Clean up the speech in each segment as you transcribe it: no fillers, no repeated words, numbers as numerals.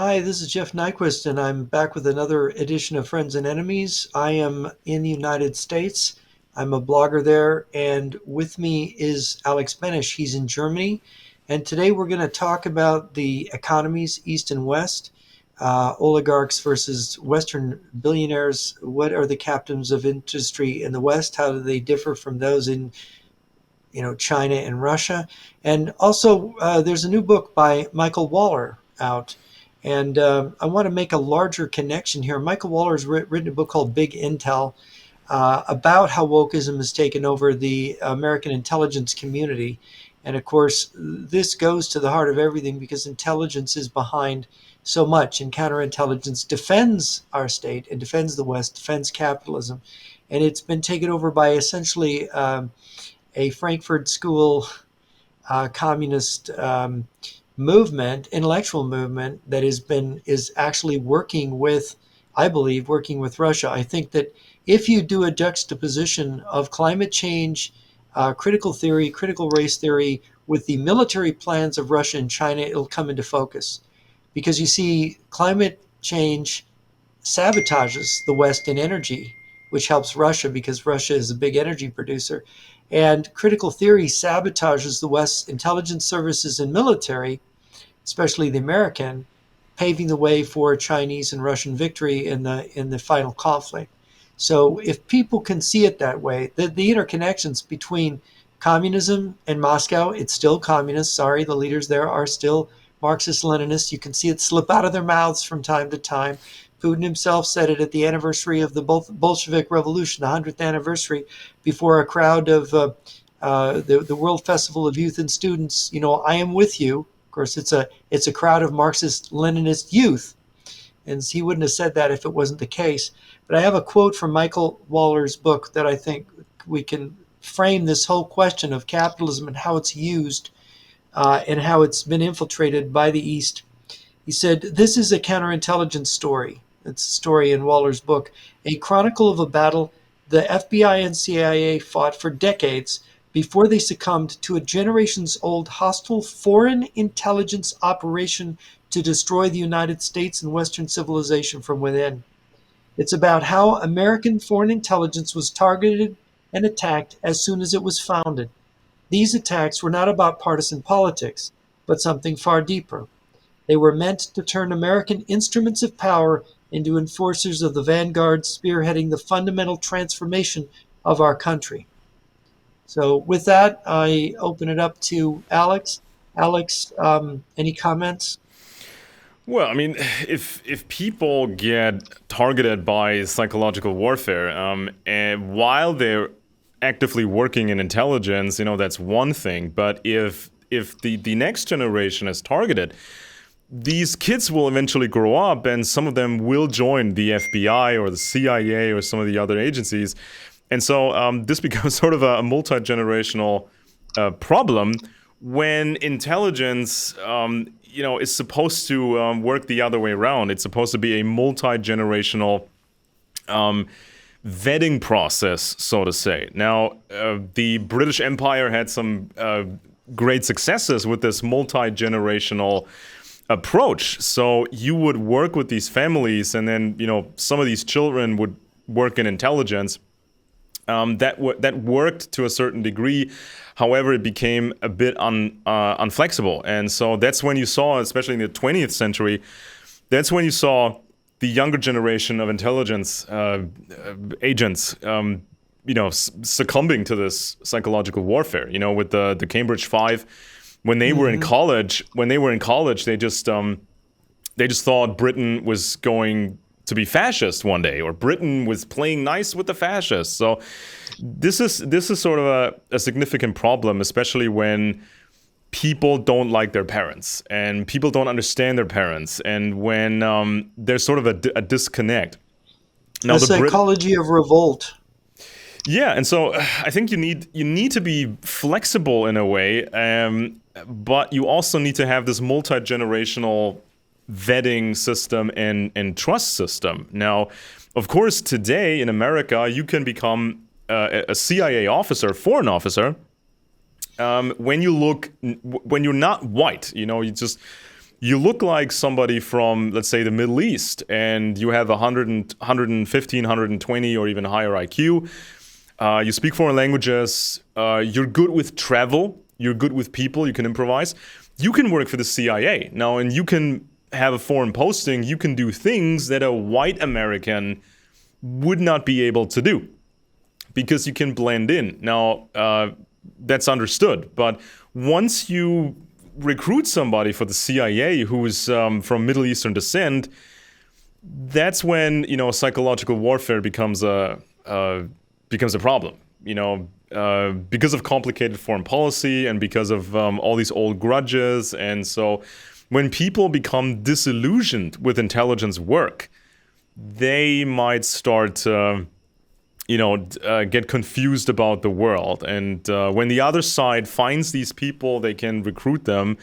Hi, this is Jeff Nyquist, and I'm back with another edition of Friends and Enemies. I am in the United States. I'm a blogger there, and with me is Alex Benish. He's in Germany. And today we're going to talk about the economies, East and West, oligarchs versus Western billionaires. What are the captains of industry in the West? How do they differ from those in China and Russia? And also, there's a new book by Michael Waller out, and I want to make a larger connection here. Michael Waller has written a book called Big Intel about how wokeism has taken over the American intelligence community. And of course, this goes to the heart of everything because intelligence is behind so much, and counterintelligence defends our state and defends the West, defends capitalism. And it's been taken over by essentially a Frankfurt School communist movement, intellectual movement that is actually working with, I believe, working with Russia. I think that if you do a juxtaposition of climate change, critical theory, critical race theory, with the military plans of Russia and China, it'll come into focus. Because you see, climate change sabotages the West in energy, which helps Russia because Russia is a big energy producer. And critical theory sabotages the West's intelligence services and military, especially the American, paving the way for Chinese and Russian victory in the final conflict. So if people can see it that way, the interconnections between communism and Moscow, it's still communist. Sorry, the leaders there are still Marxist Leninists. You can see it slip out of their mouths from time to time. Putin himself said it at the anniversary of the Bolshevik Revolution, the 100th anniversary, before a crowd of the World Festival of Youth and Students. I am with you. Of course, it's a crowd of Marxist Leninist youth, and he wouldn't have said that if it wasn't the case. But I have a quote from Michael Waller's book that I think we can frame this whole question of capitalism and how it's used and how it's been infiltrated by the East. He said, "This is a counterintelligence story." It's a story in Waller's book, a chronicle of a battle the FBI and CIA fought for decades before they succumbed to a generations old hostile foreign intelligence operation to destroy the United States and Western civilization from within. It's about how American foreign intelligence was targeted and attacked as soon as it was founded. These attacks were not about partisan politics, but something far deeper. They were meant to turn American instruments of power into enforcers of the vanguard spearheading the fundamental transformation of our country. So, with that, I open it up to Alex. Alex, any comments? Well, I mean, if people get targeted by psychological warfare, and while they're actively working in intelligence, that's one thing. But if the next generation is targeted, these kids will eventually grow up, and some of them will join the FBI or the CIA or some of the other agencies, and so this becomes sort of a multi-generational problem when intelligence, is supposed to work the other way around. It's supposed to be a multi-generational vetting process, so to say. Now, the British Empire had some great successes with this multi-generational approach. So you would work with these families, and then some of these children would work in intelligence. That worked to a certain degree. However, it became a bit unflexible. And so that's when you saw, especially in the 20th century, that's when you saw the younger generation of intelligence agents, succumbing to this psychological warfare. With the Cambridge Five, when they were in college, they just thought Britain was going to be fascist one day, or Britain was playing nice with the fascists. So this is sort of a significant problem, especially when people don't like their parents and people don't understand their parents, and when there's sort of a disconnect. Now, A psychology of revolt. yeah, and so I think you need to be flexible in a way, but you also need to have this multi-generational vetting system and trust system. Now, of course, today in America, you can become a CIA officer, foreign officer, when you're not white. You just you look like somebody from, let's say, the Middle East, and you have 100, 115, 120, or even higher IQ. You speak foreign languages. You're good with travel. You're good with people. You can improvise. You can work for the CIA now, and you can have a foreign posting. You can do things that a white American would not be able to do because you can blend in. Now, that's understood. But once you recruit somebody for the CIA who is from Middle Eastern descent, that's when psychological warfare becomes a problem. Because of complicated foreign policy and because of all these old grudges, and so when people become disillusioned with intelligence work, they might start get confused about the world. And when the other side finds these people, they can recruit them,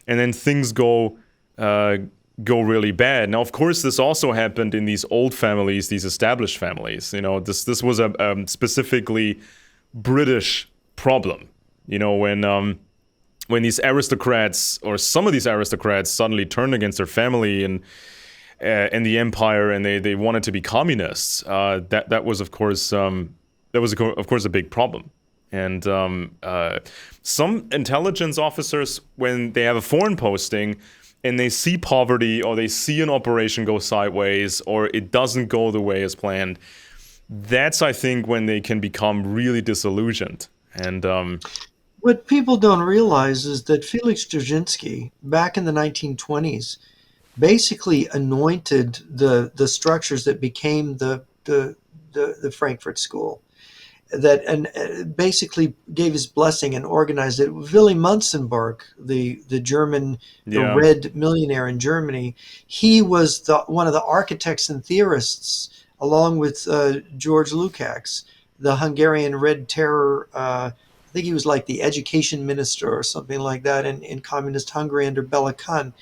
and then things go really bad. Now, of course, this also happened in these old families, these established families. This was a specifically British problem. When these aristocrats, or some of these aristocrats, suddenly turned against their family and the empire, and they wanted to be communists. That was of course a big problem. And some intelligence officers, when they have a foreign posting and they see poverty, or they see an operation go sideways, or it doesn't go the way as planned, that's, I think, when they can become really disillusioned. And what people don't realize is that Felix Dzerzhinsky, back in the 1920s, basically anointed the structures that became the Frankfurt School, that and basically gave his blessing and organized it. Willy Munzenberg, the German, the yeah, red millionaire in Germany, he was one of the architects and theorists, along with George Lukács, the Hungarian Red Terror. I think he was like the education minister or something like that in communist Hungary under Bela Kun.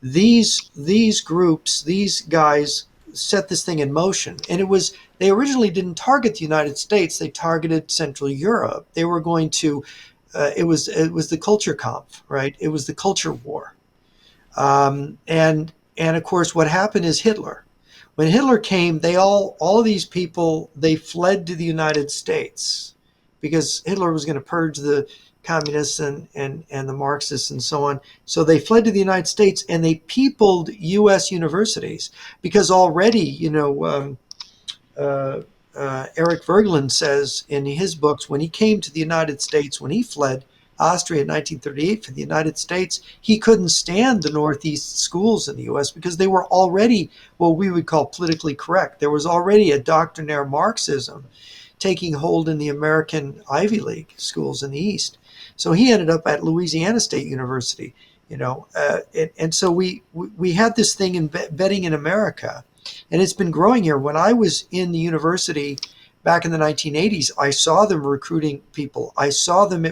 These groups, these guys set this thing in motion, and they originally didn't target the United States. They targeted Central Europe. They were going to. It was the culture Kampf, right? It was the culture war, and of course, what happened is Hitler. When Hitler came, all of these people, they fled to the United States because Hitler was going to purge the communists and the Marxists and so on. So they fled to the United States, and they peopled U.S. universities because already, Eric Voegelin says in his books, when he came to the United States, when he fled Austria in 1938 for the United States, he couldn't stand the Northeast schools in the U.S. because they were already what we would call politically correct. There was already a doctrinaire Marxism taking hold in the American Ivy League schools in the East. So he ended up at Louisiana State University, and so we had this thing embedding in America, and it's been growing here. When I was in the university back in the 1980s, I saw them recruiting people. I saw them.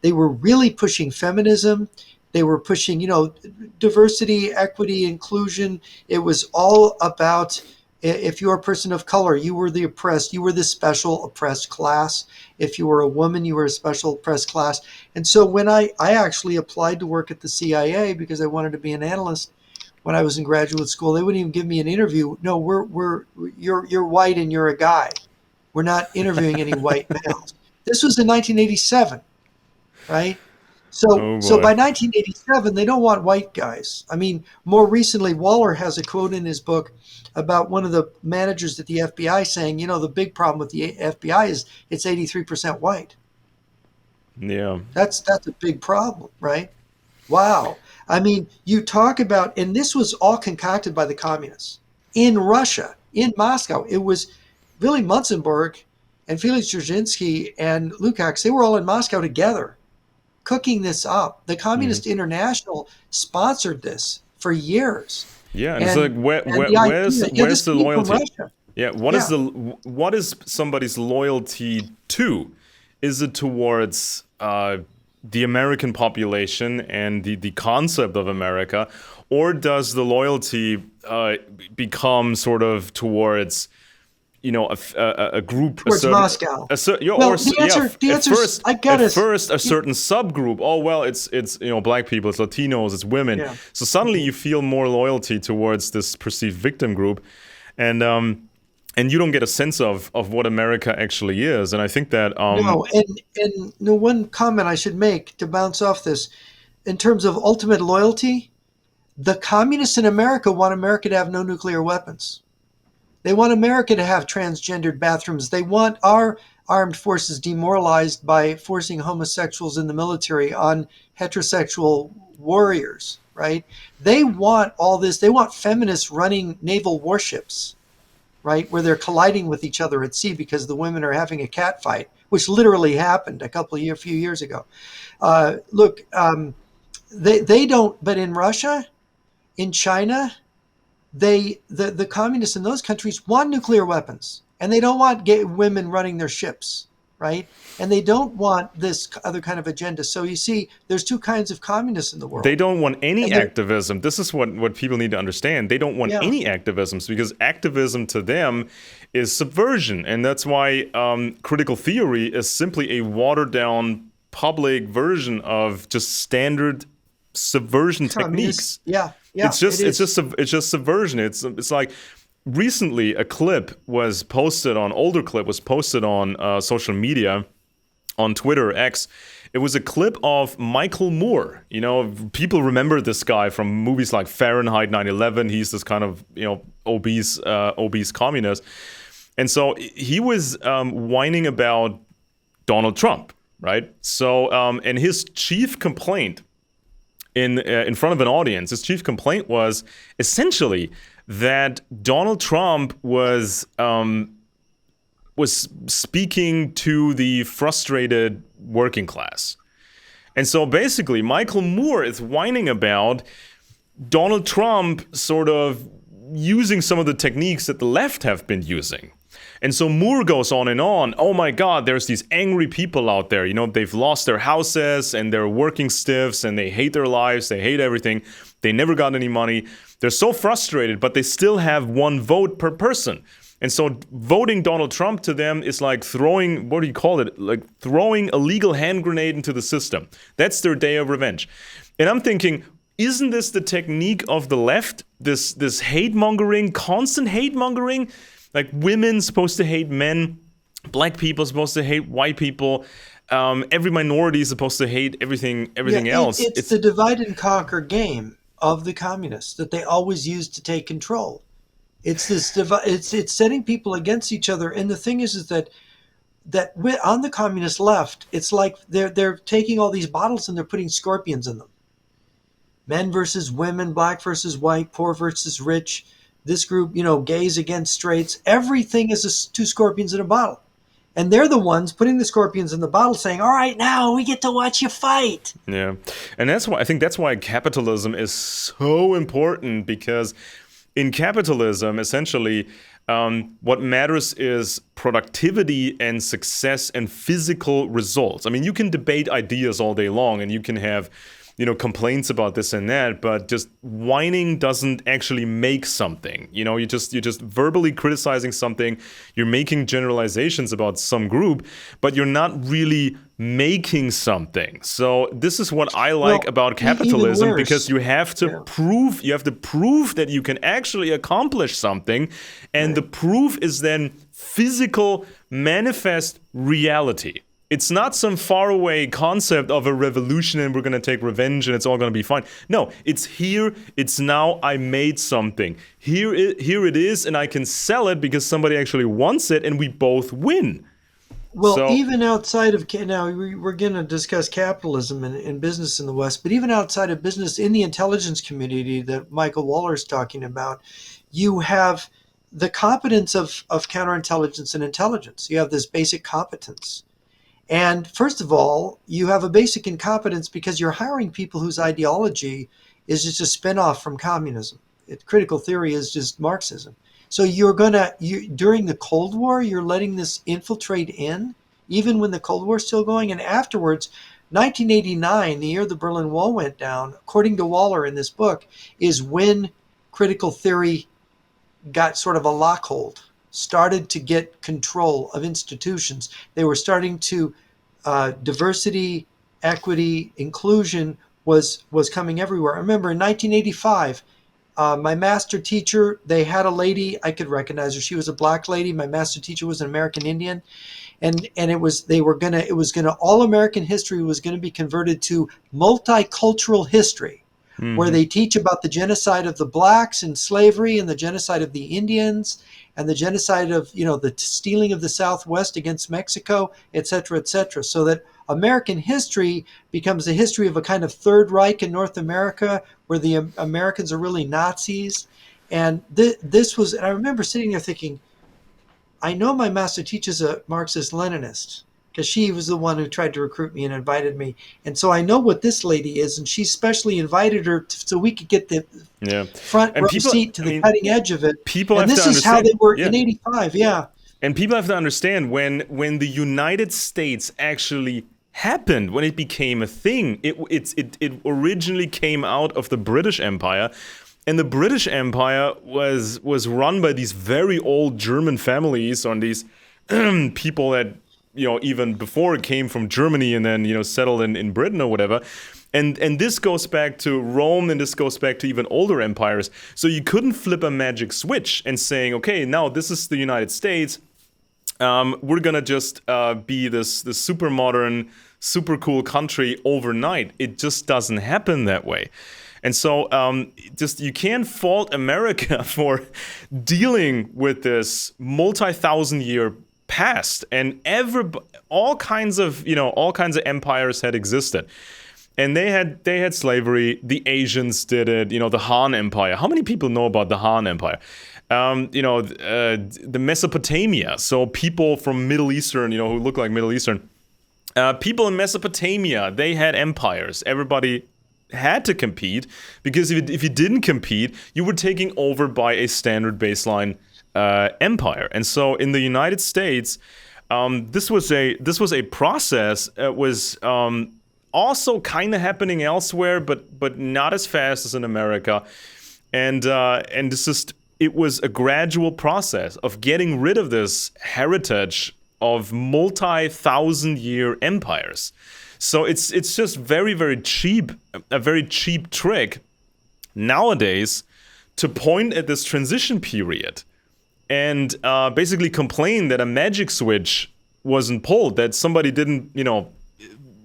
They were really pushing feminism. They were pushing, diversity, equity, inclusion. It was all about, if you're a person of color, you were the oppressed. You were the special oppressed class. If you were a woman, you were a special oppressed class. And so when I actually applied to work at the CIA because I wanted to be an analyst when I was in graduate school, they wouldn't even give me an interview. No, you're white and you're a guy. We're not interviewing any white males. This was in 1987, right? So, oh so boy, by 1987, they don't want white guys. I mean, more recently, Waller has a quote in his book about one of the managers at the FBI saying, the big problem with the FBI is it's 83% white. yeah, That's a big problem, right? Wow. I mean, you talk about, and this was all concocted by the communists in Russia, in Moscow. It was Willy Munzenberg and Felix Dzerzhinsky and Lukács. They were all in Moscow together, cooking this up. The mhm. Communist International sponsored this for years, Yeah, and it's like and the idea, where's this the came from loyalty? Russia. Yeah, Yeah. what is somebody's loyalty to? Is it towards the American population and the concept of America, or does the loyalty become sort of towards a group, a Towards certain, Moscow. yeah, Well, the at answer's first, I got us. a certain subgroup. Oh well, it's black people, it's Latinos, it's women. Yeah. So suddenly Mhm. you feel more loyalty towards this perceived victim group, and you don't get a sense of what America actually is. And I think that No, and no, one comment I should make to bounce off this, in terms of ultimate loyalty, the communists in America want America to have no nuclear weapons. They want America to have transgendered bathrooms. They want our armed forces demoralized by forcing homosexuals in the military on heterosexual warriors, right? They want all this. They want feminists running naval warships, right? Where they're colliding with each other at sea because the women are having a cat fight, which literally happened a few years ago. Look, they don't, but in Russia, in China, the communists in those countries want nuclear weapons, and they don't want gay women running their ships, right? And they don't want this other kind of agenda. So you see, there's two kinds of communists in the they world, don't want any and they're activism. This is what people need to understand. They don't want yeah, any activisms because activism to them is subversion. And that's why critical theory is simply a watered down public version of just standard subversion communists. techniques. Yeah, yeah, it is. It's just subversion. It's like recently a clip was posted on older clip was posted on social media on Twitter X. It was a clip of Michael Moore. People remember this guy from movies like Fahrenheit 9/11. He's this kind of obese communist, and so he was whining about Donald Trump, right? So and his chief complaint in front of an audience, his chief complaint was essentially that Donald Trump was speaking to the frustrated working class. And so basically, Michael Moore is whining about Donald Trump sort of using some of the techniques that the left have been using. And so Moore goes on and on. Oh my God, there's these angry people out there. They've lost their houses and they're working stiffs and they hate their lives. They hate everything. They never got any money. They're so frustrated, but they still have one vote per person. And so voting Donald Trump to them is like throwing, what do you call it? Like throwing a legal hand grenade into the system. That's their day of revenge. And I'm thinking, isn't this the technique of the left? This hate mongering, constant hate mongering? Like women supposed to hate men, black people supposed to hate white people, every minority is supposed to hate everything else. It's the divide and conquer game of the communists that they always use to take control. It's this it's setting people against each other. And the thing is that on the communist left, it's like they're taking all these bottles and they're putting scorpions in them. Men versus women, black versus white, poor versus rich. This group, gays against straights. Everything is two scorpions in a bottle. And they're the ones putting the scorpions in the bottle saying, all right, now we get to watch you fight. Yeah. And I think that's why capitalism is so important, because in capitalism, essentially, what matters is productivity and success and physical results. I mean, you can debate ideas all day long and you can have complaints about this and that, but just whining doesn't actually make something. You're just verbally criticizing something, you're making generalizations about some group, but you're not really making something. So this is what I like about capitalism, because you have to prove that you can actually accomplish something, and the proof is then physical manifest reality. It's not some faraway concept of a revolution and we're going to take revenge and it's all going to be fine. No, it's here, it's now, I made something. Here it is, and I can sell it because somebody actually wants it and we both win. Well, even outside of, now we're going to discuss capitalism and business in the West, but even outside of business, in the intelligence community that Michael Waller is talking about, you have the competence of counterintelligence and intelligence. You have this basic competence. And first of all, you have a basic incompetence because you're hiring people whose ideology is just a spinoff from communism. Critical theory is just Marxism. So during the Cold War, you're letting this infiltrate in, even when the Cold War is still going. And afterwards, 1989, the year the Berlin Wall went down, according to Waller in this book, is when critical theory got sort of a lockhold. started to get control of institutions. They were starting to diversity, equity, inclusion was coming everywhere. I remember in 1985, my master teacher, they had a lady, I could recognize her. She was a black lady. My master teacher was an American Indian, and it was they were gonna it was gonna all American history was gonna be converted to multicultural history, where Hmm. they teach about the genocide of the blacks in slavery and the genocide of the Indians and the genocide of the stealing of the Southwest against Mexico, et cetera, et cetera, so that American history becomes the history of a kind of Third Reich in North America, where the Americans are really Nazis. And this was, and I remember sitting there thinking, I know my master teacher's a Marxist Leninist because she was the one who tried to recruit me and invited me. And so I know what this lady is, and she specially invited her so we could get the Yeah. front And row people, seat to I the mean, cutting edge of it. people And have to this is how they understand. were Yeah. in 85. Yeah. And people have to understand when the United States actually happened, when it became a thing, it originally came out of the British Empire. And the British Empire was run by these very old German families, on these people that even before it came from Germany and then settled in Britain or whatever. And this goes back to Rome, and this goes back to even older empires. So you couldn't flip a magic switch and saying, okay, now this is the United States. We're gonna just be this super modern, super cool country overnight. It just doesn't happen that way. And so, just you can't fault America for dealing with this multi-thousand-year past, and all kinds of empires had existed, and they had slavery. The Asians did it. The Han Empire. How many people know about the Han Empire? The Mesopotamia. So people from Middle Eastern, who look like Middle Eastern. People in Mesopotamia, they had empires. Everybody had to compete, because if you didn't compete, you were taking over by a standard baseline empire. And so in the United States, this was a process that was also kind of happening elsewhere, but not as fast as in America. And it was a gradual process of getting rid of this heritage of multi-thousand-year empires. So it's just very, very cheap, a very cheap trick nowadays to point at this transition period and basically complain that a magic switch wasn't pulled, that somebody didn't,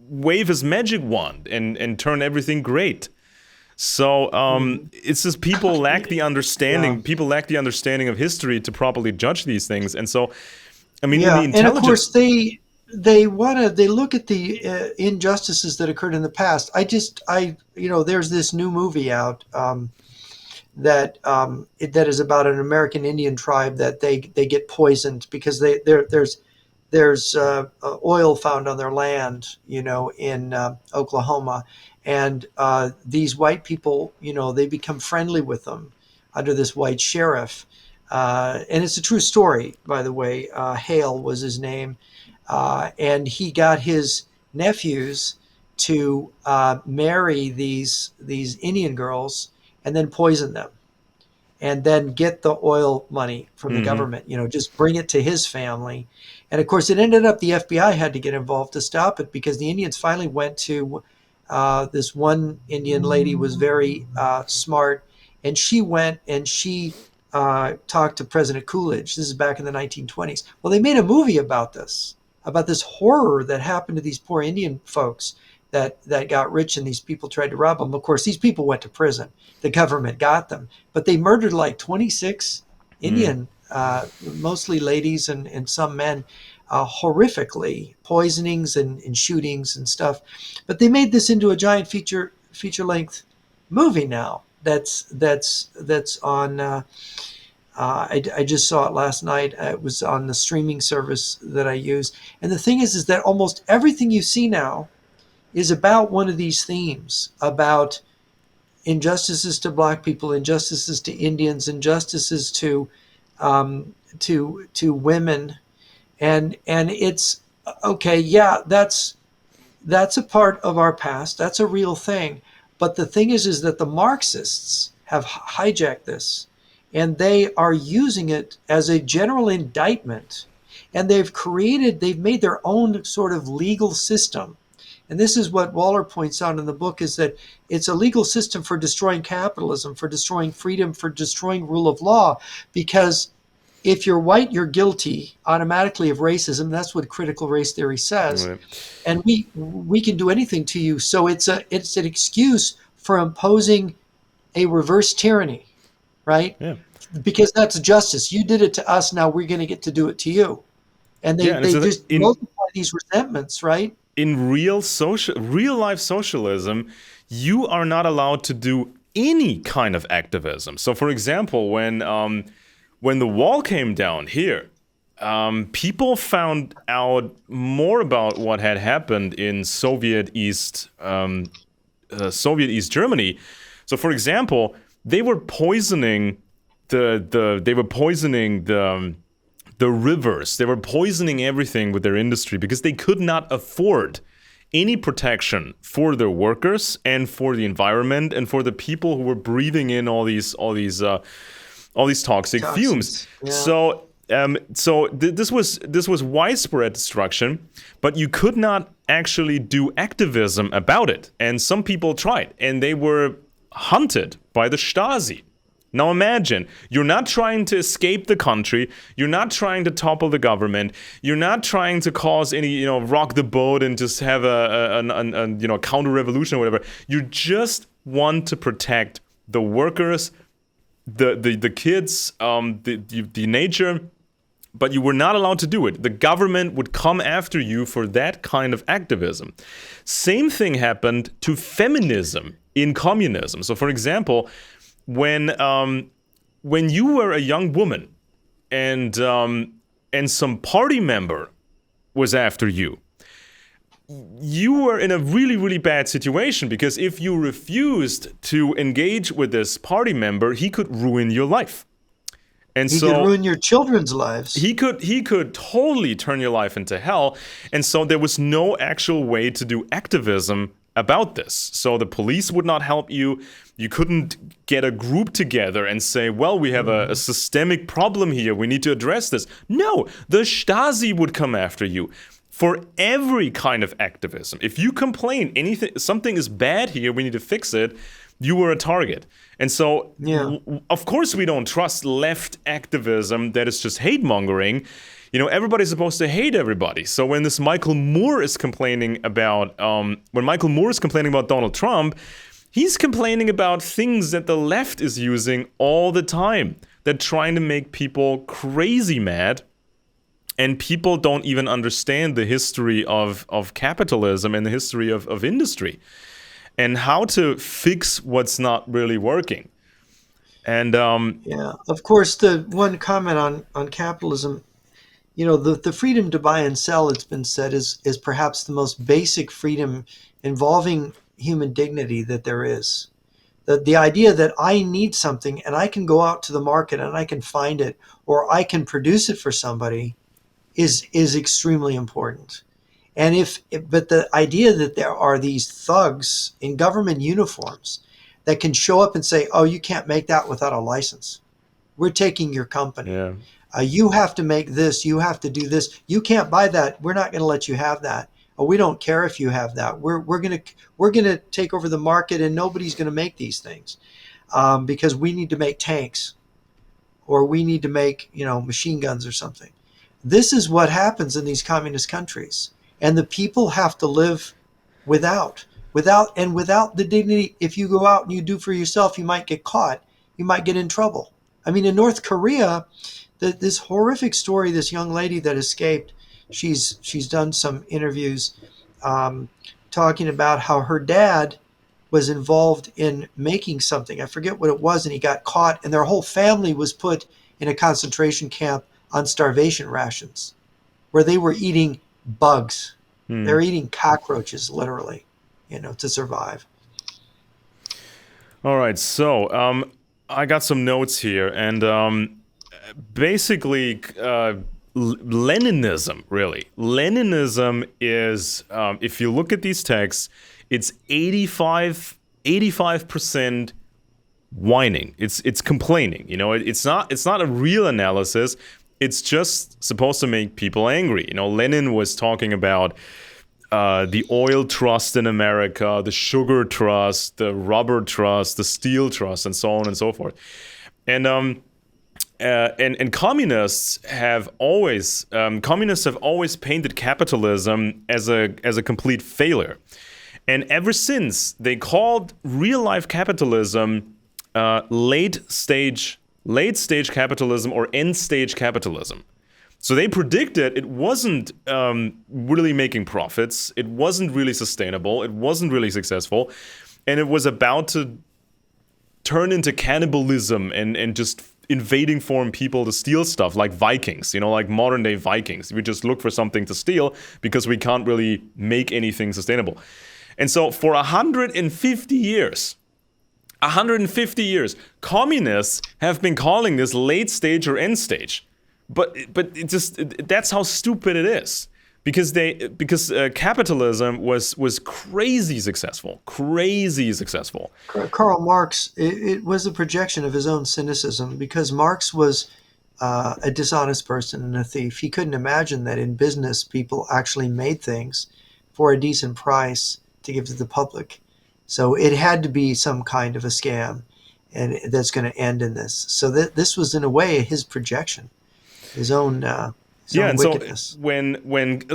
wave his magic wand and turn everything great. So it's just people lack the understanding. Yeah. People lack the understanding of history to properly judge these things. And so, I mean, in the Yeah. And of intelligence. course, they look at the injustices that occurred in the past. There's this new movie out that is about an American Indian tribe that they get poisoned because there's oil found on their land, in Oklahoma, and these white people, they become friendly with them under this white sheriff, and it's a true story, by the way. Hale was his name, and he got his nephews to marry these Indian girls and then poison them and then get the oil money from the Mhm. government, just bring it to his family. And of course, it ended up the FBI had to get involved to stop it because the Indians finally went to this one Indian lady was very smart, and she went and she talked to President Coolidge. This is back in the 1920s. Well, they made a movie about this horror that happened to these poor Indian folks that got rich and these people tried to rob them. Of course, these people went to prison. The government got them, but they murdered like 26 Mm. Indian, mostly ladies and some men, horrifically, poisonings and shootings and stuff. But they made this into a giant feature length movie now. That's on. I just saw it last night. It was on the streaming service that I use. And the thing is that almost everything you see now is about one of these themes, about injustices to black people, injustices to Indians, injustices to women, and it's okay. Yeah, that's a part of our past. That's a real thing. But the thing is that the Marxists have hijacked this, and they are using it as a general indictment. And they've made their own sort of legal system. And this is what Waller points out in the book, is that it's a legal system for destroying capitalism, for destroying freedom, for destroying rule of law, because if you're white, you're guilty automatically of racism. That's what critical race theory says. Right. And we can do anything to you. So it's an excuse for imposing a reverse tyranny, right? Yeah. Because that's justice. You did it to us, now we're going to get to do it to you. And Yeah, and they it's just in multiply these resentments, right? real life socialism, you are not allowed to do any kind of activism. So, for example, when the wall came down here, people found out more about what had happened in Soviet East Germany. So, for example, they were poisoning the rivers. They were poisoning everything with their industry because they could not afford any protection for their workers and for the environment and for the people who were breathing in all these toxic fumes. Yeah. So this was widespread destruction, but you could not actually do activism about it. And some people tried, and they were hunted by the Stasi. Now imagine, you're not trying to escape the country, you're not trying to topple the government, you're not trying to cause any, rock the boat and just have a counter-revolution or whatever. You just want to protect the workers, the kids, the nature, but you were not allowed to do it. The government would come after you for that kind of activism. Same thing happened to feminism in communism. So for example, when you were a young woman and some party member was after you, you were in a really, really bad situation, because if you refused to engage with this party member, he could ruin your life. And he could ruin your children's lives. He could totally turn your life into hell. And so there was no actual way to do activism about this. So the police would not help you. You couldn't get a group together and say, well, we have a systemic problem here, we need to address this. No, the Stasi would come after you for every kind of activism. If you complain, something is bad here, we need to fix it, you were a target. And so, of course, we don't trust left activism that is just hate-mongering. Everybody's supposed to hate everybody. So when Michael Moore is complaining about Donald Trump, he's complaining about things that the left is using all the time. They're trying to make people crazy mad, and people don't even understand the history of capitalism and the history of industry and how to fix what's not really working. And of course, the one comment on capitalism, the freedom to buy and sell, it's been said, is perhaps the most basic freedom involving human dignity that there is. The idea that I need something and I can go out to the market and I can find it, or I can produce it for somebody, is extremely important. And but the idea that there are these thugs in government uniforms that can show up and say, oh, you can't make that without a license. We're taking your company. yeah. You have to make this. You have to do this. You can't buy that. We're not going to let you have that. Oh, we don't care if you have that. We're gonna take over the market, and nobody's going to make these things because we need to make tanks, or we need to make machine guns or something. This is what happens in these communist countries, and the people have to live without the dignity. If you go out and you do for yourself, you might get caught. You might get in trouble. I mean, in North Korea, this horrific story, this young lady that escaped, she's done some interviews talking about how her dad was involved in making something. I forget what it was, and he got caught, and their whole family was put in a concentration camp on starvation rations, where they were eating bugs. They're eating cockroaches, literally, to survive. All right, so I got some notes here, and basically, Leninism, really. Leninism is, if you look at these texts, it's 85% whining. It's complaining. It's not a real analysis. It's just supposed to make people angry. Lenin was talking about the oil trust in America, the sugar trust, the rubber trust, the steel trust, and so on and so forth. And communists have always painted capitalism as a complete failure. And ever since, they called real life capitalism late stage capitalism or end stage capitalism. So they predicted it wasn't really making profits, it wasn't really sustainable, it wasn't really successful, and it was about to turn into cannibalism and just invading foreign people to steal stuff like Vikings, like modern day Vikings. We just look for something to steal because we can't really make anything sustainable. And so for 150 years, communists have been calling this late stage or end stage. But that's how stupid it is. Because capitalism was crazy successful. Karl Marx, it was a projection of his own cynicism, because Marx was a dishonest person and a thief. He couldn't imagine that in business people actually made things for a decent price to give to the public. So it had to be some kind of a scam, and that's going to end in this. So this was in a way his projection, his own And wickedness. so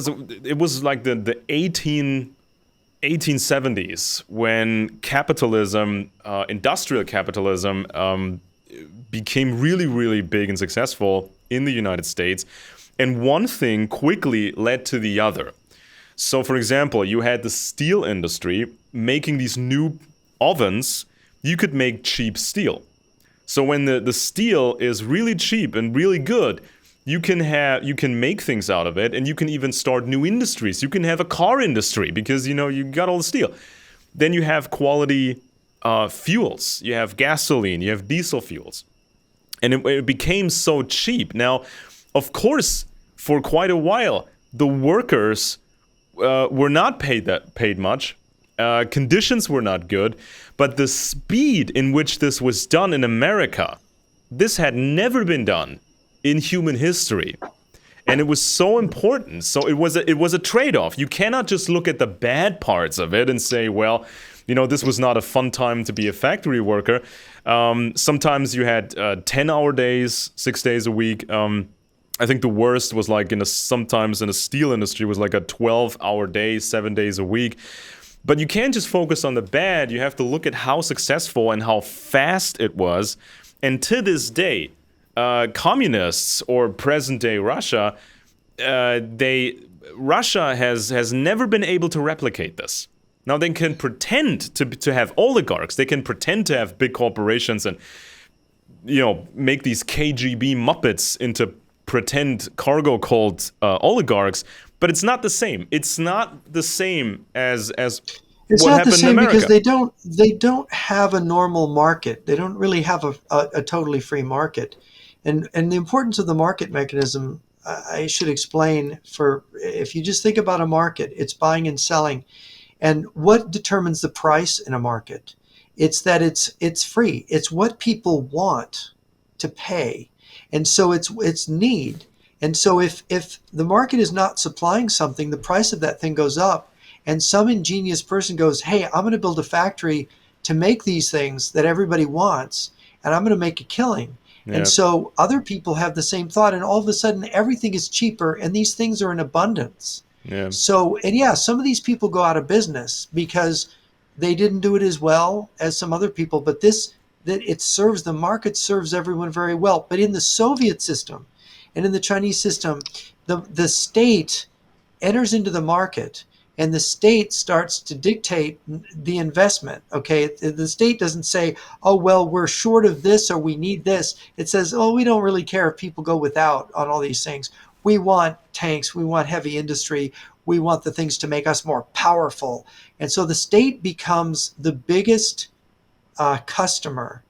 so it was like the 1870s when capitalism, industrial capitalism, became really, really big and successful in the United States. And one thing quickly led to the other. So, for example, you had the steel industry making these new ovens. You could make cheap steel. So when the steel is really cheap and really good, you can make things out of it, and you can even start new industries. You can have a car industry because you got all the steel. Then you have quality fuels. You have gasoline. You have diesel fuels, and it became so cheap. Now, of course, for quite a while, the workers were not paid much. Conditions were not good, but the speed in which this was done in America, this had never been done in human history, and it was so important. So it was a trade-off. You cannot just look at the bad parts of it and say, well, this was not a fun time to be a factory worker. Sometimes you had 10-hour days, 6 days a week. I think the worst was like sometimes in the steel industry was like a 12-hour day, 7 days a week. But you can't just focus on the bad. You have to look at how successful and how fast it was. And to this day, communists or present-day Russia, Russia has never been able to replicate this. Now they can pretend to have oligarchs. They can pretend to have big corporations and make these KGB Muppets into pretend cargo cult oligarchs. But it's not the same. It's not the same as It's what not the happened in same America. because they don't have a normal market. They don't really have a totally free market. And the importance of the market mechanism, I should explain. For if you just think about a market, it's buying and selling. And what determines the price in a market? It's that it's free. It's what people want to pay. And so it's need. And so if the market is not supplying something, the price of that thing goes up, and some ingenious person goes, hey, I'm going to build a factory to make these things that everybody wants, and I'm going to make a killing. Yeah. And so other people have the same thought, and all of a sudden everything is cheaper and these things are in abundance. Yeah. So, and yeah, some of these people go out of business because they didn't do it as well as some other people, but the market serves everyone very well. But in the Soviet system and in the Chinese system, the state enters into the market, and the state starts to dictate the investment. Okay, the state doesn't say, oh, well, we're short of this or we need this. It says, oh, we don't really care if people go without on all these things. We want tanks, we want heavy industry, we want the things to make us more powerful. And so the state becomes the biggest customer,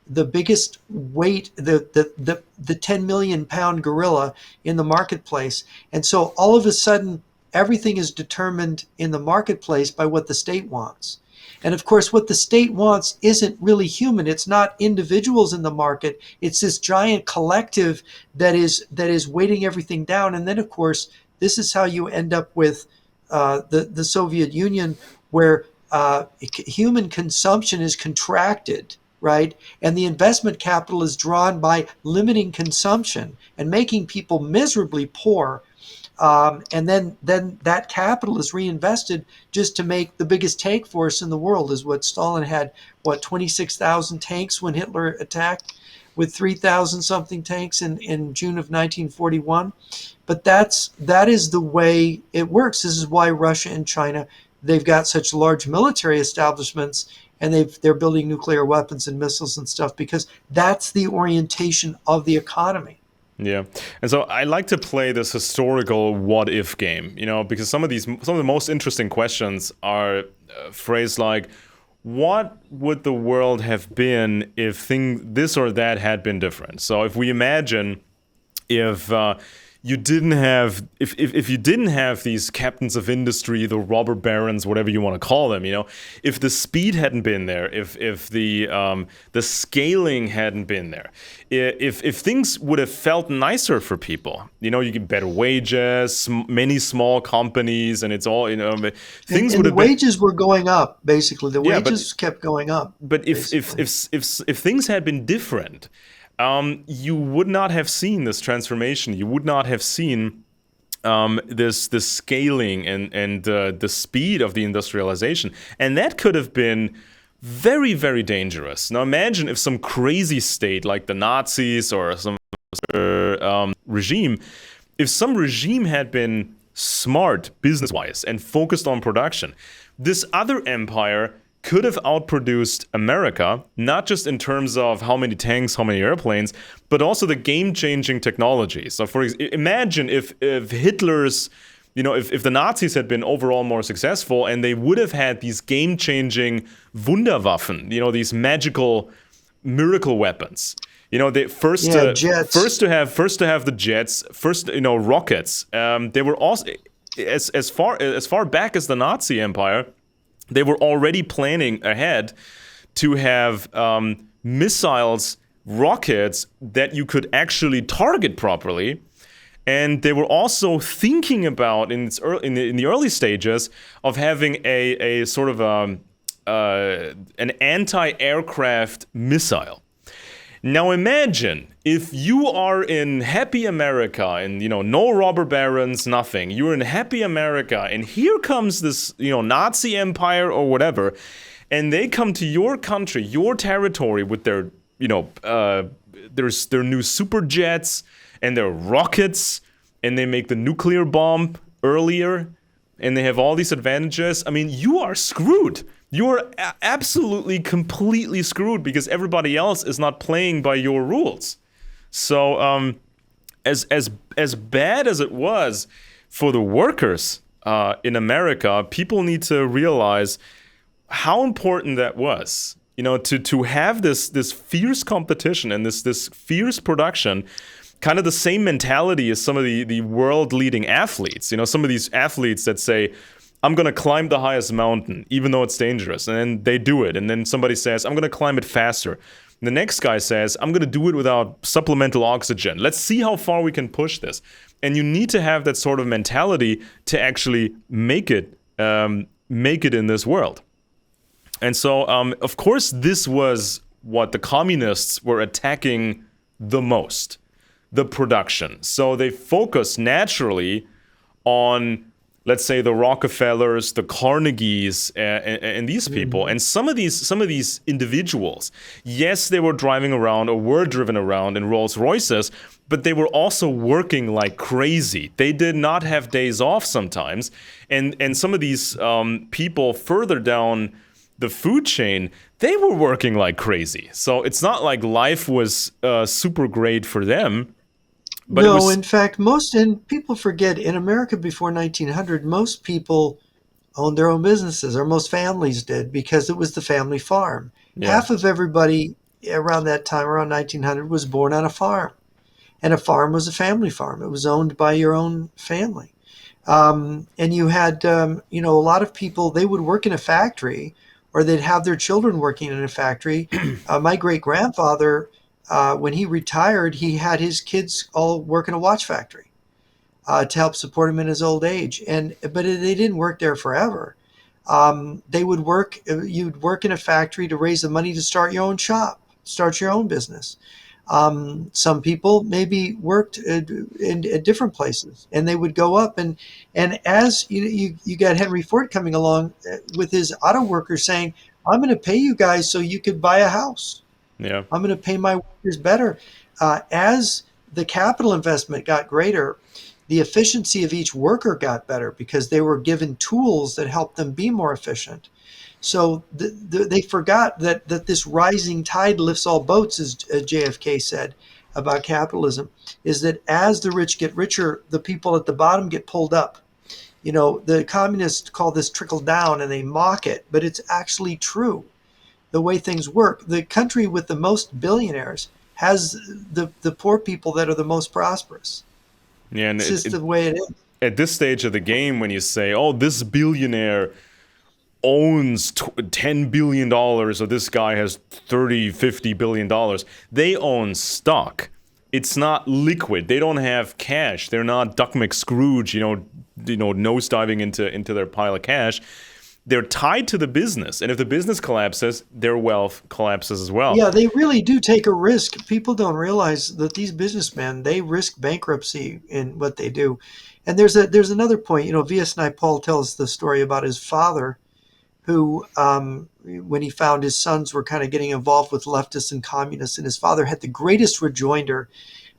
the biggest weight, the 10 million pound gorilla in the marketplace. And so all of a sudden, everything is determined in the marketplace by what the state wants. And of course, what the state wants isn't really human. It's not individuals in the market. It's this giant collective that is weighting everything down. And then, of course, this is how you end up with the Soviet Union, where human consumption is contracted, right? And the investment capital is drawn by limiting consumption and making people miserably poor. And then that capital is reinvested just to make the biggest tank force in the world. Is what Stalin had, what, 26,000 tanks when Hitler attacked, with 3,000 something tanks in June of 1941. But that is the way it works. This is why Russia and China, they've got such large military establishments, and they're building nuclear weapons and missiles and stuff, because that's the orientation of the economy. Yeah. And so I like to play this historical what if game, because some of the most interesting questions are phrased like, what would the world have been if this or that had been different? So if we imagine if you didn't have if you didn't have these captains of industry, the robber barons, whatever you want to call them, if the speed hadn't been there, if the scaling hadn't been there, if things would have felt nicer for people, you get better wages, many small companies, and it's all things And would the have been. wages were going up. Basically, the Yeah, wages kept going up. but Basically, if things had been different, you would not have seen this transformation. You would not have seen this scaling and the speed of the industrialization, and that could have been very, very dangerous. Now imagine if some crazy state like the Nazis or some regime, if some regime had been smart business-wise and focused on production, this other empire could have outproduced America, not just in terms of how many tanks, how many airplanes, but also the game-changing technology. So imagine if Hitler's, if the Nazis had been overall more successful and they would have had these game-changing Wunderwaffen, these magical miracle weapons. They jets. first to have the jets, rockets. They were also as far back as the Nazi Empire. They were already planning ahead to have missiles, rockets that you could actually target properly. And they were also thinking about in the early stages of having a sort of an anti-aircraft missile. Now imagine if you are in happy America and, no robber barons, nothing. You're in happy America and here comes this, Nazi empire or whatever, and they come to your country, your territory with their, their new super jets and their rockets, and they make the nuclear bomb earlier, and they have all these advantages. I mean, you are screwed. You're absolutely, completely screwed because everybody else is not playing by your rules. So, as bad as it was for the workers in America, people need to realize how important that was. To have this fierce competition and this fierce production. Kind of the same mentality as some of the world-leading athletes. Some of these athletes that say, I'm going to climb the highest mountain, even though it's dangerous. And then they do it. And then somebody says, I'm going to climb it faster. And the next guy says, I'm going to do it without supplemental oxygen. Let's see how far we can push this. And you need to have that sort of mentality to actually make it in this world. And so, of course, this was what the communists were attacking the most. The production. So they focus naturally on, let's say, the Rockefellers, the Carnegies, and these people. And some of these individuals, yes, they were driving around or were driven around in Rolls Royces, but they were also working like crazy. They did not have days off sometimes. And some of these people further down the food chain, they were working like crazy. So it's not like life was super great for them. But no, in fact, and people forget, in America before 1900, most people owned their own businesses, or most families did, because it was the family farm. yeah, Half of everybody around that time, around 1900, was born on a farm. And a farm was a family farm. It was owned by your own family. And you had, a lot of people, they would work in a factory, or they'd have their children working in a factory. My great grandfather, when he retired, he had his kids all work in a watch factory to help support him in his old age. They didn't work there forever. They would work. You'd work in a factory to raise the money to start your own shop, start your own business. Some people maybe worked in at different places, and they would go up and as you got Henry Ford coming along with his auto workers saying, "I'm going to pay you guys so you could buy a house. Yeah. I'm going to pay my workers better." As the capital investment got greater, the efficiency of each worker got better because they were given tools that helped them be more efficient. So they forgot that this rising tide lifts all boats, as JFK said about capitalism, is that as the rich get richer, the people at the bottom get pulled up. The communists call this trickle down and they mock it, but it's actually true. The way things work, the country with the most billionaires has the poor people that are the most prosperous. Yeah, and It's just the way it is. at this stage of the game, when you say, "Oh, this billionaire owns $10 billion, or this guy has 30, $50 billion," they own stock. It's not liquid. They don't have cash. They're not Duck McScrooge, nosediving into their pile of cash. They're tied to the business, and if the business collapses, their wealth collapses as well. Yeah, they really do take a risk. People don't realize that these businessmen, they risk bankruptcy in what they do. And there's another point. V.S. Naipaul tells the story about his father, who, when he found his sons were kind of getting involved with leftists and communists, and his father had the greatest rejoinder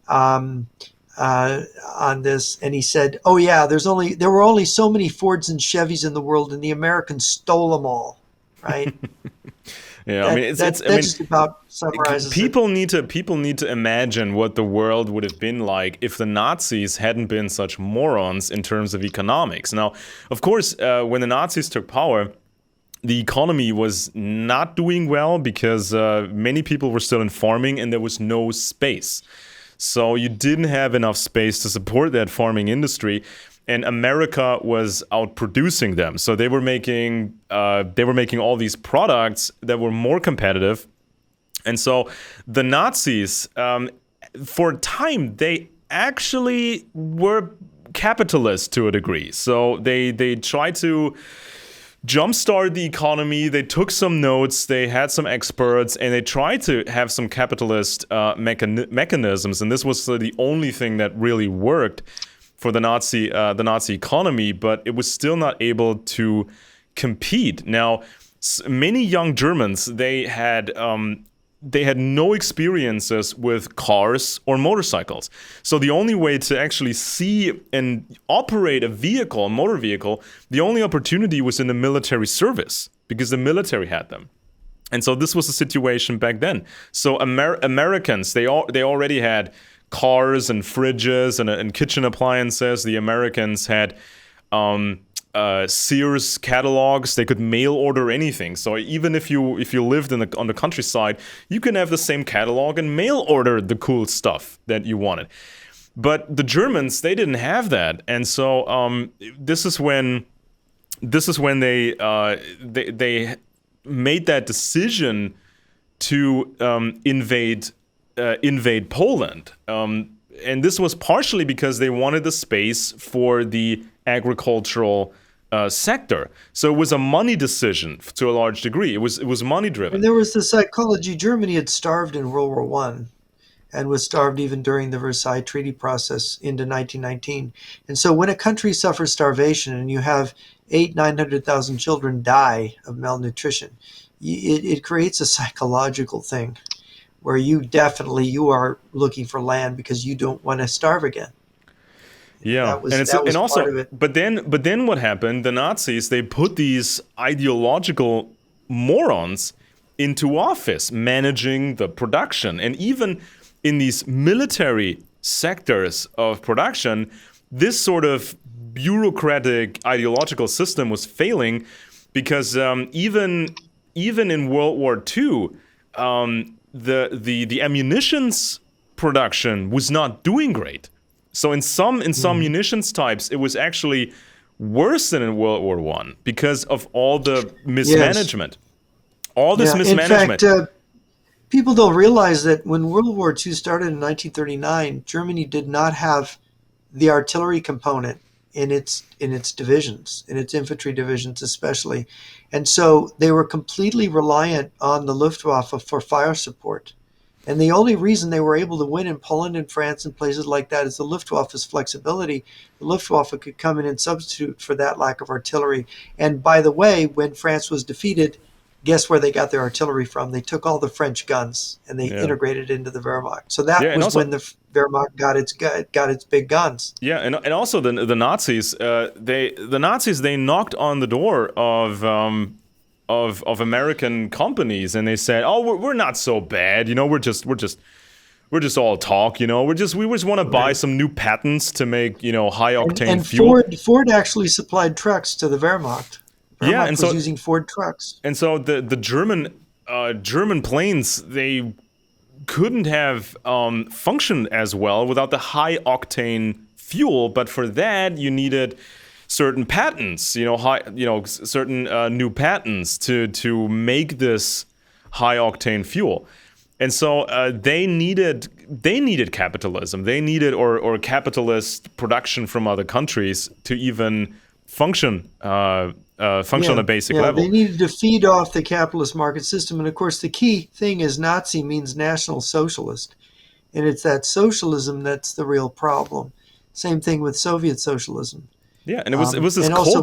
um, on this, and he said, "Oh yeah, there were only so many Fords and Chevys in the world, and the Americans stole them all." Right? Yeah, I That mean, that that just about summarizes it. people need to imagine what the world would have been like if the Nazis hadn't been such morons in terms of economics. Now, of course, when the Nazis took power, the economy was not doing well because many people were still in farming and there was no space. So you didn't have enough space to support that farming industry, and America was outproducing them. So they were making all these products that were more competitive, and so the Nazis, for a time, they actually were capitalists to a degree. So they tried to jumpstart the economy. They took some notes, they had some experts, and they tried to have some capitalist mechanisms. And this was the only thing that really worked for the Nazi economy, but it was still not able to compete. Now, many young Germans, they had no experiences with cars or motorcycles. So the only way to actually see and operate a motor vehicle, the only opportunity was in the military service because the military had them. And so this was the situation back then. So Americans, they already had cars and fridges and kitchen appliances. The Americans had Sears catalogs. They could mail order anything. So even if you lived on the countryside, you can have the same catalog and mail order the cool stuff that you wanted. But the Germans, they didn't have that, and so this is when they made that decision to invade Poland. And this was partially because they wanted the space for the agricultural sector. So it was a money decision to a large degree. It was money driven. And there was the psychology. Germany had starved in World War One, and was starved even during the Versailles Treaty process into 1919. And so when a country suffers starvation and you have 900,000 children die of malnutrition, it creates a psychological thing where you are looking for land because you don't want to starve again. Yeah, and also, part of it. But then what happened? The Nazis, they put these ideological morons into office, managing the production, and even in these military sectors of production, this sort of bureaucratic ideological system was failing because even in World War II, the ammunitions production was not doing great. So in some munitions types, it was actually worse than in World War I because of all the mismanagement. All this Yeah. In mismanagement. fact, people don't realize that when World War II started in 1939, Germany did not have the artillery component in its divisions, in its infantry divisions especially, and so they were completely reliant on the Luftwaffe for fire support. And the only reason they were able to win in Poland and France and places like that is the Luftwaffe's flexibility. The Luftwaffe could come in and substitute for that lack of artillery. And by the way, when France was defeated, guess where they got their artillery from? They took all the French guns and they Yeah. integrated into the Wehrmacht. So Yeah, that and was when also, the Wehrmacht got its big guns. yeah, and also the Nazis, the Nazis, they knocked on the door of American companies, and they said, "Oh, we're not so bad, you know. We're just all talk, you know. We just want to buy Right. some new patents to make, high And octane and fuel." Ford actually supplied trucks to the Wehrmacht. Yeah, Wehrmacht was using Ford trucks. the German planes, they couldn't have functioned as well without the high octane fuel. But for that, you needed certain patents, certain new patents to make this high octane fuel. And so they needed capitalism. They needed or capitalist production from other countries to even function on Yeah, a basic yeah, they level. needed to feed off the capitalist market system. And of course, the key thing is Nazi means National Socialist. And it's that socialism that's the real problem. Same thing with Soviet socialism. Yeah, and it was this And cult. also,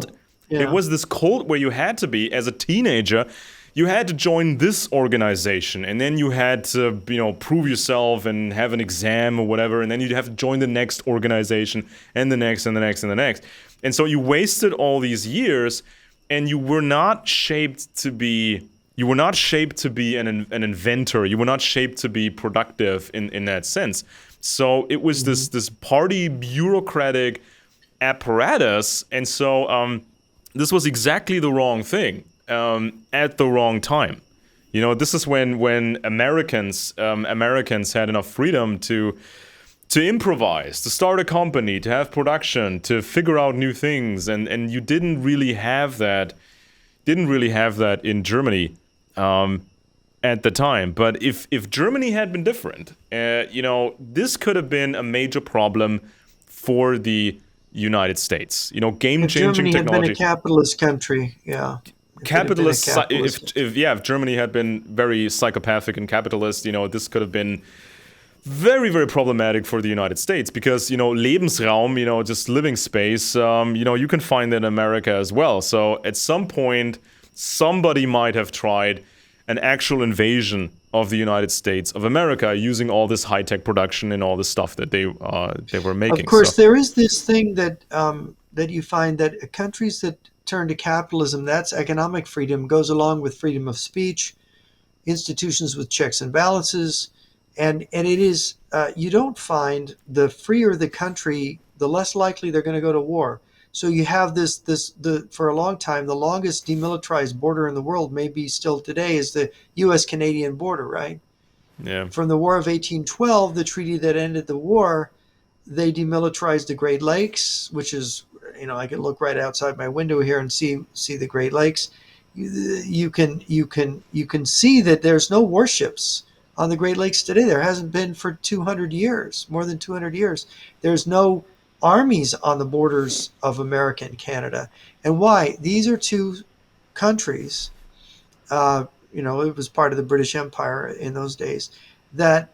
It yeah, was this cult where you had to be as a teenager. You had to join this organization, and then you had to, prove yourself and have an exam or whatever, and then you'd have to join the next organization and the next and the next and the next. And so you wasted all these years, and you were not shaped to be an inventor. You were not shaped to be productive in that sense. So it was hmm this party bureaucratic apparatus, and so this was exactly the wrong thing at the wrong time. This is when Americans had enough freedom to improvise, to start a company, to have production, to figure out new things, and you didn't really have that in Germany at the time. But if Germany had been different, this could have been a major problem for the United States. Game if changing Germany had been a technology. capitalist country, yeah, if it had been a Capitalist. capitalist If country. yeah, if Germany had been very psychopathic and capitalist, this could have been very, very problematic for the United States because, Lebensraum, just living space, you can find that in America as well. So at some point, somebody might have tried an actual invasion of the United States of America using all this high tech production and all this stuff that they were Of making. So course, there is this thing that you find that countries that turn to capitalism, that's economic freedom, goes along with freedom of speech, institutions with checks and balances, and it is you don't find the freer the country, the less likely they're going to go to war. So you have the for a long time the longest demilitarized border in the world, maybe still today, is the U.S. Canadian border, right? yeah, From the War of 1812, the treaty that ended the war, they demilitarized the Great Lakes, which is, I can look right outside my window here and see the Great Lakes. You can see that there's no warships on the Great Lakes today. There hasn't been for 200 years, more than 200 years. There's no armies on the borders of America and Canada. And why? These are two countries, it was part of the British Empire in those days, that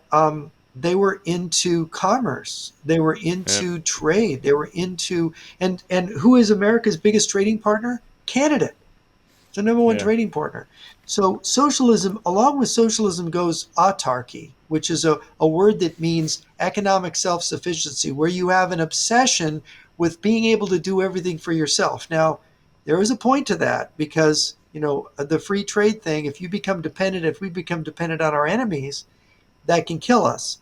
they were into commerce, they were yeah, into trade, they were into, and who is America's biggest trading partner? Canada, the number one yeah, trading partner. So socialism, along with socialism, goes autarky, which is a word that means economic self-sufficiency, where you have an obsession with being able to do everything for yourself. Now, there is a point to that because, the free trade thing, if we become dependent on our enemies, that can kill us.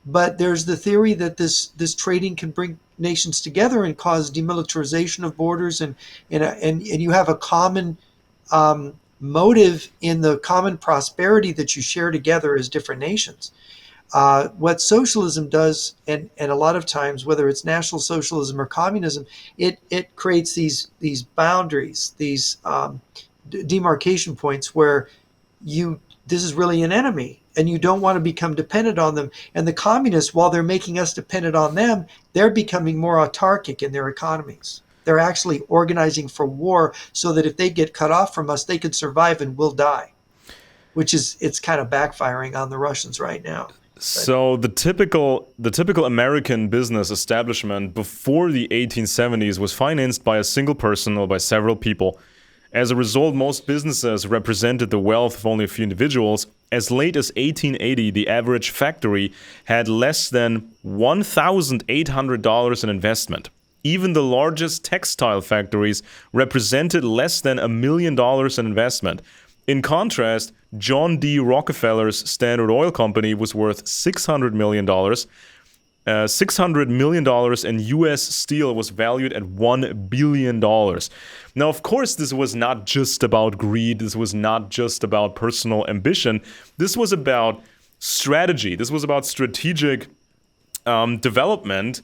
But there's the theory that this trading can bring nations together and cause demilitarization of borders, and you have a common motive in the common prosperity that you share together as different nations. What socialism does, and a lot of times, whether it's National Socialism or communism, it creates these boundaries, these demarcation points where you this is really an enemy, and you don't want to become dependent on them. And the communists, while they're making us dependent on them, they're becoming more autarkic in their economies. They're actually organizing for war so that if they get cut off from us, they can survive and we'll die, which is it's kind of backfiring on the Russians right now. But So the typical American business establishment before the 1870s was financed by a single person or by several people. As a result, most businesses represented the wealth of only a few individuals. As late as 1880, the average factory had less than $1,800 in investment. Even the largest textile factories represented less than $1 million in investment. In contrast, John D. Rockefeller's Standard Oil Company was worth $600 million. $600 million, and US steel was valued at $1 billion. Now, of course, this was not just about greed. This was not just about personal ambition. This was about strategy. This was about strategic development.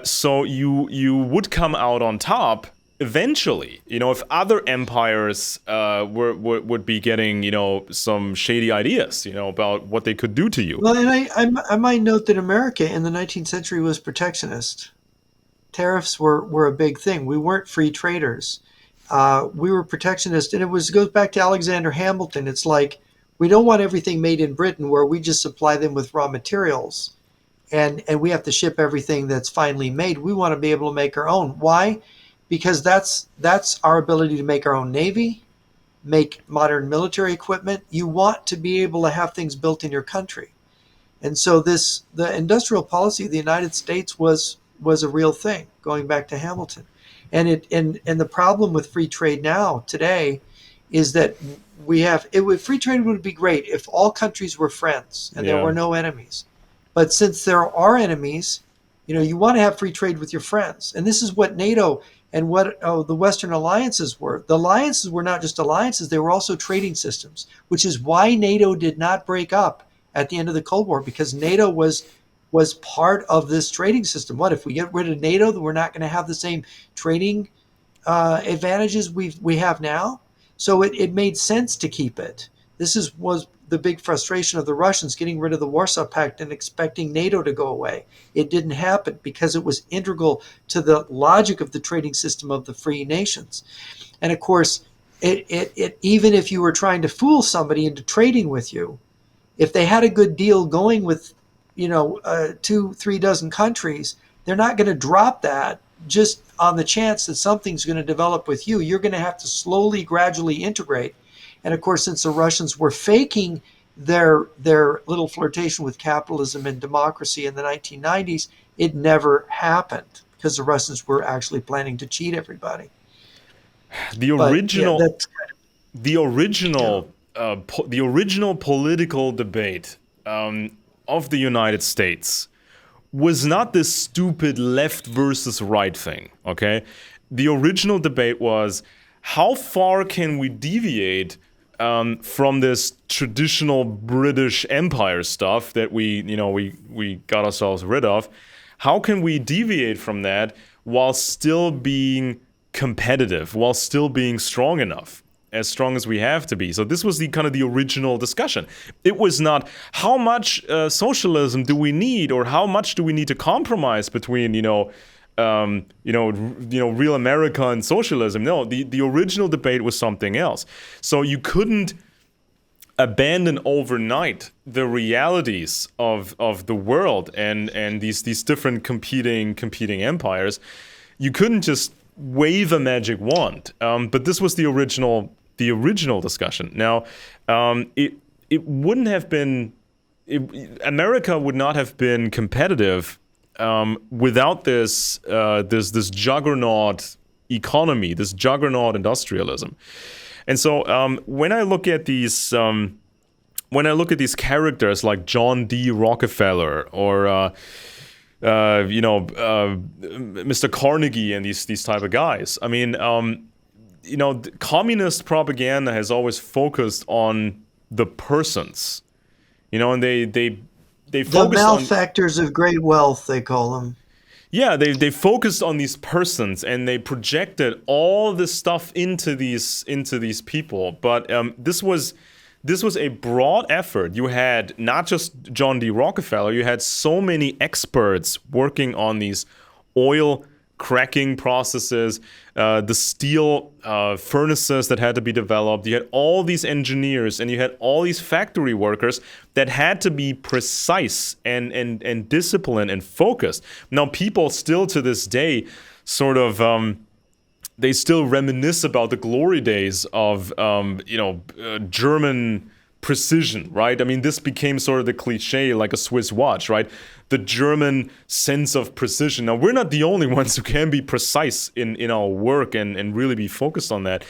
So you would come out on top eventually. If other empires would be getting some shady ideas about what they could do to you. well, and I might note that America in the 19th century was protectionist. Tariffs were a big thing. We weren't free traders. We were protectionist, and goes back to Alexander Hamilton. It's like we don't want everything made in Britain where we just supply them with raw materials, and we have to ship everything that's finally made. We want to be able to make our own. Why? Because that's our ability to make our own navy, make modern military equipment. You want to be able to have things built in your country. And so the industrial policy of the United States was a real thing going back to Hamilton. And the problem with free trade now today is that free trade would be great if all countries were friends and there Yeah. were no enemies. But since there are enemies, you want to have free trade with your friends. And this is what NATO and what the Western alliances were. The alliances were not just alliances, they were also trading systems, which is why NATO did not break up at the end of the Cold War, because NATO was part of this trading system. What if we get rid of NATO? Then we're not going to have the same trading advantages we have now. So it made sense to keep it. Was the big frustration of the Russians getting rid of the Warsaw Pact and expecting NATO to go away. It didn't happen because it was integral to the logic of the trading system of the free nations. And of course, even if you were trying to fool somebody into trading with you, if they had a good deal going with, 2, 3 dozen countries, they're not going to drop that just on the chance that something's going to develop with you. You're going to have to slowly, gradually integrate. And of course, since the Russians were faking their little flirtation with capitalism and democracy in the 1990s, it never happened because the Russians were actually planning to cheat everybody. The But yeah, original that's the yeah. original the original political debate of the United States was not this stupid left versus right thing. Okay, the original debate was how far can we deviate from this traditional British Empire stuff that we got ourselves rid of. How can we deviate from that while still being competitive, while still being strong enough, as strong as we have to be? So this was the kind of the original discussion. It was not how much socialism do we need, or how much do we need to compromise between real America and socialism. No, the original debate was something else. So you couldn't abandon overnight the realities of the world and these different competing empires. You couldn't just wave a magic wand. But this was the original discussion. Now, it wouldn't have been. America would not have been competitive without this juggernaut economy, this juggernaut industrialism. And so when I look at these characters like John D. Rockefeller or Mr. Carnegie and these type of guys, I mean, communist propaganda has always focused on the persons, and they The focused on. malefactors of great wealth, they call them. Yeah, they focused on these persons and they projected all this stuff into these people. But this was a broad effort. You had not just John D. Rockefeller, you had so many experts working on these oil cracking processes, the steel furnaces that had to be developed. You had all these engineers and you had all these factory workers that had to be precise and disciplined and focused. Now, people still to this day sort of they still reminisce about the glory days of German precision, right? I mean, this became sort of the cliche, like a Swiss watch, right? The German sense of precision. Now, we're not the only ones who can be precise in our work and really be focused on that.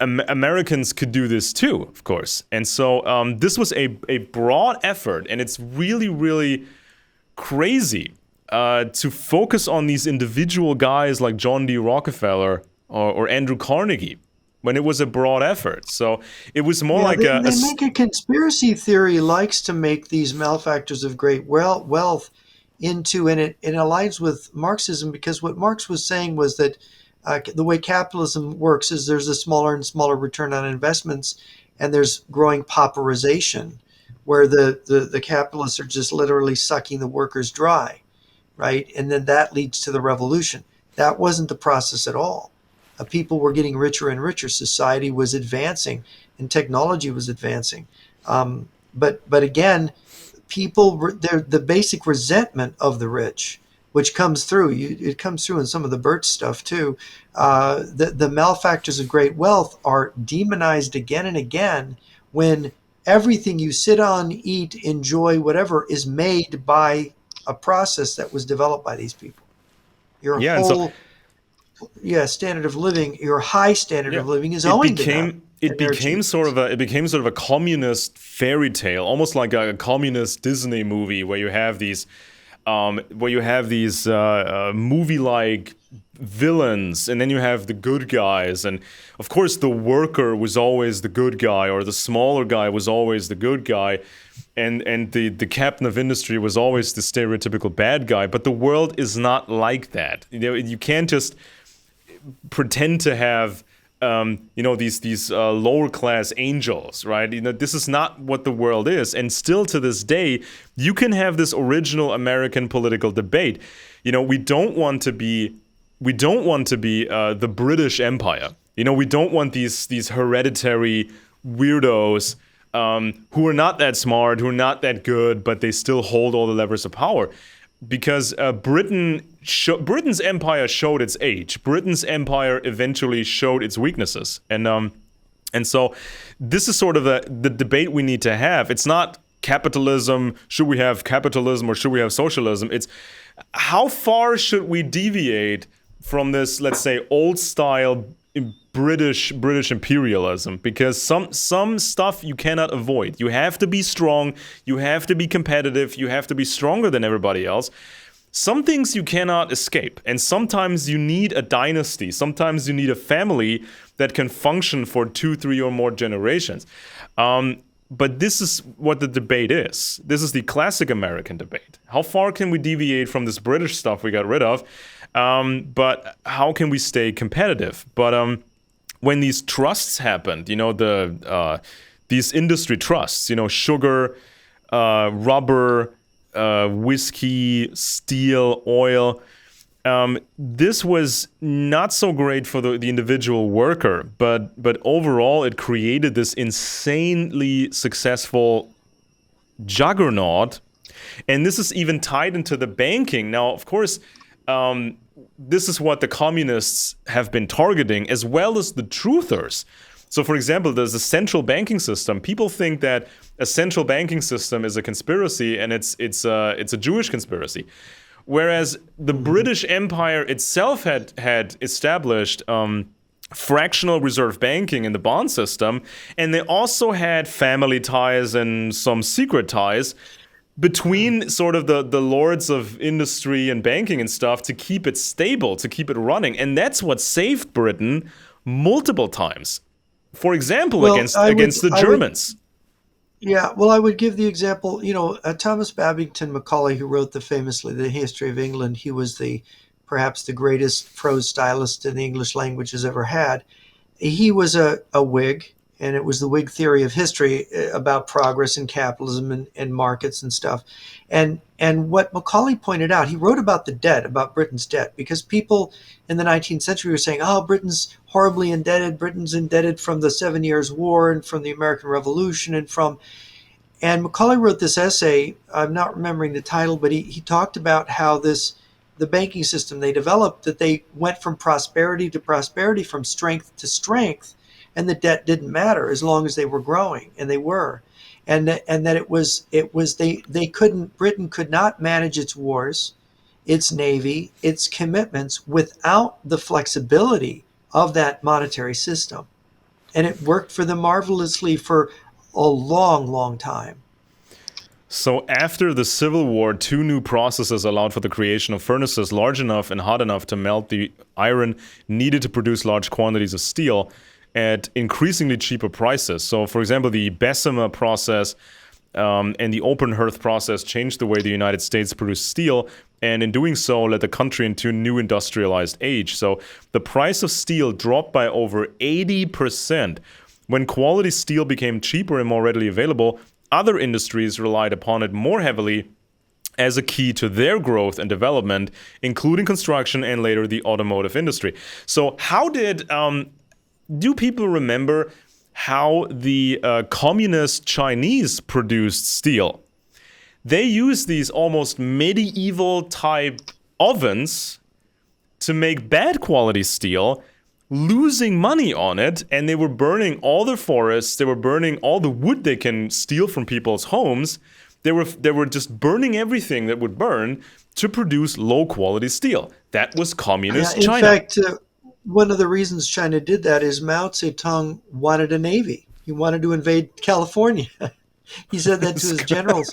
Americans could do this too, of course. And so this was a broad effort, and it's really, really crazy to focus on these individual guys like John D. Rockefeller or Andrew Carnegie when it was a broad effort. So it was more like they make a conspiracy theory likes to make these malefactors of great wealth into, and it aligns with Marxism, because what Marx was saying was that the way capitalism works is there's a smaller and smaller return on investments, and there's growing pauperization, where the capitalists are just literally sucking the workers dry, right? And then that leads to the revolution. That wasn't the process at all. People were getting richer and richer. Society was advancing, and technology was advancing. But again, the basic resentment of the rich, which comes through. It comes through in some of the Birch stuff too. The malefactors of great wealth are demonized again and again when everything you sit on, eat, enjoy, whatever, is made by a process that was developed by these people. Your yeah, and so whole standard of living, your high standard of living is owing to them. It became sort of a communist fairy tale, almost like a communist Disney movie where you have these movie-like villains, and then you have the good guys, and of course the worker was always the good guy, or the smaller guy was always the good guy, and the captain of industry was always the stereotypical bad guy. But the world is not like that. You can't just pretend to have these lower class angels, right? This is not what the world is. And still to this day, you can have this original American political debate. We don't want to be the British Empire. We don't want these hereditary weirdos who are not that smart, who are not that good, but they still hold all the levers of power. Because Britain's empire showed its age. Britain's empire eventually showed its weaknesses, and so this is sort of the debate we need to have. It's not capitalism. Should we have capitalism or should we have socialism? It's how far should we deviate from this, let's say, old style British imperialism, because some stuff you cannot avoid. You have to be strong, you have to be competitive, you have to be stronger than everybody else. Some things you cannot escape, and sometimes you need a dynasty, sometimes you need a family that can function for 2, 3, or more generations. But this is what the debate is. This is the classic American debate. How far can we deviate from this British stuff we got rid of? But how can we stay competitive? But when these trusts happened, these industry trusts, sugar, rubber, whiskey, steel, oil, this was not so great for the individual worker, but overall it created this insanely successful juggernaut. And this is even tied into the banking. Now, of course, this is what the communists have been targeting, as well as the truthers. So, for example, there's a central banking system. People think that a central banking system is a conspiracy, and it's a Jewish conspiracy. Whereas the British Empire itself had established fractional reserve banking in the bond system, and they also had family ties and some secret ties between sort of the lords of industry and banking and stuff to keep it stable, to keep it running. And that's what saved Britain multiple times. For example, against the Germans. I would give the example, Thomas Babington Macaulay, who wrote the History of England. He was perhaps the greatest prose stylist in the English language has ever had. He was a Whig, and it was the Whig theory of history about progress in capitalism and markets and stuff. And what Macaulay pointed out, he wrote about the debt, about Britain's debt, because people in the 19th century were saying, oh, Britain's horribly indebted. Britain's indebted from the 7 Years' War and from the American Revolution and Macaulay wrote this essay. I'm not remembering the title, but he talked about how the banking system they developed, that they went from prosperity to prosperity, from strength to strength, and the debt didn't matter as long as they were growing, and they were, and that they couldn't Britain could not manage its wars, its navy, its commitments without the flexibility of that monetary system, and it worked for them marvelously for a long, long time. So after the Civil War, two new processes allowed for the creation of furnaces large enough and hot enough to melt the iron needed to produce large quantities of steel at increasingly cheaper prices. So, for example, the Bessemer process and the open hearth process changed the way the United States produced steel, and in doing so led the country into a new industrialized age. So the price of steel dropped by over 80%. When quality steel became cheaper and more readily available, other industries relied upon it more heavily as a key to their growth and development, including construction and later the automotive industry. So how do people remember how the communist Chinese produced steel? They used these almost medieval type ovens to make bad quality steel, losing money on it, and they were burning all their forests. They were burning all the wood they can steal from people's homes. They were just burning everything that would burn to produce low quality steel. That was communist China. In fact, one of the reasons China did that is Mao Zedong wanted a navy. He wanted to invade California. He said that to his generals.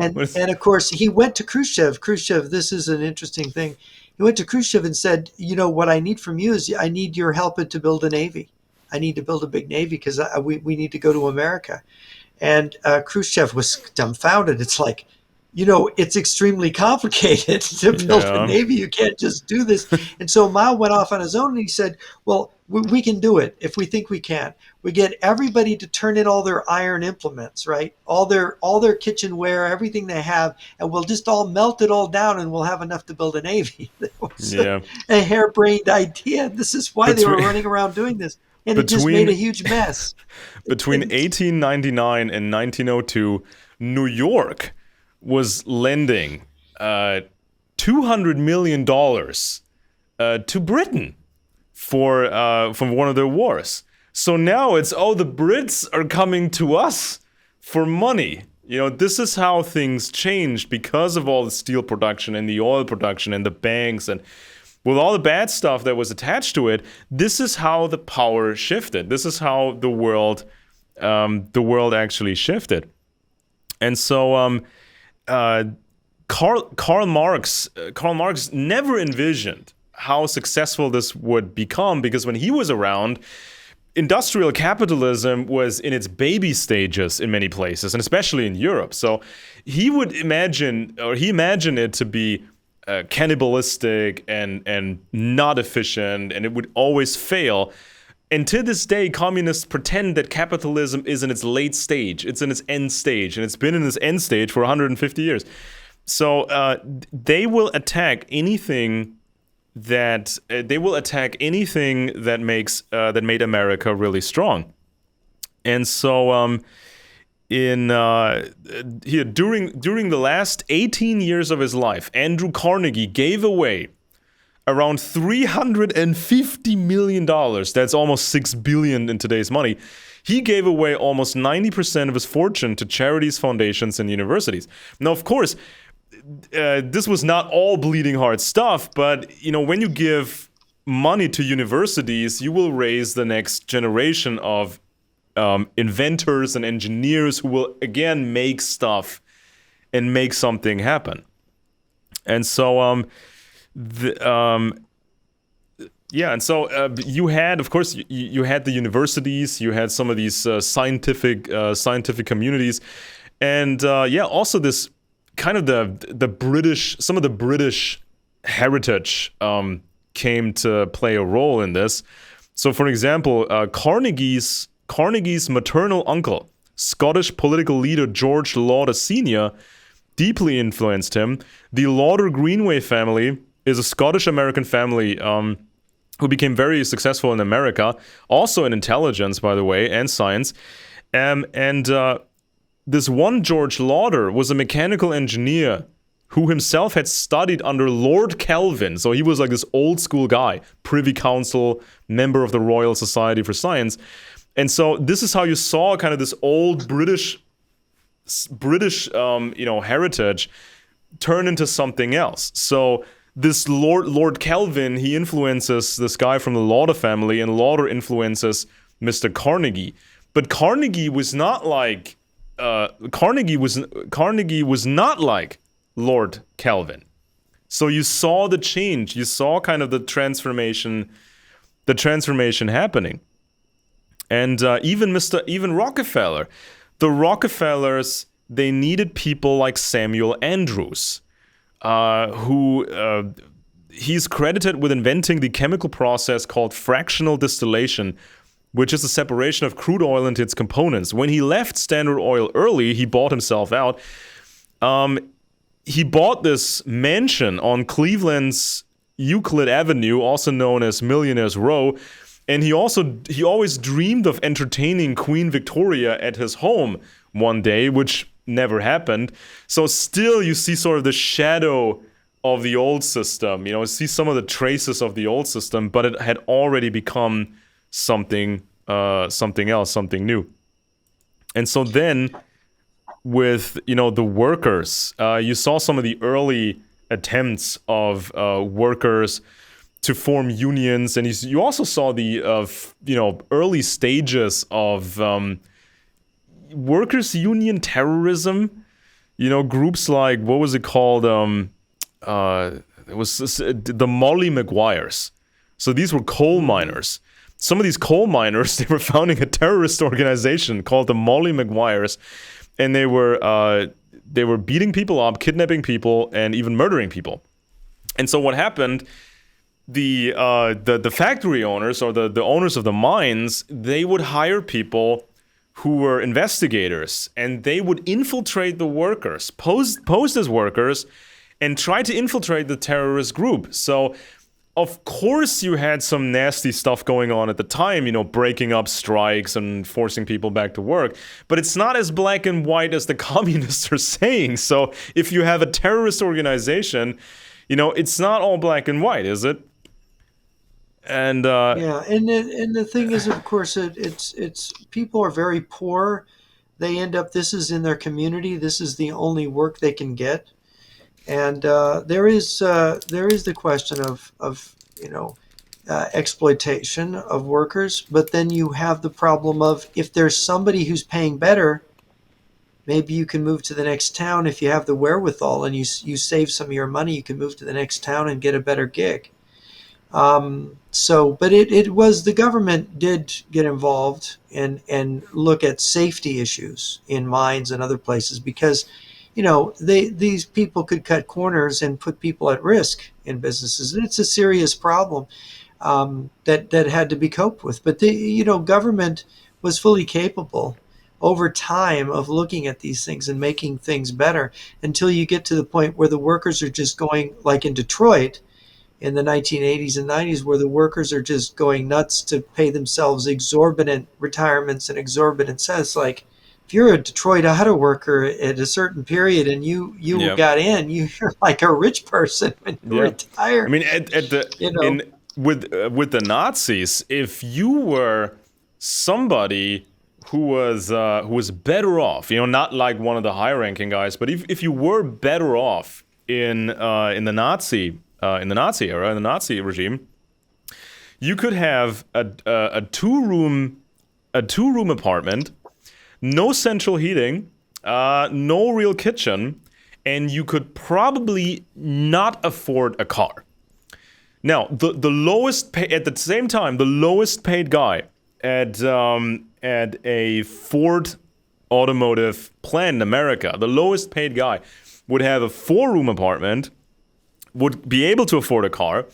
And of course, he went to Khrushchev. Khrushchev, this is an interesting thing. He went to Khrushchev and said, you know, what I need from you is I need your help to build a navy. I need to build a big navy because we need to go to America. And Khrushchev was dumbfounded. It's like, you know, it's extremely complicated to build a navy. You can't just do this. And so Mao went off on his own and he said, well, we can do it if we think we can. We get everybody to turn in all their iron implements, right? All their kitchenware, everything they have, and we'll just all melt it all down and we'll have enough to build a navy. That was a harebrained idea. This is why they were running around doing this. And it just made a huge mess. Between 1899 and 1902, New York was lending $200 million to Britain from one of their wars. So now it's, the Brits are coming to us for money. You know, this is how things changed because of all the steel production and the oil production and the banks and with all the bad stuff that was attached to it. This is how the power shifted. This is how the world actually shifted. And so Karl Marx never envisioned how successful this would become, because when he was around, industrial capitalism was in its baby stages in many places, and especially in Europe. So he imagined it to be cannibalistic and not efficient, and it would always fail. And to this day, communists pretend that capitalism is in its late stage. It's in its end stage, and it's been in this end stage for 150 years. So they will attack anything that made America really strong. And so during the last 18 years of his life, Andrew Carnegie gave away around $350 million. That's almost $6 billion in today's money. He gave away almost 90% of his fortune to charities, foundations, and universities. Now, of course, this was not all bleeding heart stuff, but you know, when you give money to universities, you will raise the next generation of inventors and engineers who will again make stuff and make something happen. And so you had, of course, you had the universities, you had some of these scientific communities, and also this kind of the British, some of the British heritage came to play a role in this. So, for example, Carnegie's Carnegie's maternal uncle, Scottish political leader George Lauder Sr., deeply influenced him. The Lauder Greenway family is a Scottish-American family who became very successful in America, also in intelligence, by the way, and science. And this one George Lauder was a mechanical engineer who himself had studied under Lord Kelvin. So he was like this old school guy, Privy Council, member of the Royal Society for Science. And so this is how you saw kind of this old British heritage turn into something else. So this Lord Kelvin, he influences this guy from the Lauder family, and Lauder influences Mr. Carnegie. But Carnegie was not like Carnegie was not like Lord Kelvin. So you saw the change. You saw kind of the transformation happening. And even Rockefeller, the Rockefellers, they needed people like Samuel Andrews, who he's credited with inventing the chemical process called fractional distillation, which is the separation of crude oil into its components. When he left Standard Oil early, he bought himself out. He bought this mansion on Cleveland's Euclid Avenue, also known as Millionaire's Row, and he always dreamed of entertaining Queen Victoria at his home one day, which never happened. So still you see sort of the shadow of the old system. You see some of the traces of the old system, but it had already become something else, something new. And so then with, the workers, you saw some of the early attempts of workers to form unions, and you also saw the early stages of workers' union terrorism. Groups like, what was it called? It was the Molly Maguires. So these were coal miners. Some of these coal miners, they were founding a terrorist organization called the Molly Maguires, and they were beating people up, kidnapping people, and even murdering people. And so what happened? The factory owners, or the owners of the mines, they would hire people who were investigators, and they would infiltrate the workers, posed as workers, and try to infiltrate the terrorist group. So, of course, you had some nasty stuff going on at the time, breaking up strikes and forcing people back to work. But it's not as black and white as the communists are saying. So, if you have a terrorist organization, it's not all black and white, is it? And Yeah, and the thing is, of course, it's people are very poor. They end up. This is in their community. This is the only work they can get, and there is the question of exploitation of workers. But then you have the problem of, if there's somebody who's paying better, maybe you can move to the next town if you have the wherewithal, and you save some of your money. You can move to the next town and get a better gig. But it was, the government did get involved and look at safety issues in mines and other places, because, these people could cut corners and put people at risk in businesses. And it's a serious problem, that had to be coped with. But the government was fully capable over time of looking at these things and making things better, until you get to the point where the workers are just going, like in Detroit in the 1980s and 90s, where the workers are just going nuts to pay themselves exorbitant retirements and exorbitant sets. Like, if you're a Detroit auto worker at a certain period and you Yep. got in, you're like a rich person when you retire. I mean, with the Nazis, if you were somebody who was better off, not like one of the high-ranking guys, but if you were better off in the Nazi era, in the Nazi regime, you could have a two-room apartment, no central heating, no real kitchen, and you could probably not afford a car. Now, the lowest pay, at the same time, the lowest paid guy at a Ford automotive plant in America, the lowest paid guy would have a 4-room apartment, would be able to afford a car,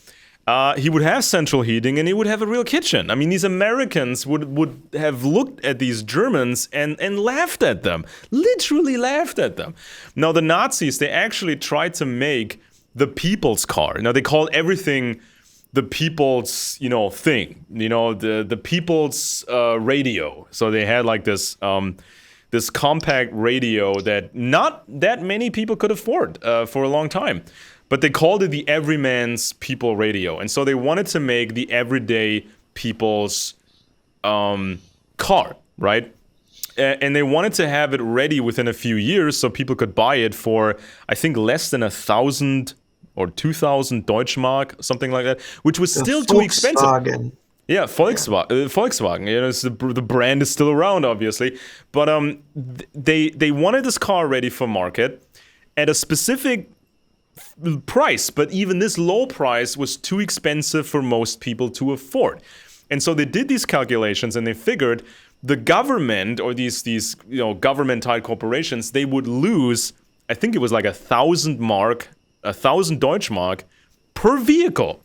He would have central heating and he would have a real kitchen. I mean, these Americans would have looked at these Germans and laughed at them, literally laughed at them. Now, the Nazis, they actually tried to make the people's car. Now, they called everything the people's, thing, the people's radio. So they had like this compact radio that not that many people could afford for a long time. But they called it the everyman's people radio. And so they wanted to make the everyday people's car, right? And they wanted to have it ready within a few years so people could buy it for, I think, less than 1,000 or 2,000 Deutschmark, something like that, which was still too expensive. Yeah, Volkswagen. The brand is still around, obviously. But they wanted this car ready for market at a specific price, but even this low price was too expensive for most people to afford. And so they did these calculations and they figured the government or these government-type corporations, they would lose, I think it was like 1,000 Deutschmark per vehicle.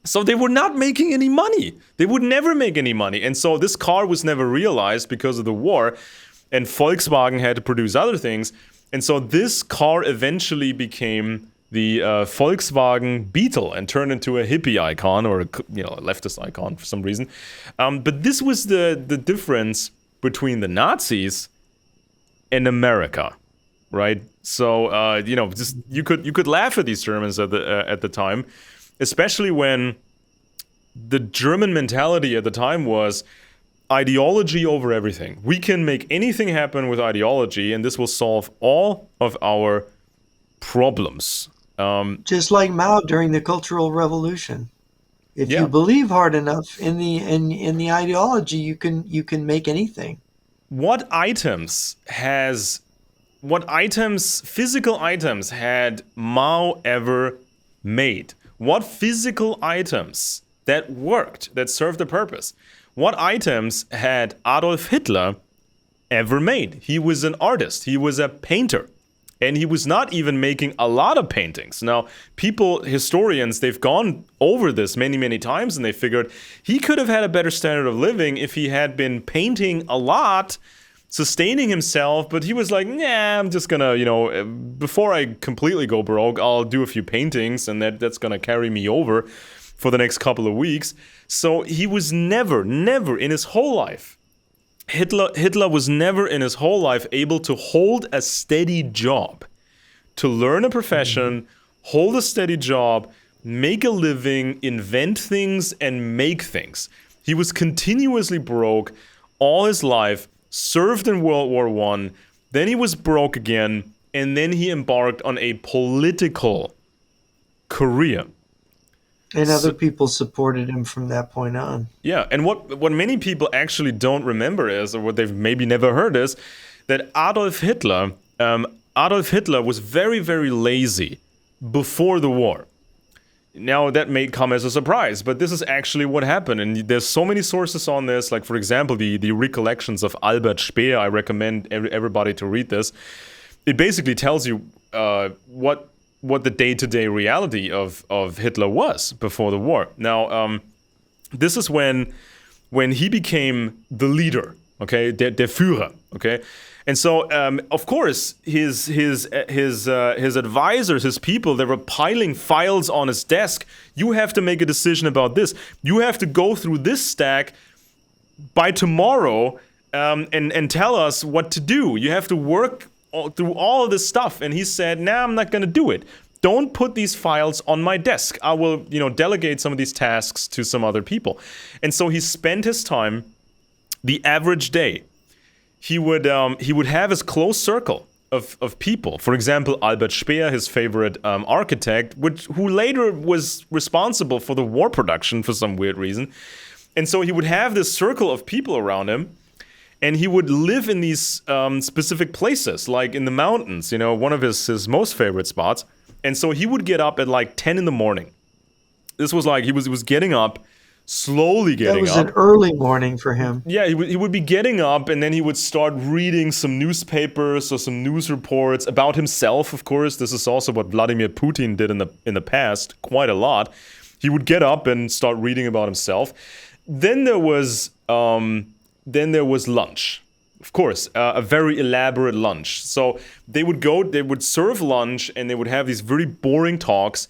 So they were not making any money. They would never make any money. And so this car was never realized because of the war, and Volkswagen had to produce other things. And so this car eventually became the Volkswagen Beetle and turned into a hippie icon or a leftist icon for some reason. But this was the difference between the Nazis and America, right? So just you could laugh at these Germans at the time, especially when the German mentality at the time was ideology over everything. We can make anything happen with ideology, and this will solve all of our problems. Just like Mao during the Cultural Revolution. If you believe hard enough in the ideology, you can make anything. What physical items had Mao ever made? What physical items that worked, that served a purpose? What items had Adolf Hitler ever made? He was an artist. He was a painter. And he was not even making a lot of paintings. Now, historians, they've gone over this many, many times, and they figured he could have had a better standard of living if he had been painting a lot, sustaining himself, but he was like, nah, I'm just gonna, before I completely go broke, I'll do a few paintings, and that's gonna carry me over for the next couple of weeks. So he was never in his whole life, Hitler was never in his whole life able to hold a steady job, to learn a profession, hold a steady job, make a living, invent things, and make things. He was continuously broke all his life, served in World War I, then he was broke again, and then he embarked on a political career. And other people supported him from that point on. Yeah, and what many people actually don't remember is, or what they've maybe never heard is, that Adolf Hitler was very, very lazy before the war. Now, that may come as a surprise, but this is actually what happened. And there's so many sources on this, like, for example, the recollections of Albert Speer. I recommend everybody to read this. It basically tells you what the day-to-day reality of Hitler was before the war. Now, this is when he became the leader, okay, der Führer, okay? And so, of course, his advisors, his people, they were piling files on his desk. You have to make a decision about this. You have to go through this stack by tomorrow and tell us what to do. You have to work through all of this stuff. And he said, nah, I'm not going to do it. Don't put these files on my desk. I will, delegate some of these tasks to some other people. And so he spent his time, the average day, he would have his close circle of people. For example, Albert Speer, his favorite architect, who later was responsible for the war production for some weird reason. And so he would have this circle of people around him, and he would live in these specific places, like in the mountains, one of his most favorite spots. And so he would get up at like 10 in the morning. This was like, he was getting up, slowly getting up. That was an early morning for him. Yeah, he would be getting up, and then he would start reading some newspapers or some news reports about himself, of course. This is also what Vladimir Putin did in the past, quite a lot. He would get up and start reading about himself. Then there was lunch. Of course, a very elaborate lunch. So they would serve lunch, and they would have these very boring talks.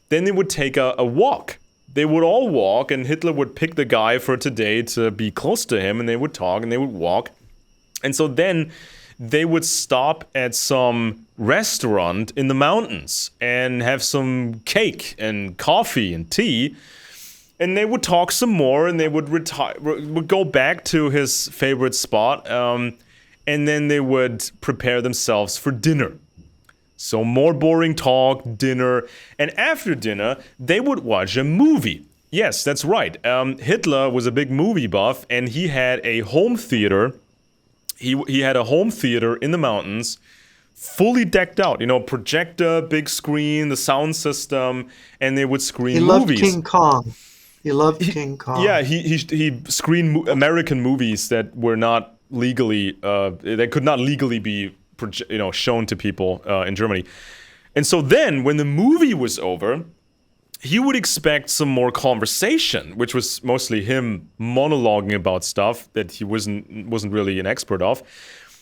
Then they would take a walk. They would all walk, and Hitler would pick the guy for today to be close to him, and they would talk, and they would walk. And so then they would stop at some restaurant in the mountains and have some cake and coffee and tea. And they would talk some more, and they would go back to his favorite spot, and then they would prepare themselves for dinner. So more boring talk, dinner, and after dinner, they would watch a movie. Yes, that's right. Hitler was a big movie buff, and he had a home theater. He had a home theater in the mountains, fully decked out. Projector, big screen, the sound system, and they would screen movies. He loved King Kong. He loved King Kong. Yeah, he screened American movies that were not legally, that could not legally be, shown to people in Germany. And so then, when the movie was over, he would expect some more conversation, which was mostly him monologuing about stuff that he wasn't really an expert of.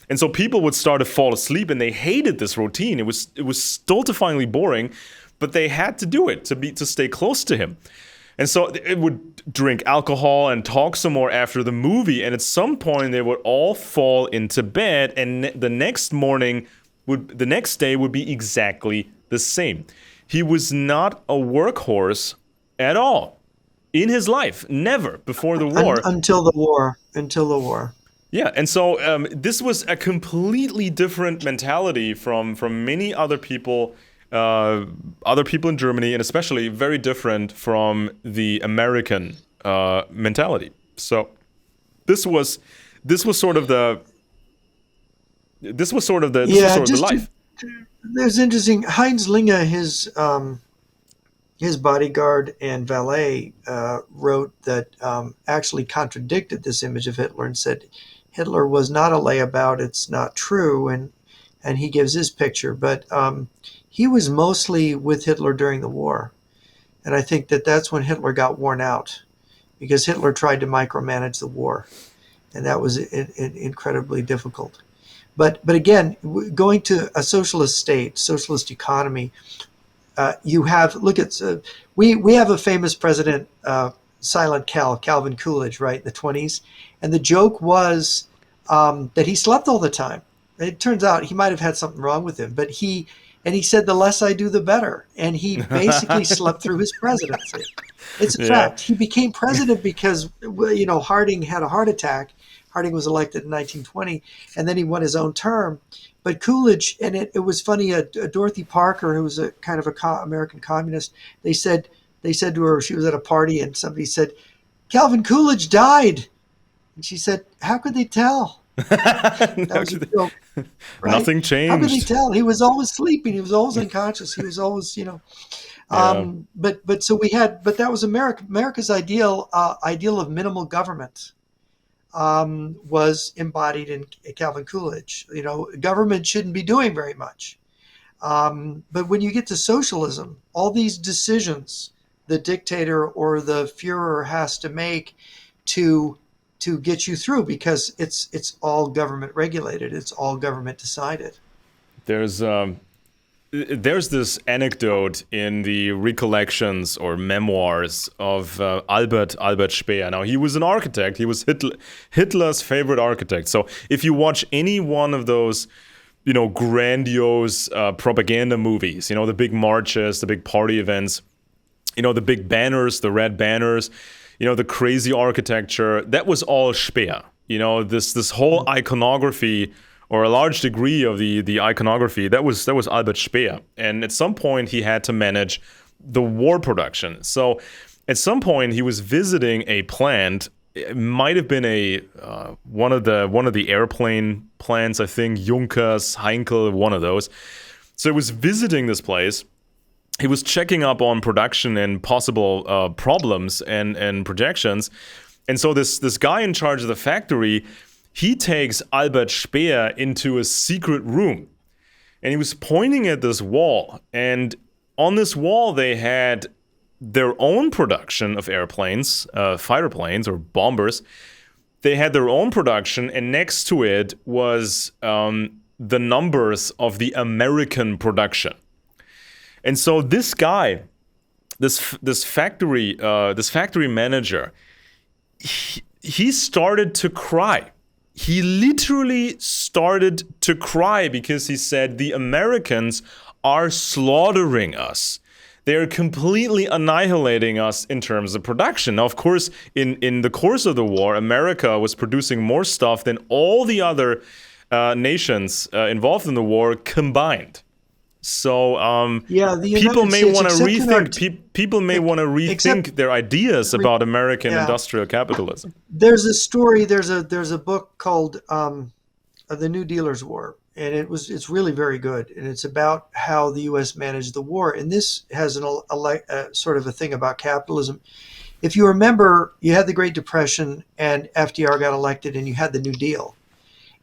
And so people would start to fall asleep, and they hated this routine. It was stultifyingly boring, but they had to do it to stay close to him. And so it would drink alcohol and talk some more after the movie. And at some point, they would all fall into bed. And the next day would be exactly the same. He was not a workhorse at all in his life. Never before the war. Until the war. Yeah, and so this was a completely different mentality from many other people in Germany, and especially very different from the American mentality. So this was sort of the life. There's interesting. Heinz Linge, his bodyguard and valet, wrote that actually contradicted this image of Hitler and said Hitler was not a layabout. It's not true, and he gives his picture, but. He was mostly with Hitler during the war. And I think that's when Hitler got worn out, because Hitler tried to micromanage the war. And that was incredibly difficult. But again, going to a socialist state, socialist economy, we have a famous president, Silent Calvin Coolidge, right, in the 1920s. And the joke was that he slept all the time. It turns out he might have had something wrong with him, but he said, the less I do, the better. And he basically slept through his presidency. It's a fact. He became president because, Harding had a heart attack. Harding was elected in 1920, and then he won his own term. But Coolidge, and it was funny, Dorothy Parker, who was a kind of American communist, they said to her, she was at a party, and somebody said, Calvin Coolidge died. And she said, how could they tell? That was a joke, right? Nothing changed. How could they tell? He was always sleeping. He was always unconscious. He was always, But that was America's ideal of minimal government was embodied in Calvin Coolidge. Government shouldn't be doing very much. But when you get to socialism, all these decisions the dictator or the Führer has to make to get you through, because it's all government regulated. It's all government decided. There's this anecdote in the recollections or memoirs of Albert Speer. Now, he was an architect. He was Hitler's favorite architect. So if you watch any one of those, grandiose propaganda movies, the big marches, the big party events, the big banners, the red banners, the crazy architecture, that was all Speer. This whole iconography, or a large degree of the iconography, that was Albert Speer. And at some point, he had to manage the war production. So at some point, he was visiting a plant. It might have been one of the airplane plants, I think, Junkers, Heinkel, one of those. So he was visiting this place. He was checking up on production and possible problems and projections. And so this guy in charge of the factory, he takes Albert Speer into a secret room. And he was pointing at this wall. And on this wall, they had their own production of airplanes, fighter planes or bombers. They had their own production, and next to it was the numbers of the American production. And so this guy, this factory manager, he started to cry. He literally started to cry because he said the Americans are slaughtering us. They're completely annihilating us in terms of production. Now, of course, in the course of the war, America was producing more stuff than all the other nations involved in the war combined. So Yeah, the people United may States, want to except in our, rethink. People may want to except, rethink their ideas about American yeah, industrial capitalism. there's a story. There's a book called The New Dealers War, and it's really very good, and it's about how the U.S. managed the war. And this has a sort of a thing about capitalism. If you remember, you had the Great Depression, and FDR got elected, and you had the New Deal.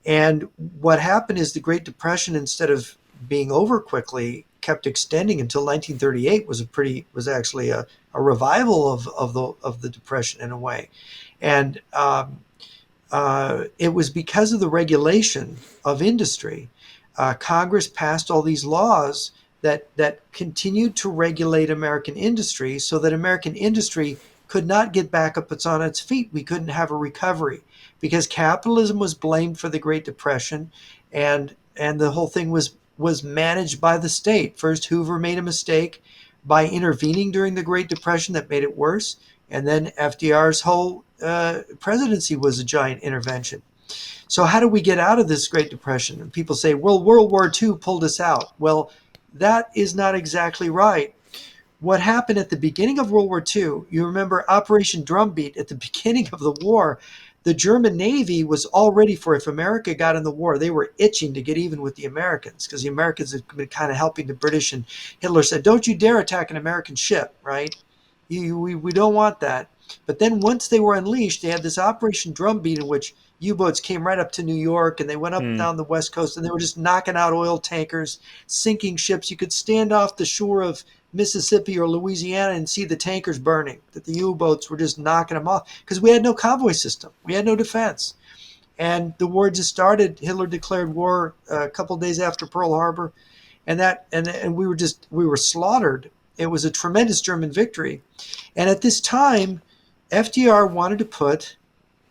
And what happened is the Great Depression, instead of being over quickly, kept extending until 1938 was actually a revival of the Depression in a way. And it was because of the regulation of industry. Congress passed all these laws that continued to regulate American industry so that American industry could not get back up on its feet. We couldn't have a recovery because capitalism was blamed for the Great Depression, and the whole thing was managed by the state. First, Hoover made a mistake by intervening during the Great Depression that made it worse, and then FDR's whole presidency was a giant intervention. So how do we get out of this Great Depression? And people say, well, World War II pulled us out. Well, that is not exactly right. What happened at the beginning of World War II, you remember Operation Drumbeat at the beginning of the war, the German Navy was all ready for if America got in the war. They were itching to get even with the Americans because the Americans had been kind of helping the British, and Hitler said, don't you dare attack an American ship, right? We don't want that. But then once they were unleashed, they had this Operation Drumbeat in which U-boats came right up to New York, and they went up Hmm. down the West Coast, and they were just knocking out oil tankers, sinking ships. You could stand off the shore of Mississippi or Louisiana and see the tankers burning, that the U-boats were just knocking them off because we had no convoy system. We had no defense. And the war just started. Hitler declared war a couple of days after Pearl Harbor, and we were slaughtered. It was a tremendous German victory. And at this time, FDR wanted to put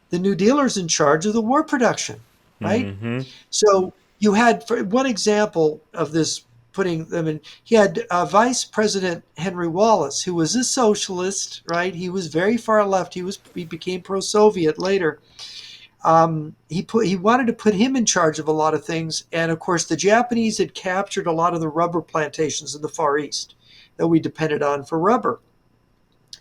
the New Dealers in charge of the war production, right? Hmm. So you had, for one example of this, putting them in, he had Vice President Henry Wallace, who was a socialist, right? He was very far left. He became pro-Soviet later. He wanted to put him in charge of a lot of things, and of course the Japanese had captured a lot of the rubber plantations in the Far East that we depended on for rubber.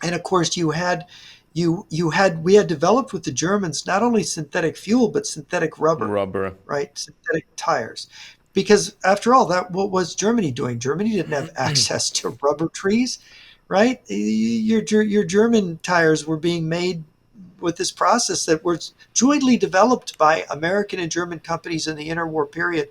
And of course we had developed with the Germans not only synthetic fuel but synthetic rubber, Rubber. right? Synthetic tires. Because after all, that what was Germany doing? Germany didn't have access to rubber trees, right? Your German tires were being made with this process that was jointly developed by American and German companies in the interwar period.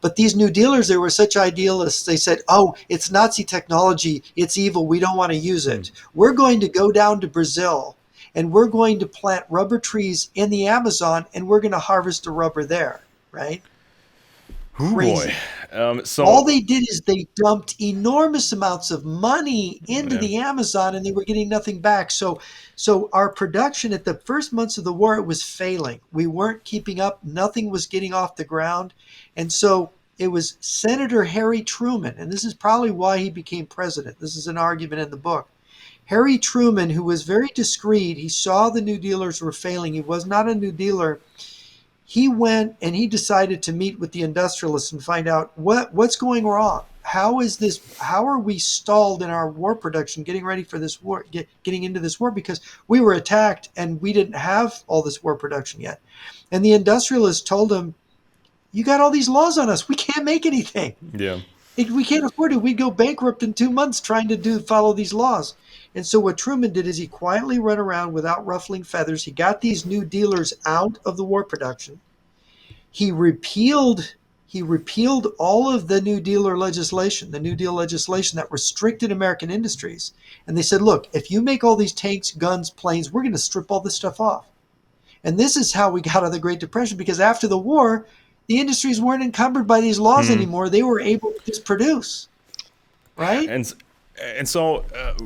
But these New Dealers, they were such idealists. They said, oh, it's Nazi technology. It's evil. We don't want to use Hmm. it. We're going to go down to Brazil and we're going to plant rubber trees in the Amazon and we're going to harvest the rubber there, right? Oh boy. Crazy. All So they did is they dumped enormous amounts of money into yeah. the Amazon and they were getting nothing back. So our production at the first months of the war, it was failing. We weren't keeping up. Nothing was getting off the ground. And so it was Senator Harry Truman, and this is probably why he became president. This is an argument in the book. Harry Truman, who was very discreet, he saw the New Dealers were failing. He was not a New Dealer. He went and he decided to meet with the industrialists and find out what's going wrong. How are we stalled in our war production getting ready for this war, getting into this war, because we were attacked and we didn't have all this war production yet. And the industrialists told him, you got all these laws on us, we can't make anything. Yeah. We can't afford it. We'd go bankrupt in 2 months trying to follow these laws. And so what Truman did is he quietly went around without ruffling feathers. He got these New Dealers out of the war production. He repealed he repealed all of the New Deal legislation that restricted American industries. And they said, look, if you make all these tanks, guns, planes, we're going to strip all this stuff off. And this is how we got out of the Great Depression, because after the war, the industries weren't encumbered by these laws Hmm. anymore. They were able to just produce, right? And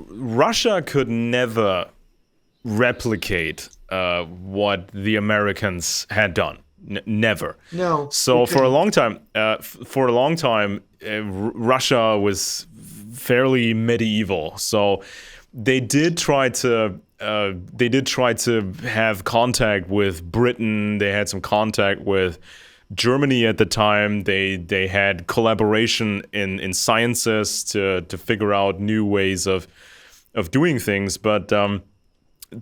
Russia could never replicate what the Americans had done. Never. No, they So couldn't. for a long time, Russia was fairly medieval. So they did try to. They did try to have contact with Britain. They had some contact with Germany at the time. They had collaboration in sciences to figure out new ways of doing things. But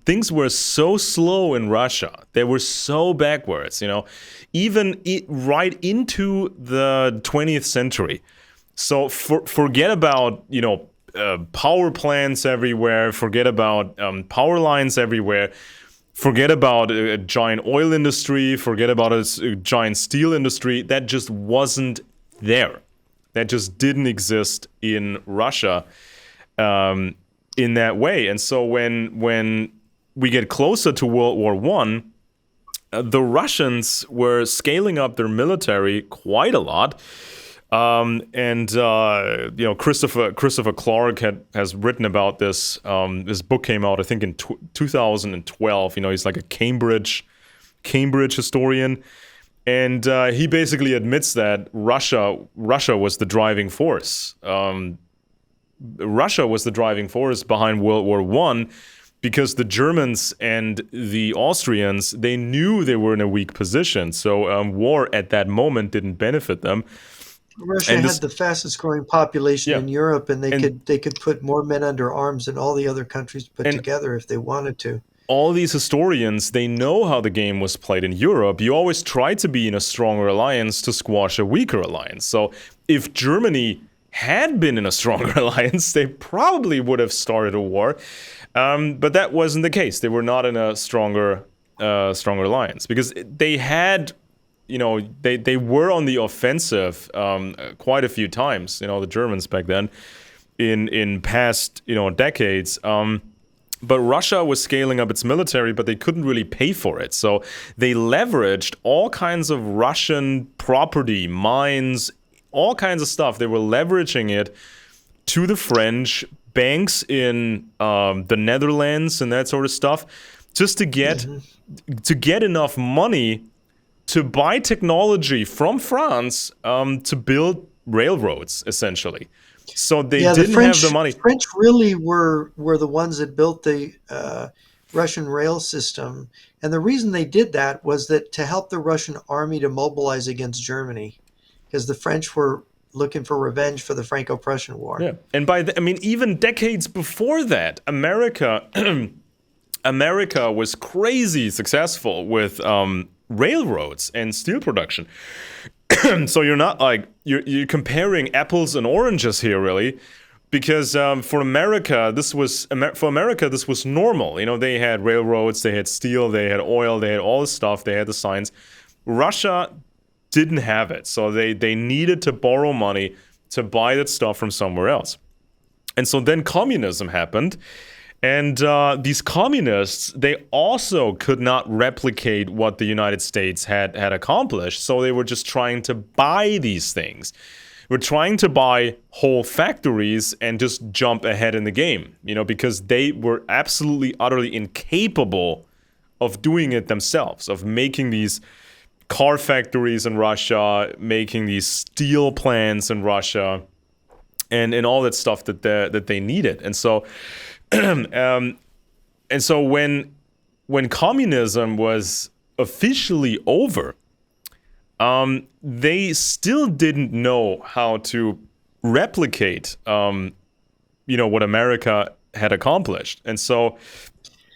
things were so slow in Russia. They were so backwards, even right into the 20th century. So forget about, power plants everywhere, forget about power lines everywhere, forget about a giant oil industry, forget about a giant steel industry. That just wasn't there. That just didn't exist in Russia. In that way. And so when we get closer to World War One, the Russians were scaling up their military quite a lot. Christopher Clark has written about this. This book came out, I think, in 2012. He's like a Cambridge historian, and he basically admits that Russia was the driving force. Russia was the driving force behind World War One, because the Germans and the Austrians, they knew they were in a weak position. So war at that moment didn't benefit them. Russia And had this, the fastest growing population yeah, in Europe, and and they could put more men under arms than all the other countries put and together if they wanted to. all these historians, they know how the game was played in Europe. You always try to be in a stronger alliance to squash a weaker alliance. So if Germany had been in a stronger alliance, they probably would have started a war. But that wasn't the case. They were not in a stronger alliance, because they had, they were on the offensive quite a few times. The Germans back then in past decades. But Russia was scaling up its military, but they couldn't really pay for it. So they leveraged all kinds of Russian property, mines, all kinds of stuff. They were leveraging it to the French, banks in the Netherlands and that sort of stuff, just to get enough money to buy technology from France to build railroads, essentially. So they Yeah, didn't have the money. French really were the ones that built the Russian rail system, and the reason they did that was that to help the Russian army to mobilize against Germany, because the French were looking for revenge for the Franco-Prussian War. Yeah, and even decades before that, America was crazy successful with railroads and steel production. So you're not like you're comparing apples and oranges here, really, because for America this was normal. They had railroads, they had steel, they had oil, they had all this stuff, they had the science. Russia didn't have it, so they needed to borrow money to buy that stuff from somewhere else. And so then communism happened. And these communists, they also could not replicate what the United States had accomplished. So they were just trying to buy these things. We're trying to buy whole factories and just jump ahead in the game, because they were absolutely, utterly incapable of doing it themselves, of making these car factories in Russia, making these steel plants in Russia, and all that stuff that they needed. And so and so when communism was officially over, they still didn't know how to replicate, what America had accomplished. And so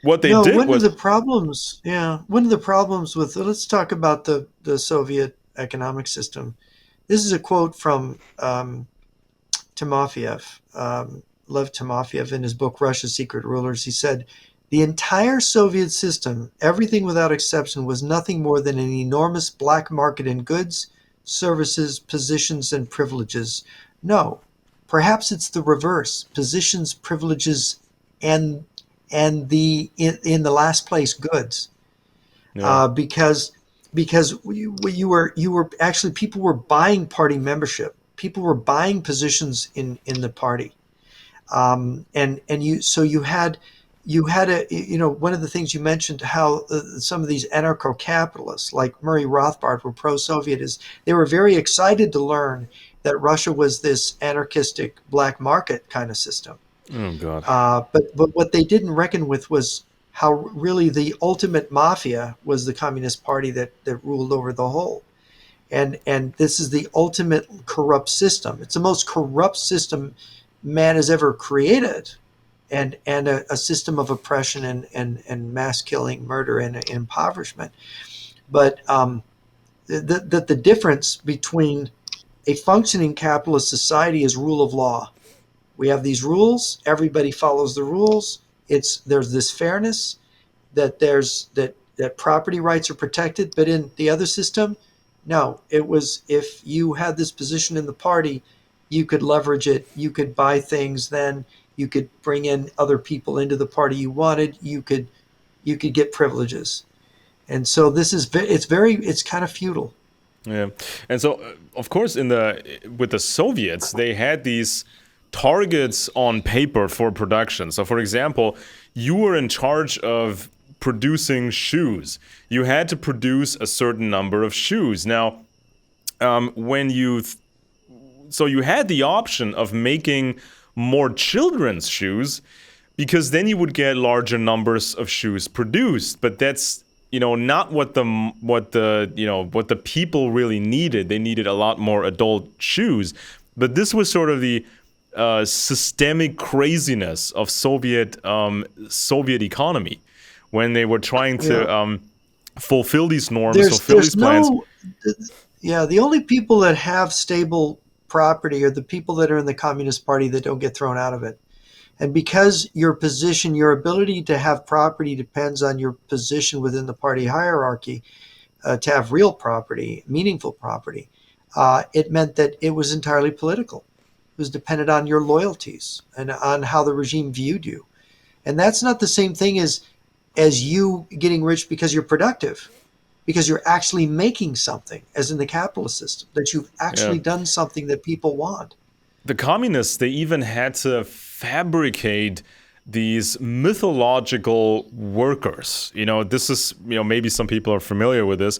what they No, did one of was, the problems, yeah, one of the problems with, let's talk about the Soviet economic system. This is a quote from Timofeyev, Lev Timofeyev, in his book Russia's Secret Rulers. He said, the entire Soviet system, everything without exception, was nothing more than an enormous black market in goods, services, positions, and privileges. No, perhaps it's the reverse: positions, privileges, and in the last place goods, Yeah. because you were actually, people were buying party membership, people were buying positions in the party, and you so you had a, one of the things you mentioned, how some of these anarcho-capitalists like Murray Rothbard were pro-Soviet, is they were very excited to learn that Russia was this anarchistic black market kind of system. Oh God. But what they didn't reckon with was how really the ultimate mafia was the Communist Party that ruled over the whole. And this is the ultimate corrupt system. It's the most corrupt system man has ever created, and a system of oppression and mass killing, murder, and impoverishment. But the difference between a functioning capitalist society is rule of law. We have these rules. Everybody follows the rules. There's this fairness, that property rights are protected. But in the other system, no. It was, if you had this position in the party, you could leverage it. You could buy things. Then you could bring in other people into the party you wanted. You could get privileges. And so it's kind of feudal. Yeah, and so of course, in the with the Soviets, they had these targets on paper for production. So, for example, you were in charge of producing shoes. You had to produce a certain number of shoes. Now, when you so you had the option of making more children's shoes, because then you would get larger numbers of shoes produced. But that's, not what the people really needed. They needed a lot more adult shoes. But this was sort of the systemic craziness of Soviet economy, when they were trying to fulfill these norms, fulfill these plans. Yeah, the only people that have stable property are the people that are in the Communist Party that don't get thrown out of it. And because your position, your ability to have property depends on your position within the party hierarchy, to have real property, meaningful property, it meant that it was entirely political. It was dependent on your loyalties and on how the regime viewed you. And that's not the same thing as you getting rich because you're productive, because you're actually making something, as in the capitalist system, that you've Yeah. actually done something that people want. The communists, they even had to fabricate these mythological workers. This is, maybe some people are familiar with this.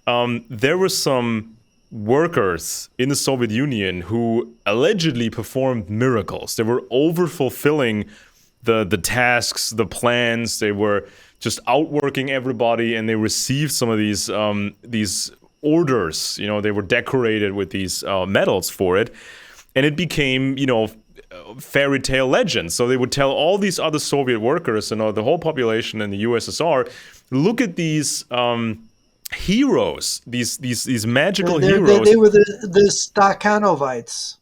There were some workers in the Soviet Union who allegedly performed miracles. They were over-fulfilling the tasks, the plans. They were just outworking everybody, and they received some of these orders. They were decorated with these medals for it. And it became, fairy tale legends. So they would tell all these other Soviet workers and the whole population in the USSR, look at these heroes, these magical heroes. They were the Stakhanovites,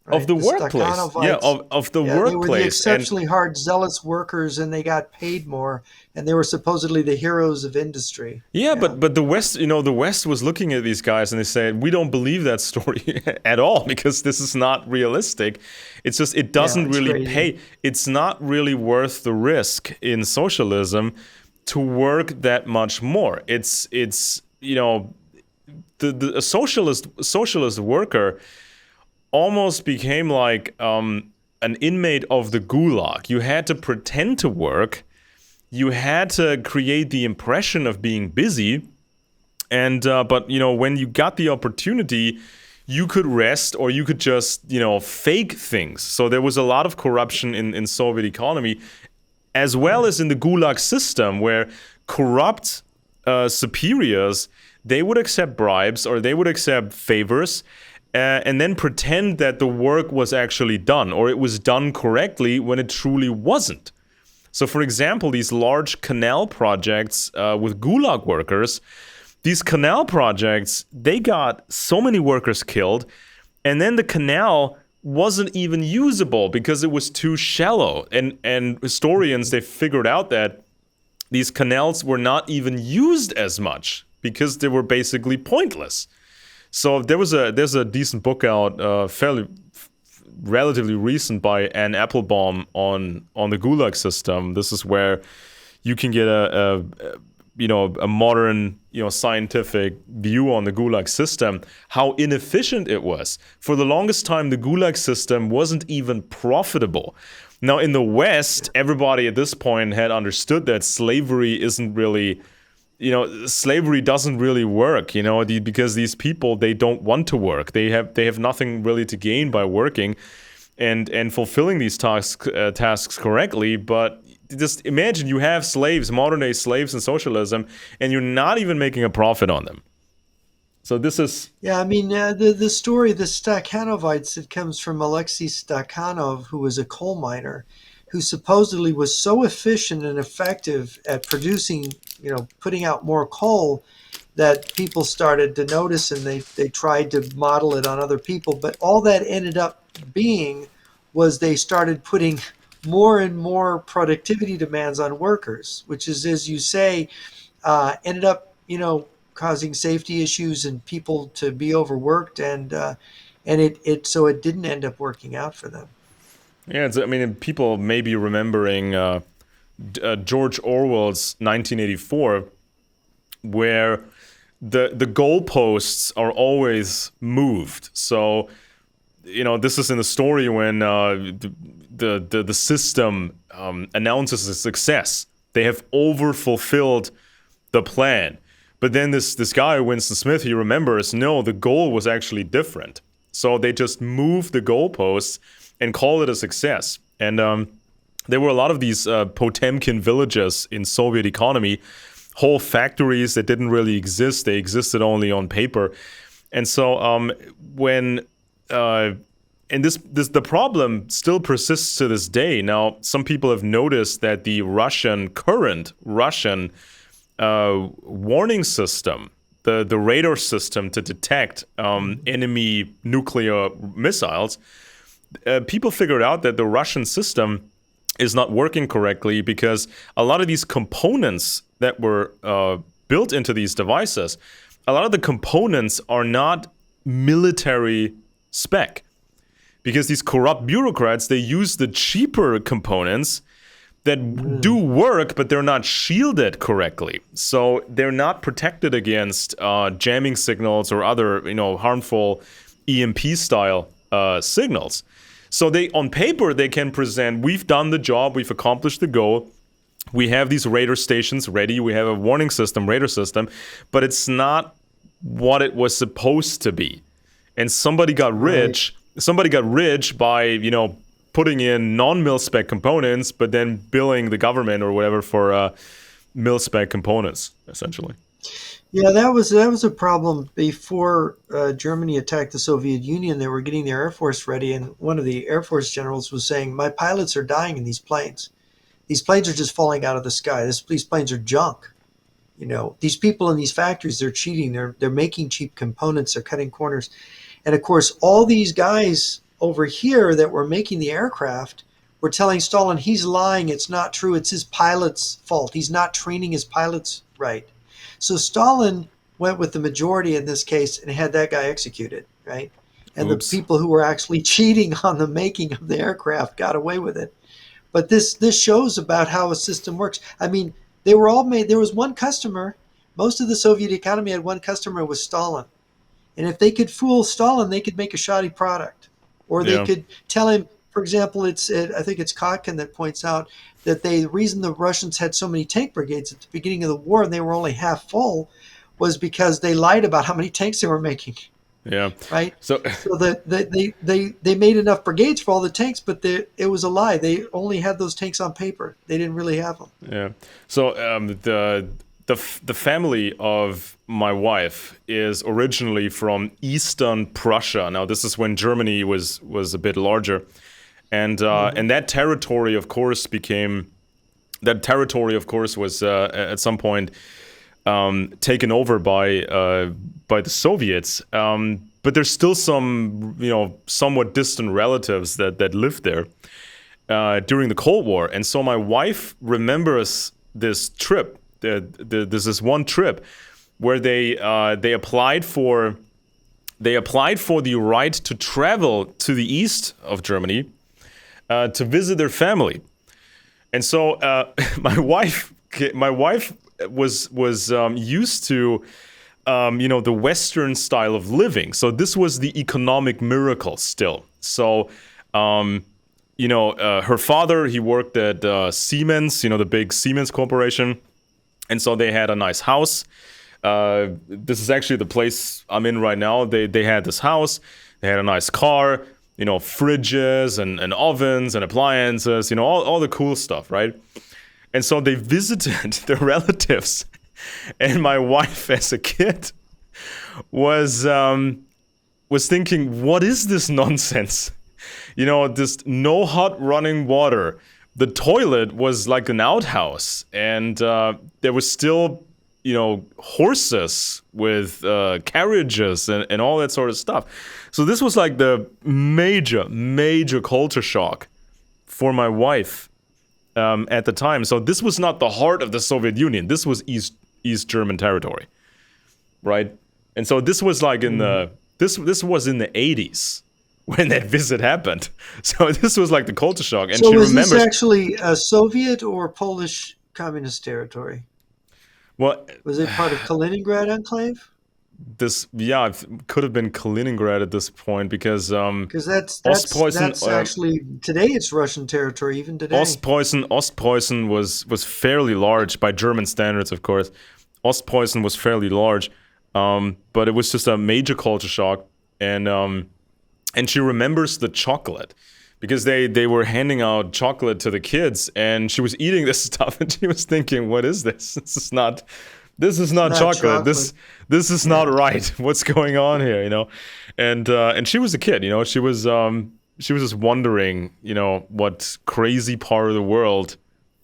Of right? the The workplace. Yeah, Stakhanovites. of the Yeah, they were the workplace. exceptionally hard, zealous workers, and they got paid more, and they were supposedly the heroes of industry. Yeah, but the West, the West was looking at these guys and they said, we don't believe that story at all, because this is not realistic. It's just, it doesn't it's really crazy. pay. It's not really worth the risk in socialism to work that much more. It's a socialist worker almost became like an inmate of the gulag. You had to pretend to work. You had to create the impression of being busy. And but when you got the opportunity, you could rest, or you could just fake things. So there was a lot of corruption in Soviet economy, as well as in the gulag system, where corrupt superiors, they would accept bribes or they would accept favors, and then pretend that the work was actually done, or it was done correctly when it truly wasn't. So, for example, these large canal projects with gulag workers, these canal projects, they got so many workers killed, and then the canal wasn't even usable because it was too shallow. And historians, they figured out that these canals were not even used as much because they were basically pointless. So there's a decent book out, fairly relatively recent, by Anne Applebaum on the Gulag system. This is where you can get a modern, scientific view on the Gulag system, how inefficient it was. For the longest time, the Gulag system wasn't even profitable. Now, in the West, everybody at this point had understood that slavery isn't really, slavery doesn't really work, because these people, they don't want to work. They have nothing really to gain by working and fulfilling these tasks correctly. But just imagine you have slaves, modern day slaves in socialism, and you're not even making a profit on them. So this is, Yeah, I mean, the story, the Stakhanovites, it comes from Alexei Stakhanov, who was a coal miner, who supposedly was so efficient and effective at producing, putting out more coal that people started to notice, and they tried to model it on other people. But all that ended up being was they started putting more and more productivity demands on workers, which is, as you say, ended up, causing safety issues and people to be overworked, and it didn't end up working out for them. yeah, I mean, people may be remembering George Orwell's 1984, where the goalposts are always moved. So, this is in the story when the system announces a success. They have overfulfilled the plan. But then this guy, Winston Smith, he remembers, no, the goal was actually different. So they just moved the goalposts and call it a success. And there were a lot of these Potemkin villages in Soviet economy, whole factories that didn't really exist. They existed only on paper. And so when and the problem still persists to this day. Now, some people have noticed that the current Russian warning system, the radar system to detect enemy nuclear missiles, people figured out that the Russian system is not working correctly because a lot of these components that were built into these devices, a lot of the components are not military spec. Because these corrupt bureaucrats, they use the cheaper components that do work, but they're not shielded correctly. So they're not protected against jamming signals or other, harmful EMP-style signals. So on paper, they can present, we've done the job, we've accomplished the goal, we have these radar stations ready, we have a warning system, radar system, but it's not what it was supposed to be. And somebody got rich. Somebody got rich by, putting in non-mil-spec components, but then billing the government or whatever for mil-spec components, essentially. Yeah, that was a problem before Germany attacked the Soviet Union. They were getting their Air Force ready, and one of the Air Force generals was saying, "My pilots are dying in these planes. These planes are just falling out of the sky. These planes are junk. These people in these factories, they're cheating. They're making cheap components. They're cutting corners." And of course, all these guys over here that were making the aircraft were telling Stalin he's lying. It's not true. It's his pilot's fault. He's not training his pilots right. So Stalin went with the majority in this case and had that guy executed, right? And Oops. the people who were actually cheating on the making of the aircraft got away with it. But this shows about how a system works. I mean, they were all made. There was one customer. Most of the Soviet economy had one customer, was Stalin. And if they could fool Stalin, they could make a shoddy product. Or they could tell him, for example, I think it's Kotkin that points out that the reason the Russians had so many tank brigades at the beginning of the war and they were only half full was because they lied about how many tanks they were making. Yeah. Right? So that they made enough brigades for all the tanks, but it was a lie. They only had those tanks on paper. They didn't really have them. Yeah. So the family of my wife is originally from Eastern Prussia. Now, this is when Germany was a bit larger, and that territory, of course, was at some point taken over by the Soviets. But there's still some somewhat distant relatives that lived there during the Cold War, and so my wife remembers this trip. There's this one trip where they applied for they applied for the right to travel to the east of Germany to visit their family. And so my wife was used to the Western style of living. So this was the economic miracle still. So her father, he worked at Siemens, the big Siemens corporation, and so they had a nice house. This is actually the place I'm in right now. They had this house. They had a nice car, fridges and ovens and appliances, all the cool stuff, right? And so they visited their relatives, and my wife, as a kid, was thinking, "What is this nonsense? This no hot running water. The toilet was like an outhouse, and there was still." Horses with carriages and all that sort of stuff. So this was like the major culture shock for my wife at the time. So this was not the heart of the Soviet Union. This was East German territory, right? And so this was like in this was in the 80s when that visit happened. So this was like the culture shock. And So she was remembers. this actually a Soviet or Polish communist territory? Well, Was it part of Kaliningrad enclave? it could have been Kaliningrad at this point because Because Ostpreußen, that's actually today it's Russian territory even today. Ostpreußen was fairly large by German standards, of course. Ostpreußen was fairly large, but it was just a major culture shock, and she remembers the chocolate because they were handing out chocolate to the kids, and she was eating this stuff, and she was thinking, "What is this? This is not chocolate. This is not right. What's going on here?" And she was a kid. She was just wondering, what crazy part of the world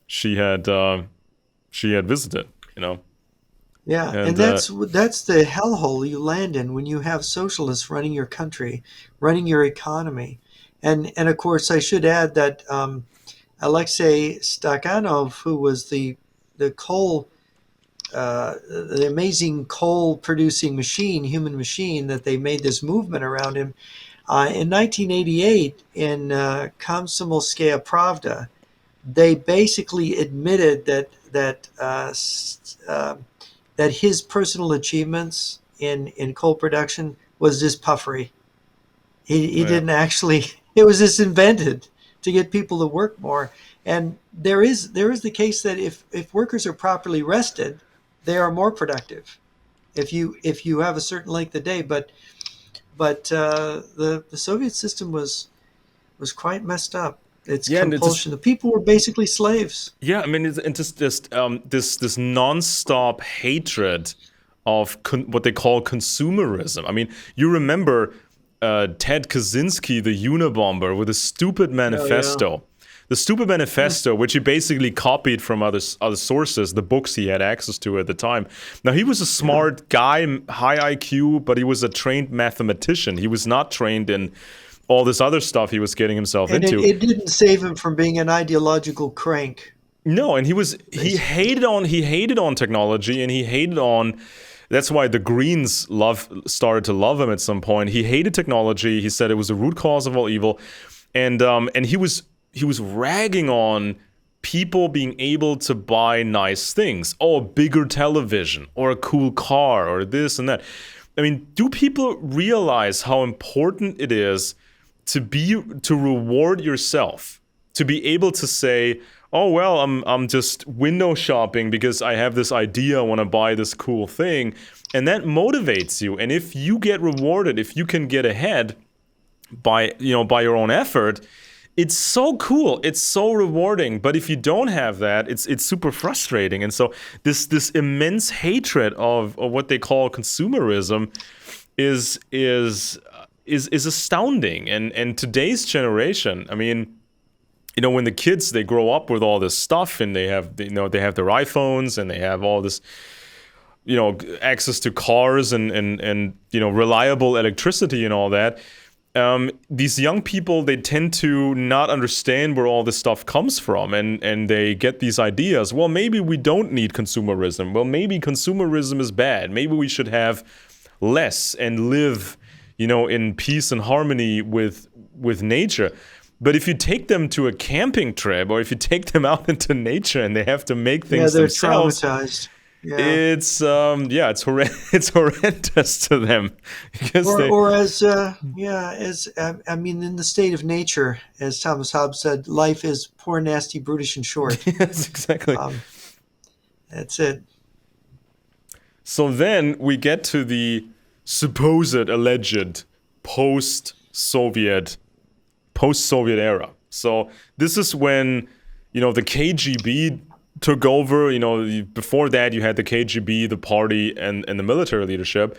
she had visited. Yeah, and that's the hellhole you land in when you have socialists running your country, running your economy. And of course, I should add that Alexei Stakhanov, who was the coal, the amazing coal producing machine, human machine, that they made this movement around him. In 1988, in Komsomolskaya Pravda, they basically admitted that his personal achievements in coal production was just puffery. He didn't actually. It was just invented to get people to work more. And there is the case that if workers are properly rested, they are more productive. If you have a certain length of day, but the Soviet system was quite messed up. It's compulsion. The people were basically slaves. Yeah, I mean, it's just this nonstop hatred of what they call consumerism. I mean, you remember Ted Kaczynski, the Unabomber, with a stupid manifesto. Oh, yeah. The stupid manifesto, which he basically copied from other sources, the books he had access to at the time. Now, he was a smart guy, high IQ, but he was a trained mathematician. He was not trained in all this other stuff he was getting himself into. It didn't save him from being an ideological crank. No, and he hated on technology, and he hated on. That's why the Greens started to love him at some point. He hated technology. He said it was the root cause of all evil, and he was ragging on people being able to buy nice things. Oh, a bigger television or a cool car or this and that. I mean, do people realize how important it is to reward yourself, to be able to say, "Oh well, I'm just window shopping because I have this idea, I want to buy this cool thing," and that motivates you. And if you get rewarded, if you can get ahead by your own effort, it's so cool, it's so rewarding. But if you don't have that, it's super frustrating. And so this immense hatred of what they call consumerism is astounding. And today's generation, I mean, when the kids, they grow up with all this stuff, and they have their iPhones, and they have all this, access to cars and reliable electricity and all that. These young people, they tend to not understand where all this stuff comes from, and they get these ideas. Well, maybe we don't need consumerism. Well, maybe consumerism is bad. Maybe we should have less and live, in peace and harmony with nature. But if you take them to a camping trip, or if you take them out into nature and they have to make Yeah, things they're themselves, traumatized. Yeah. it's horrendous to them because they Or as yeah, as I mean, in the state of nature, as Thomas Hobbes said, life is poor, nasty, brutish, and short. yes, exactly. Um, that's it. So then we get to the supposed alleged post-Soviet post-Soviet era. So this is when the KGB took over. Before that you had the KGB, the party, and the military leadership.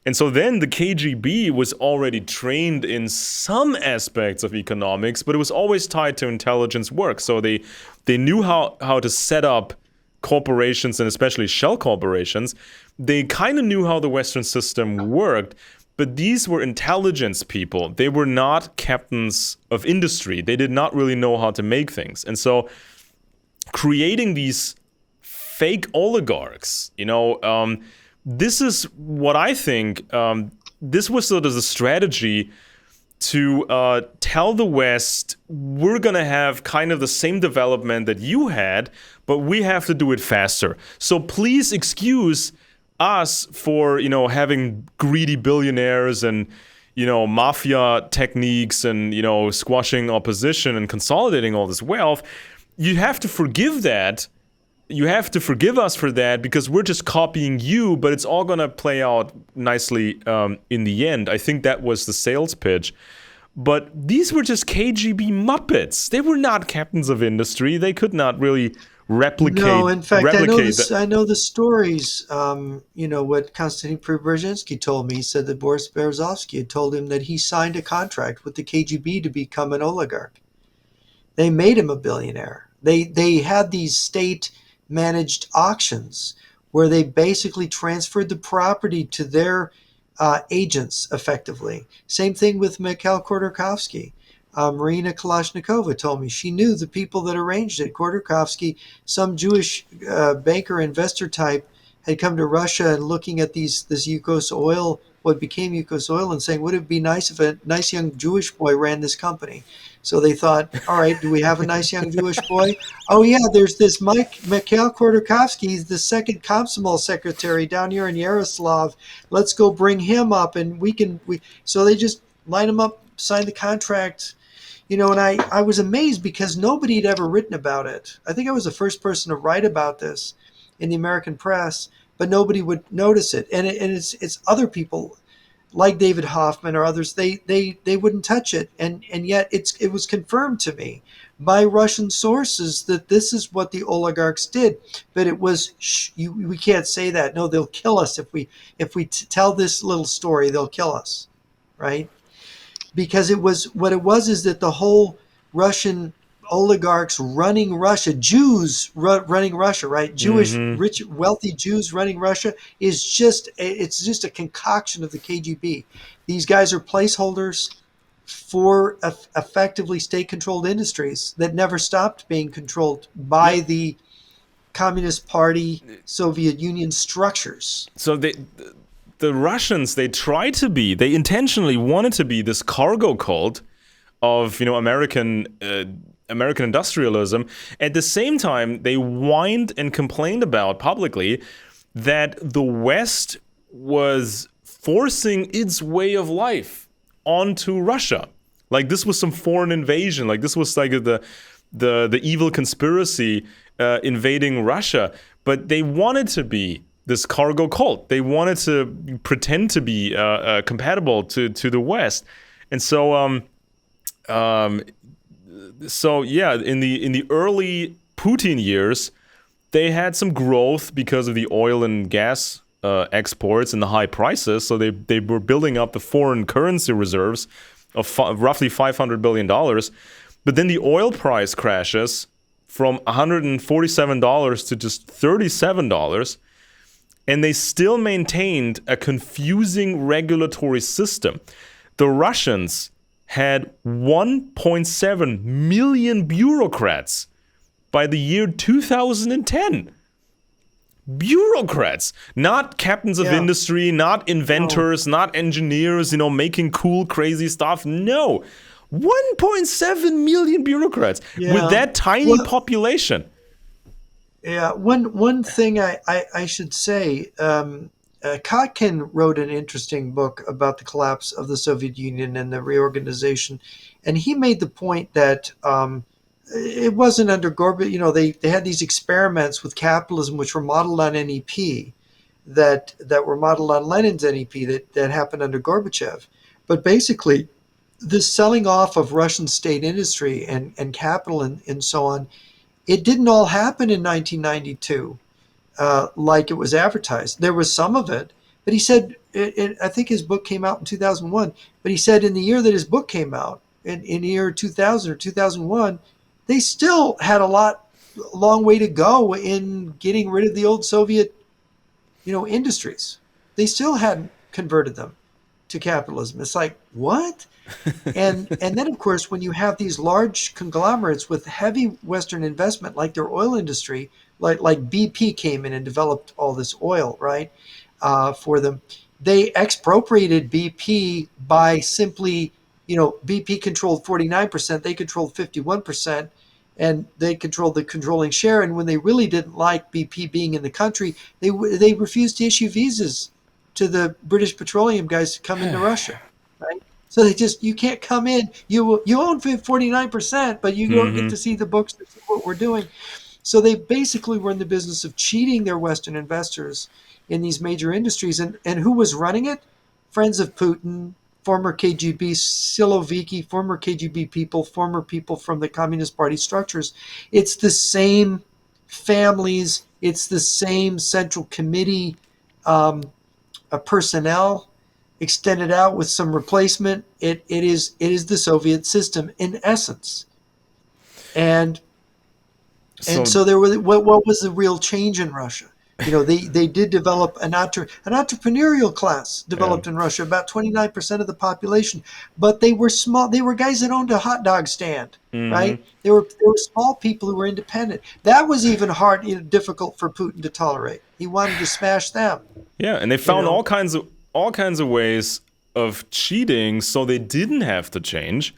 And so then the KGB was already trained in some aspects of economics, but it was always tied to intelligence work. So they knew how to set up corporations, and especially shell corporations. They kind of knew how the Western system worked, but these were intelligence people. They were not captains of industry. They did not really know how to make things. And so creating these fake oligarchs, this is what I think, this was sort of the strategy to tell the West, we're going to have kind of the same development that you had, but we have to do it faster. So please excuse us for, having greedy billionaires and, mafia techniques and, squashing opposition and consolidating all this wealth. You have to forgive that. You have to forgive us for that because we're just copying you, but it's all going to play out nicely in the end. I think that was the sales pitch. But these were just KGB Muppets. They were not captains of industry. They could not really replicate. No, in fact, I know replicate this. I know the stories. What Konstantin Preobrazhensky told me. He said that Boris Berezovsky had told him that he signed a contract with the KGB to become an oligarch. They made him a billionaire. They had these state-managed auctions where they basically transferred the property to their agents effectively. Same thing with Mikhail Khodorkovsky. Marina Kalashnikova told me she knew the people that arranged it. Khodorkovsky, some Jewish banker investor type, had come to Russia and looking at this Yukos oil, what became Yukos oil, and saying, would it be nice if a nice young Jewish boy ran this company? So they thought, all right, do we have a nice young Jewish boy? Oh yeah, there's this Mikhail Khodorkovsky. He's the second Komsomol secretary down here in Yaroslav. Let's go bring him up, and so they just line him up, sign the contract. And I was amazed because nobody had ever written about it. I think I was the first person to write about this in the American press, but nobody would notice it. And it's other people like David Hoffman or others, they wouldn't touch it. And yet it was confirmed to me by Russian sources that this is what the oligarchs did. But it was, we can't say that. No, they'll kill us if we tell this little story, they'll kill us, right? Because what it was is that the whole Russian oligarchs running Russia, Jews running Russia, right? Jewish, rich, wealthy Jews running Russia it's just a concoction of the KGB. These guys are placeholders for effectively state-controlled industries that never stopped being controlled by the Communist Party, Soviet Union structures. So the Russians, they intentionally wanted to be this cargo cult of American industrialism. At the same time, they whined and complained about publicly that the West was forcing its way of life onto Russia. Like this was some foreign invasion. Like this was like the evil conspiracy invading Russia. But they wanted to be this cargo cult. They wanted to pretend to be compatible to the West. And so in the early Putin years, they had some growth because of the oil and gas exports and the high prices. So they were building up the foreign currency reserves of roughly $500 billion. But then the oil price crashes from $147 to just $37. And they still maintained a confusing regulatory system. The Russians had 1.7 million bureaucrats by the year 2010. bureaucrats, not captains of Yeah. industry, not No. inventors, not engineers, making cool, crazy stuff. No. 1.7 million bureaucrats with Yeah. that tiny Well, population. yeah. One thing I should say, Kotkin wrote an interesting book about the collapse of the Soviet Union and the reorganization, and he made the point that it wasn't under Gorbachev. They had these experiments with capitalism, which were modeled on NEP, that were modeled on Lenin's NEP that happened under Gorbachev. But basically, this selling off of Russian state industry and capital and so on, it didn't all happen in 1992 like it was advertised. There was some of it, but he said, I think his book came out in 2001, but he said in the year that his book came out, in the year 2000 or 2001, they still had a long way to go in getting rid of the old Soviet, industries. They still hadn't converted them to capitalism. It's like, what? And then of course when you have these large conglomerates with heavy Western investment, like their oil industry, like BP came in and developed all this oil, right, for them. They expropriated BP by simply, BP controlled 49%, they controlled 51%, and they controlled the controlling share. And when they really didn't like BP being in the country, they refused to issue visas to the British petroleum guys to come into Russia, right? So you can't come in. You own 49%, but you don't get Mm-hmm. to see the books to see what we're doing. So they basically were in the business of cheating their Western investors in these major industries. And who was running it? Friends of Putin, former KGB Siloviki, former KGB people, former people from the Communist Party structures. It's the same families. It's the same central committee personnel extended out with some replacement. It is the Soviet system in essence. And and So, so there was what was the real change in Russia? They did develop an entrepreneurial class yeah. developed in Russia, about 29% of the population, but they were small. They were guys that owned a hot dog stand, Mm-hmm. right? They were small people who were independent. That was even hard, difficult for Putin to tolerate. He wanted to smash them, Yeah, and they you found know. all kinds of ways of cheating so they didn't have to change.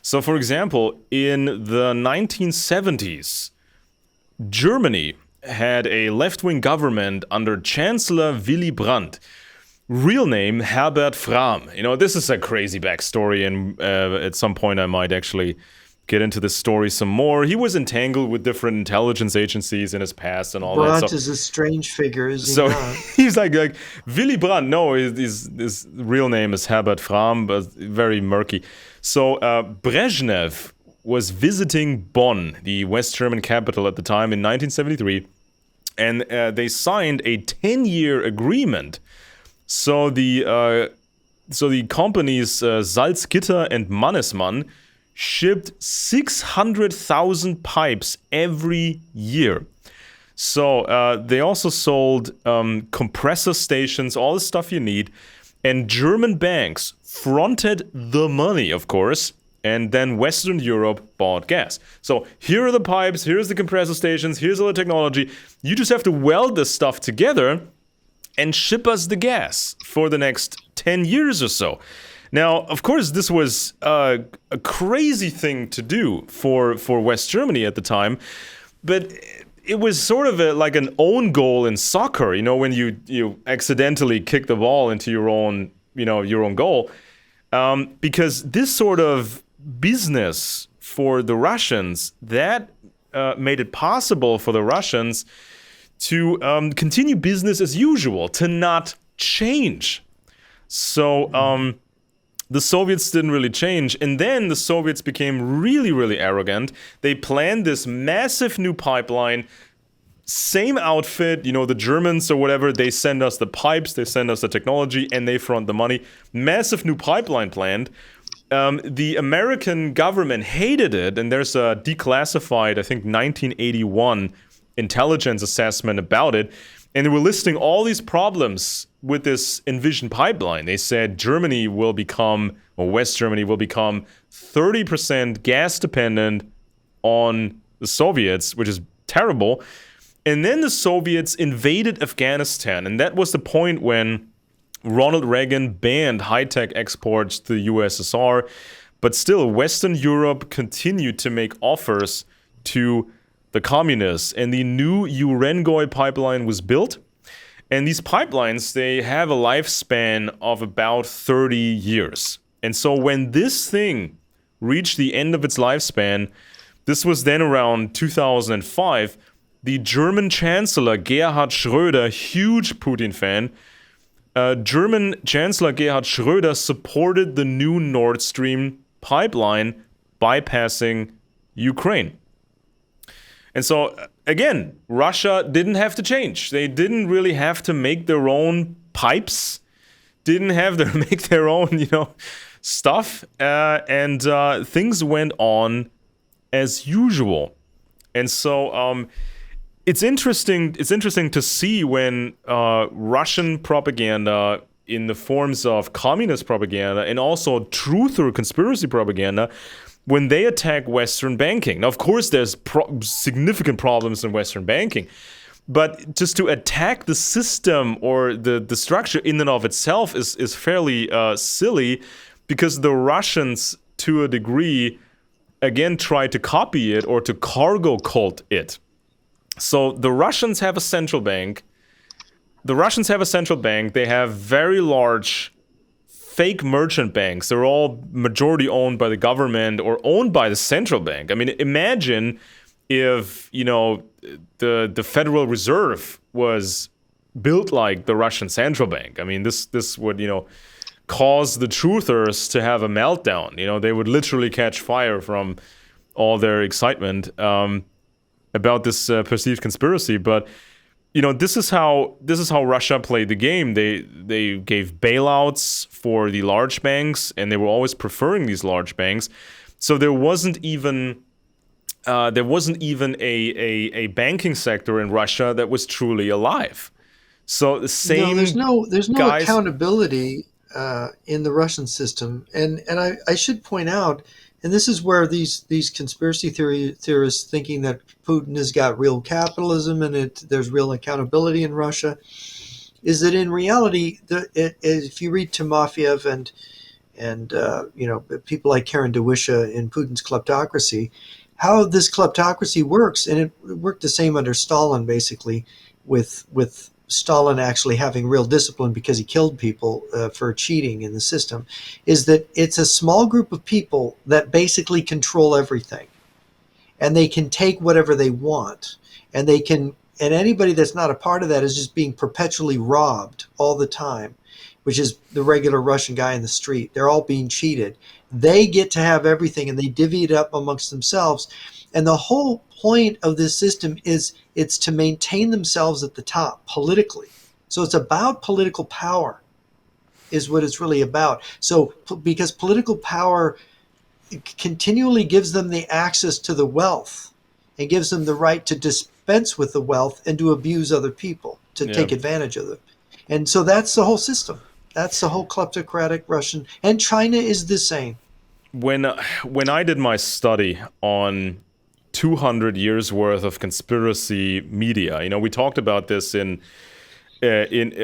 So for example, in the 1970s, Germany had a left-wing government under Chancellor Willy Brandt. Real name Herbert Frahm. This is a crazy backstory, and at some point I might actually get into this story some more. He was entangled with different intelligence agencies in his past and all that Brandt stuff. is a strange figure, is he So not? he's like Willy Brandt. No, his real name is Herbert Frahm, but very murky. So Brezhnev was visiting Bonn, the West German capital at the time, in 1973, and they signed a 10-year agreement. So the companies Salzgitter and Mannesmann shipped 600,000 pipes every year. So they also sold compressor stations, all the stuff you need, and German banks fronted the money, of course, and then Western Europe bought gas. So here are the pipes, here's the compressor stations, here's all the technology. You just have to weld this stuff together and ship us the gas for the next 10 years or so. Now, of course, this was a crazy thing to do for West Germany at the time, but it was sort of like an own goal in soccer, when you accidentally kick the ball into your own goal, because this sort of business for the Russians that made it possible for the Russians to continue business as usual, to not change. So the Soviets didn't really change. And then the Soviets became really, really arrogant. They planned this massive new pipeline. Same outfit, the Germans or whatever, they send us the pipes, they send us the technology, and they front the money. Massive new pipeline planned. The American government hated it, and there's a declassified, I think, 1981 intelligence assessment about it. And they were listing all these problems with this envisioned pipeline. They said Germany will become, or West Germany will become 30% gas dependent on the Soviets, which is terrible. And then the Soviets invaded Afghanistan, and that was the point when Ronald Reagan banned high-tech exports to the USSR, but still Western Europe continued to make offers to the communists, and the new Urengoy pipeline was built. And these pipelines, they have a lifespan of about 30 years. And so when this thing reached the end of its lifespan, this was then around 2005, the German Chancellor Gerhard Schröder, huge Putin fan, German Chancellor Gerhard Schröder supported the new Nord Stream pipeline bypassing Ukraine. And so, again, Russia didn't have to change. They didn't really have to make their own pipes, didn't have to make their own, stuff, and things went on as usual. And so, it's interesting to see when Russian propaganda in the forms of communist propaganda and also truth or conspiracy propaganda, when they attack Western banking. Now, of course, there's significant problems in Western banking, but just to attack the system or the structure in and of itself is fairly silly, because the Russians, to a degree, again, try to copy it or to cargo cult it. So the Russians have a central bank. They have very large fake merchant banks. They're all majority owned by the government or owned by the central bank. I mean, imagine if, the Federal Reserve was built like the Russian central bank. I mean, this would, cause the truthers to have a meltdown. They would literally catch fire from all their excitement about this perceived conspiracy. But this is how Russia played the game. They gave bailouts for the large banks, and they were always preferring these large banks. So there wasn't even a banking sector in Russia that was truly alive. So the same. No, there's no guys, accountability in the Russian system, and I should point out. And this is where these conspiracy theorists thinking that Putin has got real capitalism and there's real accountability in Russia, is that in reality, if you read Timofeyev and people like Karen DeWisha in Putin's kleptocracy, how this kleptocracy works, and it worked the same under Stalin, basically, with Stalin actually having real discipline because he killed people for cheating in the system, is that it's a small group of people that basically control everything, and they can take whatever they want, and anybody that's not a part of that is just being perpetually robbed all the time, which is the regular Russian guy in the street. They're all being cheated. They get to have everything, and they divvy it up amongst themselves. And the whole point of this system is it's to maintain themselves at the top politically. So it's about political power is what it's really about. So because political power continually gives them the access to the wealth and gives them the right to dispense with the wealth and to abuse other people, to take advantage of them. And so that's the whole system. That's the whole kleptocratic Russian. And China is the same. When I did my study on 200 years worth of conspiracy media, we talked about this in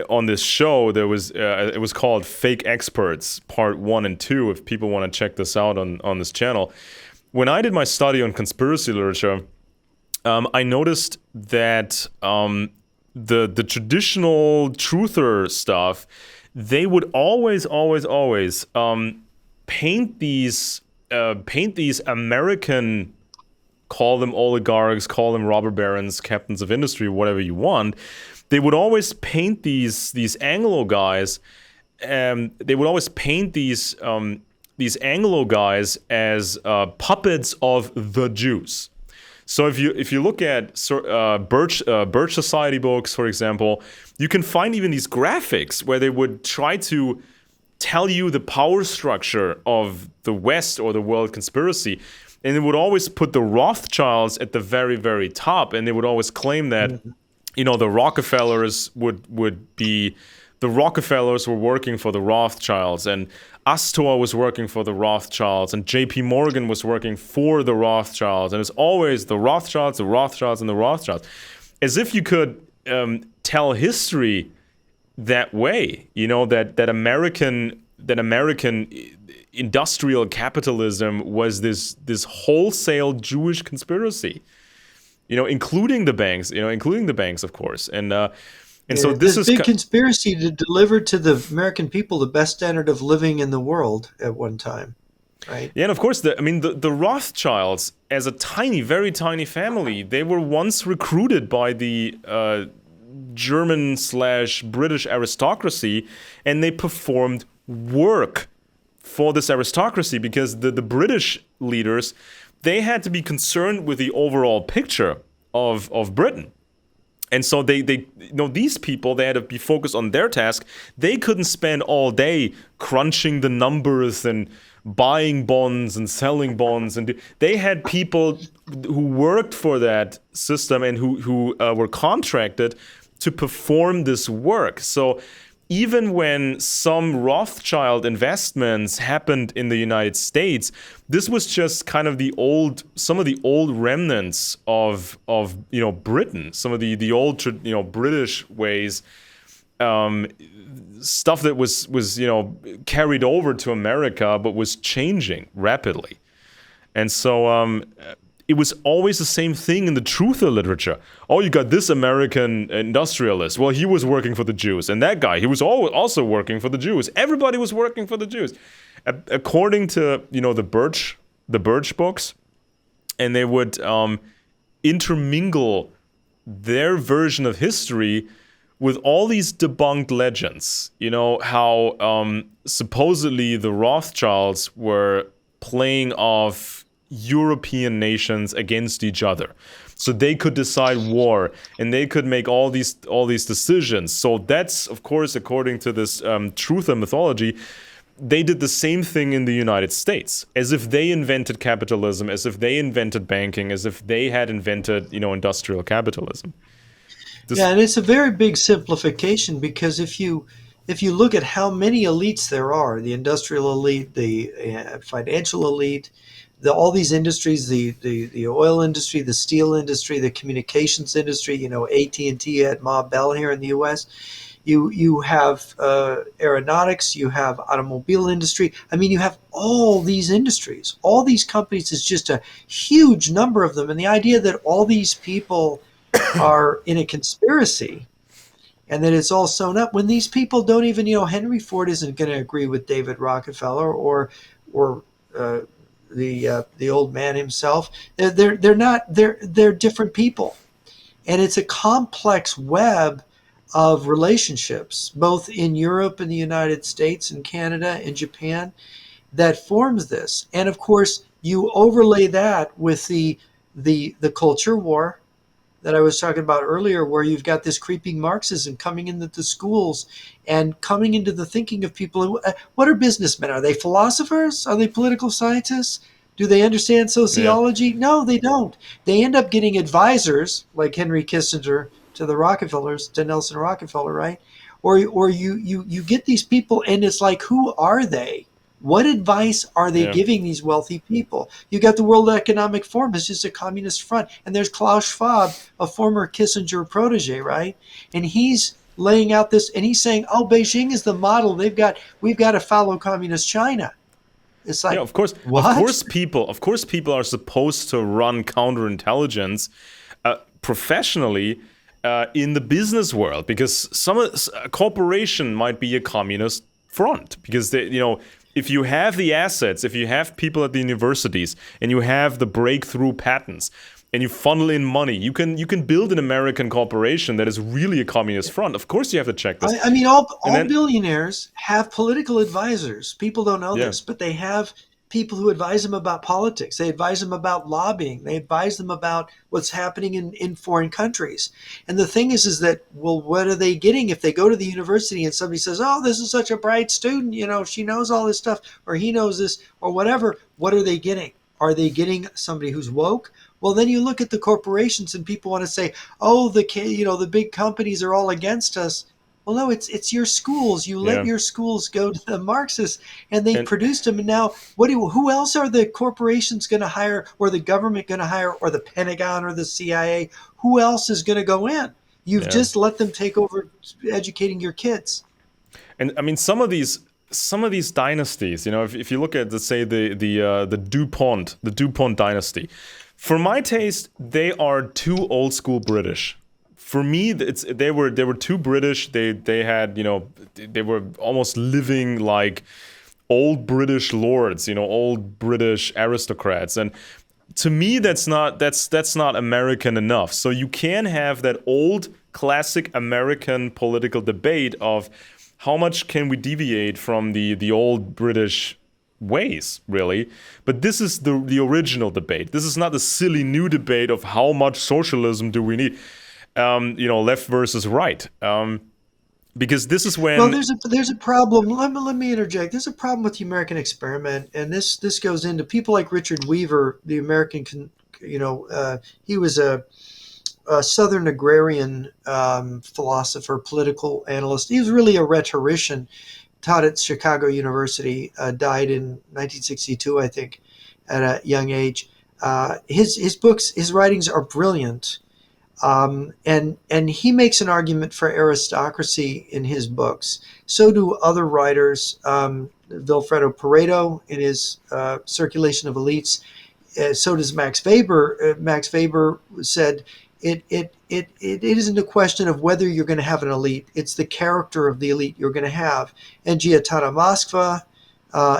on this show. There was it was called Fake Experts Part 1 and 2, if people want to check this out on this channel. When I did my study on conspiracy literature, I noticed that the traditional truther stuff, they would always paint these American, call them oligarchs, call them robber barons, captains of industry, whatever you want. They would always paint these Anglo guys. They would always paint these Anglo guys as puppets of the Jews. So if you look at Birch Society books, for example, you can find even these graphics where they would try to tell you the power structure of the West or the world conspiracy. And they would always put the Rothschilds at the very, very top. And they would always claim that, the Rockefellers the Rockefellers were working for the Rothschilds, and Astor was working for the Rothschilds, and JP Morgan was working for the Rothschilds. And it's always the Rothschilds, and the Rothschilds. as if you could tell history that way. You know, that American industrial capitalism was this wholesale Jewish conspiracy. You know, including the banks. You know, including the banks, of course. And so Yeah, this this is big conspiracy to deliver to the American people the best standard of living in the world at one time, right? yeah, and of course, the Rothschilds, as a tiny, very tiny family, they were once recruited by the German slash British aristocracy, and they performed work for this aristocracy because the British leaders, they had to be concerned with the overall picture of Britain. And so they these people, they had to be focused on their task. They couldn't spend all day crunching the numbers and buying bonds and selling bonds. And they had people who worked for that system and who were contracted to perform this work. So even when some Rothschild investments happened in the United States, this was just kind of some of the old remnants of Britain, some of the old British ways, stuff that was carried over to America, but was changing rapidly. And so it was always the same thing in the truther literature. Oh, you got this American industrialist. Well, he was working for the Jews. And that guy, he was also working for the Jews. Everybody was working for the Jews. According to, the Birch books, and they would intermingle their version of history with all these debunked legends. You know, how supposedly the Rothschilds were playing off European nations against each other, so they could decide war and they could make all these decisions. So that's, of course, according to this truther mythology, they did the same thing in the United States, as if they invented capitalism, as if they invented banking, as if they had invented industrial capitalism. Yeah, and it's a very big simplification because if you look at how many elites there are, the industrial elite, the financial elite, all these industries, the oil industry, the steel industry, the communications industry, AT&T at Ma Bell here in the U.S., you have aeronautics, you have automobile industry. I mean, you have all these industries, all these companies. Is just a huge number of them. And the idea that all these people are in a conspiracy and that it's all sewn up when these people don't even, Henry Ford isn't going to agree with David Rockefeller or the old man himself. They're not. They're different people, and it's a complex web of relationships, both in Europe and the United States and Canada and Japan, that forms this. And of course, you overlay that with the culture war that I was talking about earlier, where you've got this creeping Marxism coming into the schools and coming into the thinking of people. What are businessmen? Are they philosophers? Are they political scientists? Do they understand Yeah. sociology? No, they don't. They end up getting advisors like Henry Kissinger to the Rockefellers, to Nelson Rockefeller, right? Or you get these people, and it's like, who are they? What advice are they Yeah. giving these wealthy people? You got the World Economic Forum, it's just a communist front. And there's Klaus Schwab, a former Kissinger protege, right? And he's laying out this, and he's saying, oh, Beijing is the model. We've got to follow communist China. It's Yeah, like, of course, what? of course, people are supposed to run counterintelligence professionally in the business world, because a corporation might be a communist front, because if you have the assets, if you have people at the universities, and you have the breakthrough patents, and you funnel in money, you can build an American corporation that is really a communist front. Of course, you have to check this. I mean, And all then, billionaires have political advisors. People don't know yeah, this, but they have people who advise them about politics. They advise them about lobbying. They advise them about what's happening in foreign countries. And the thing is that, well, what are they getting if they go to the university and somebody says, oh, this is such a bright student, she knows all this stuff, or he knows this, or whatever. What are they getting? Are they getting somebody who's woke? Well, then you look at the corporations and people want to say, oh, the big companies are all against us. Well, no, it's your schools. You let Yeah, your schools go to the Marxists, and they and produced them. And now, who else are the corporations going to hire, or the government going to hire, or the Pentagon, or the CIA? Who else is going to go in? You've yeah. just let them take over educating your kids. And I mean, some of these dynasties, if you look at, let's say, the DuPont dynasty, for my taste, they are too old school British. For me, they were too British. They had, they were almost living like old British lords, old British aristocrats. And to me, that's not American enough. So you can have that old classic American political debate of how much can we deviate from the old British ways, really. But this is the original debate. This is not the silly new debate of how much socialism do we need, left versus right. Because this is Well, when, there's a problem. Let me interject. There's a problem with the American experiment, and this goes into people like Richard Weaver, the American, he was a Southern agrarian philosopher, political analyst. He was really a rhetorician. Taught at Chicago University. Died in 1962, I think, at a young age. His books, his writings are brilliant. And he makes an argument for aristocracy in his books. So do other writers. Vilfredo Pareto in his Circulation of Elites. So does Max Weber. Max Weber said it isn't a question of whether you're going to have an elite. It's the character of the elite you're going to have. And Gaetano Moskva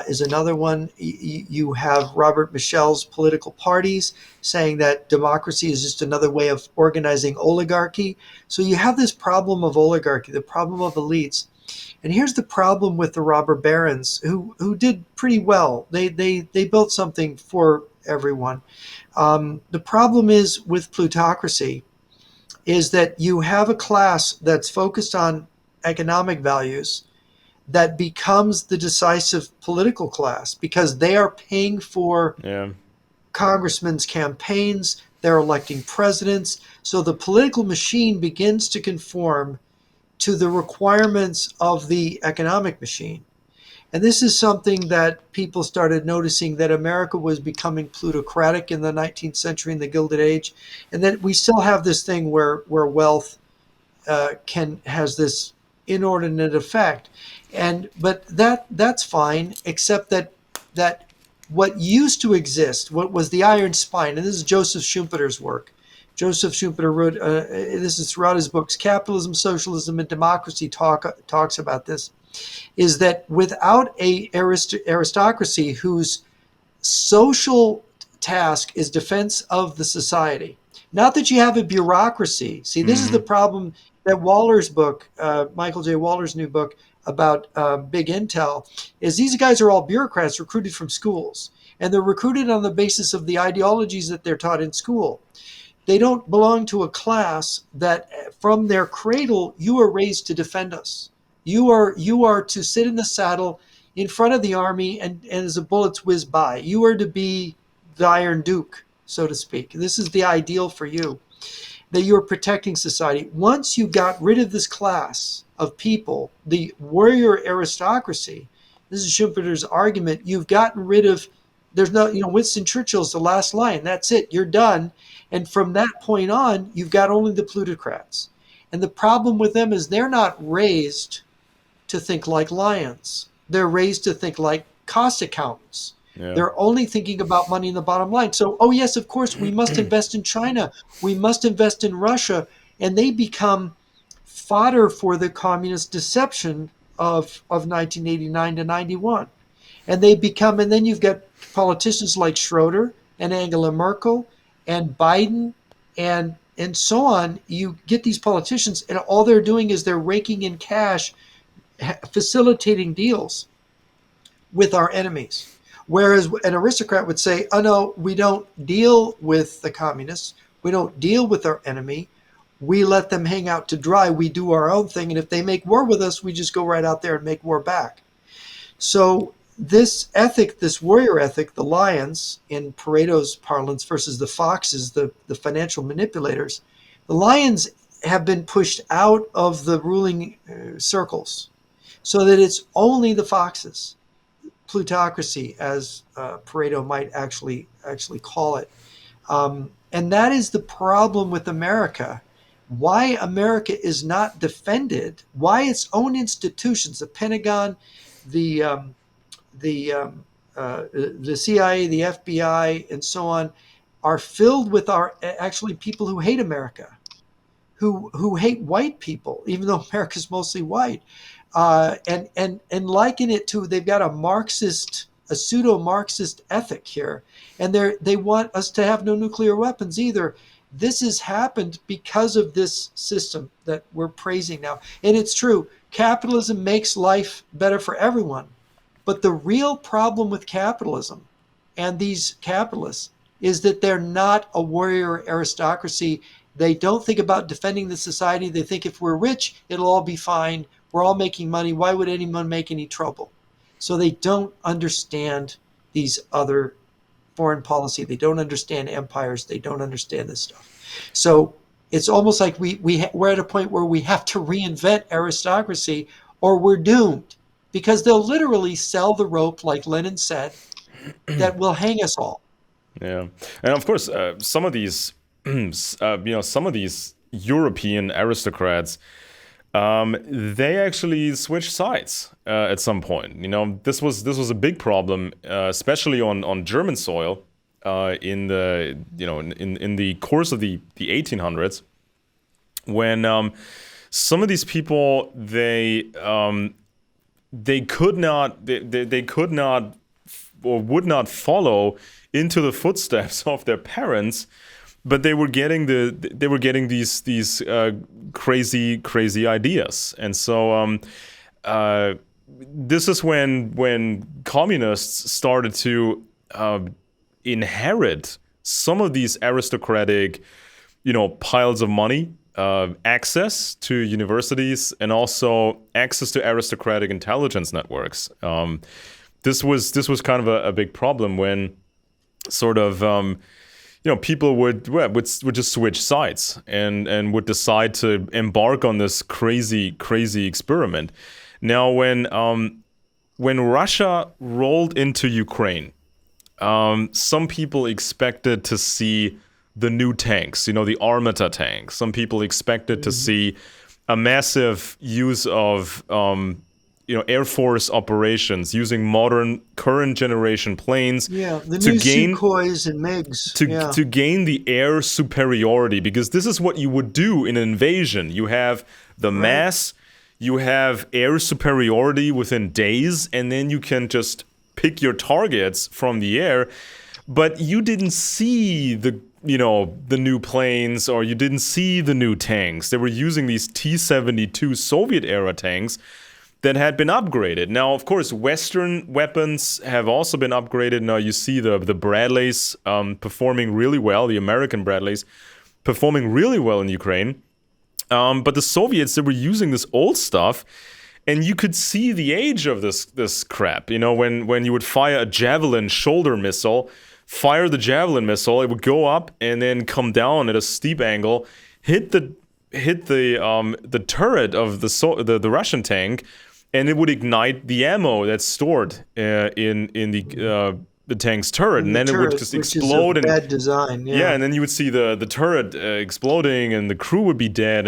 is another one. You have Robert Michel's political parties saying that democracy is just another way of organizing oligarchy. So you have this problem of oligarchy, the problem of elites. And here's the problem with the robber barons, who did pretty well. They built something for everyone. The problem is with plutocracy is that you have a class that's focused on economic values that becomes the decisive political class because they are paying for yeah, congressmen's campaigns, they're electing presidents. So the political machine begins to conform to the requirements of the economic machine. And this is something that people started noticing, that America was becoming plutocratic in the 19th century, in the Gilded Age, and that we still have this thing where wealth can has this inordinate effect. But that's fine, except that what used to exist, what was the iron spine, and this is Joseph Schumpeter's work. Joseph Schumpeter wrote this is throughout his books. Capitalism, Socialism, and Democracy talks about this. Is that without a aristocracy whose social task is defense of the society, not that you have a bureaucracy. See, this is the hmm, problem that Waller's book, Michael J. Waller's new book about big intel, is these guys are all bureaucrats recruited from schools. And they're recruited on the basis of the ideologies that they're taught in school. They don't belong to a class that from their cradle, you are raised to defend us. You are to sit in the saddle in front of the army, and as the bullets whiz by, you are to be the Iron Duke, so to speak. This is the ideal for you, that you're protecting society. Once you got rid of this class of people, the warrior aristocracy, this is Schumpeter's argument, you've gotten rid of, there's no, Winston Churchill's the last line. That's it. You're done. And from that point on, you've got only the plutocrats. And the problem with them is they're not raised to think like lions. They're raised to think like cost accountants. yeah. They're only thinking about money in the bottom line. So, oh yes, of course, we must invest in China. We must invest in Russia. And they become fodder for the communist deception of 1989 to 91. And then you've got politicians like Schroeder and Angela Merkel and Biden and so on. You get these politicians, and all they're doing is they're raking in cash, facilitating deals with our enemies. Whereas an aristocrat would say, oh no, we don't deal with the communists. We don't deal with our enemy. We let them hang out to dry. We do our own thing. And if they make war with us, we just go right out there and make war back. So this ethic, this warrior ethic, the lions in Pareto's parlance versus the foxes, the financial manipulators, the lions have been pushed out of the ruling circles, so that it's only the foxes, plutocracy, as Pareto might actually call it. And that is the problem with America. Why America is not defended, why its own institutions, the Pentagon, the the um, the CIA, the FBI, and so on, are filled with our actually people who hate America, who hate white people, even though America's mostly white, and liken it to, they've got a pseudo Marxist ethic here, and they want us to have no nuclear weapons either. This has happened because of this system that we're praising now, and it's true. Capitalism makes life better for everyone, but the real problem with capitalism and these capitalists is that they're not a warrior aristocracy. They don't think about defending the society. They think if we're rich, it'll all be fine. We're all making money. Why would anyone make any trouble? So they don't understand these other foreign policy. They don't understand empires. They don't understand this stuff. So it's almost like we're at a point where we have to reinvent aristocracy, or we're doomed, because they'll literally sell the rope, like Lenin said, that will hang us all. Yeah, and of course, some of these, some of these European aristocrats, they actually switched sides at some point. This was a big problem, especially on German soil, in the in the course of the 1800s, when some of these people, they could not they could not or would not follow into the footsteps of their parents, but they were getting these crazy ideas. And so this is when communists started to inherit some of these aristocratic, piles of money, access to universities, and also access to aristocratic intelligence networks. This was kind of a big problem when sort of people would just switch sides and would decide to embark on this crazy experiment. Now, when Russia rolled into Ukraine, some people expected to see the new tanks, the Armata tanks. Some people expected to see a massive use of Air Force operations using modern current generation planes, The to new gain Sukhois and MiGs. to gain the air superiority, because this is what you would do in an invasion. You have the mass, you have air superiority within days, and then you can just pick your targets from the air. But you didn't see the new planes, or you didn't see the new tanks. They were using these T-72 Soviet era tanks that had been upgraded. Now, of course, Western weapons have also been upgraded. Now you see the Bradleys performing really well, the American Bradleys performing really well in Ukraine. But the Soviets, they were using this old stuff, and you could see the age of this crap. When you would fire a Javelin shoulder missile, fire the Javelin missile, it would go up and then come down at a steep angle, hit the turret of the Russian tank, and it would ignite the ammo that's stored in the tank's turret, and then it would just explode. Which is a bad design. Yeah, and then you would see the turret exploding, and the crew would be dead,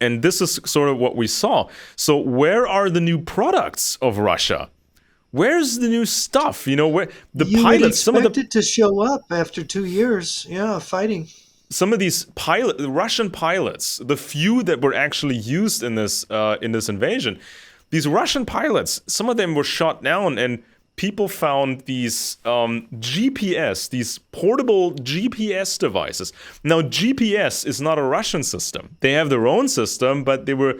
and this is sort of what we saw. So where are the new products of Russia? Where's the new stuff? Where the you pilots? would expect it to show up after 2 years, fighting. Some of these Russian pilots, the few that were actually used in this invasion, these Russian pilots, some of them were shot down, and people found these GPS, these portable GPS devices. Now, GPS is not a Russian system. They have their own system, but they were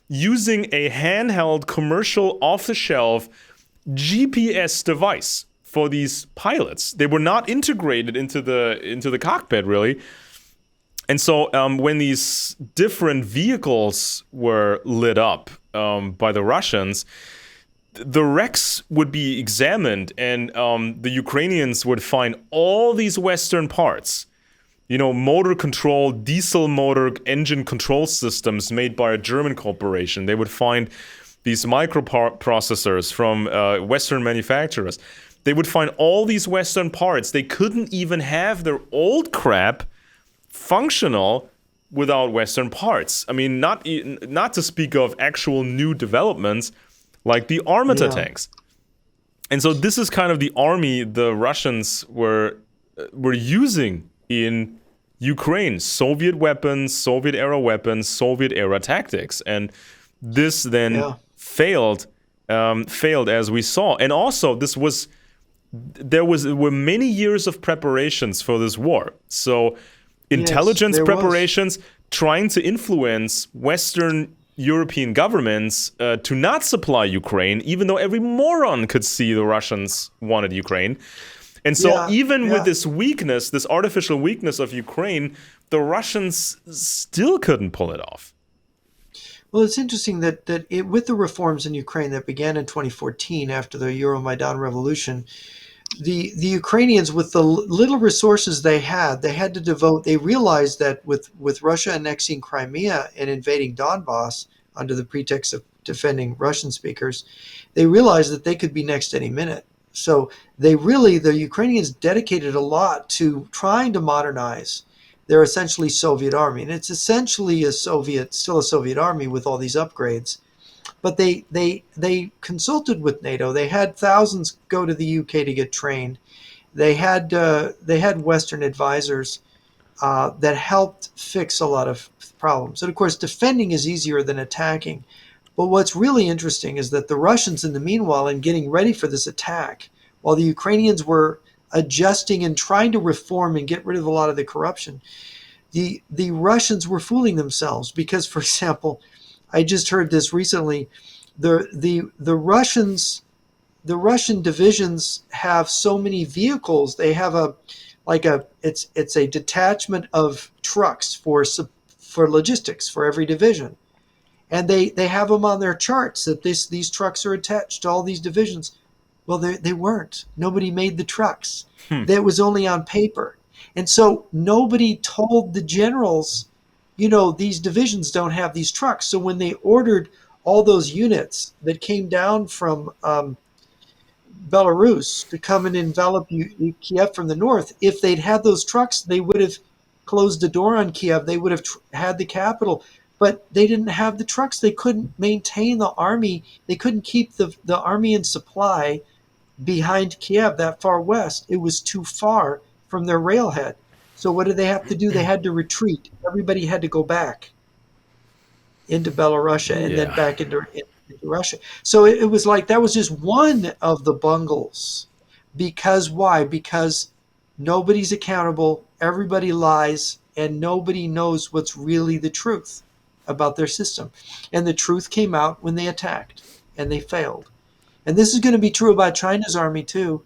using a handheld, commercial, off-the-shelf GPS device for these pilots. They were not integrated into the cockpit, really. And so when these different vehicles were lit up by the Russians, the wrecks would be examined, and the Ukrainians would find all these Western parts motor control, diesel motor engine control systems made by a German corporation. They would find these microprocessors from Western manufacturers. They would find all these Western parts. They couldn't even have their old crap functional without Western parts. I mean, not to speak of actual new developments like the Armata Yeah. tanks. And so this is kind of the army the Russians were using in Ukraine: Soviet weapons, Soviet era weapons, Soviet era tactics, and this then Yeah. failed as we saw. And also, there were many years of preparations for this war. So Yes, intelligence there was. preparations, trying to influence Western European governments to not supply Ukraine, even though every moron could see the Russians wanted Ukraine. And so Yeah. even with Yeah. this weakness, this artificial weakness of Ukraine, the Russians still couldn't pull it off. Well, it's interesting with the reforms in Ukraine that began in 2014 after the Euromaidan revolution, the Ukrainians, with the little resources they had to devote. They realized that with Russia annexing Crimea and invading Donbass under the pretext of defending Russian speakers, they realized that they could be next any minute. So the Ukrainians dedicated a lot to trying to modernize their essentially Soviet army, and it's essentially still a Soviet army with all these upgrades. But they consulted with NATO. They had thousands go to the UK to get trained. They had Western advisors that helped fix a lot of problems. And of course, defending is easier than attacking. But what's really interesting is that the Russians, in the meanwhile, in getting ready for this attack, while the Ukrainians were adjusting and trying to reform and get rid of a lot of the corruption, the Russians were fooling themselves because, for example, I just heard this recently. The Russian divisions have so many vehicles. They have it's a detachment of trucks for logistics for every division, and they have them on their charts that these trucks are attached to all these divisions. Well, they weren't. Nobody made the trucks. That was only on paper, and so nobody told the generals, these divisions don't have these trucks. So when they ordered all those units that came down from Belarus to come and envelop Kiev from the north, if they'd had those trucks, they would have closed the door on Kiev. They would have had the capital, but they didn't have the trucks. They couldn't maintain the army. They couldn't keep the army in supply behind Kiev that far west. It was too far from their railhead. So what did they have to do? They had to retreat. Everybody had to go back into Belarus and then Yeah. back into Russia. So it was like that was just one of the bungles. Because why? Because nobody's accountable, everybody lies, and nobody knows what's really the truth about their system. And the truth came out when they attacked, and they failed. And this is going to be true about China's army too.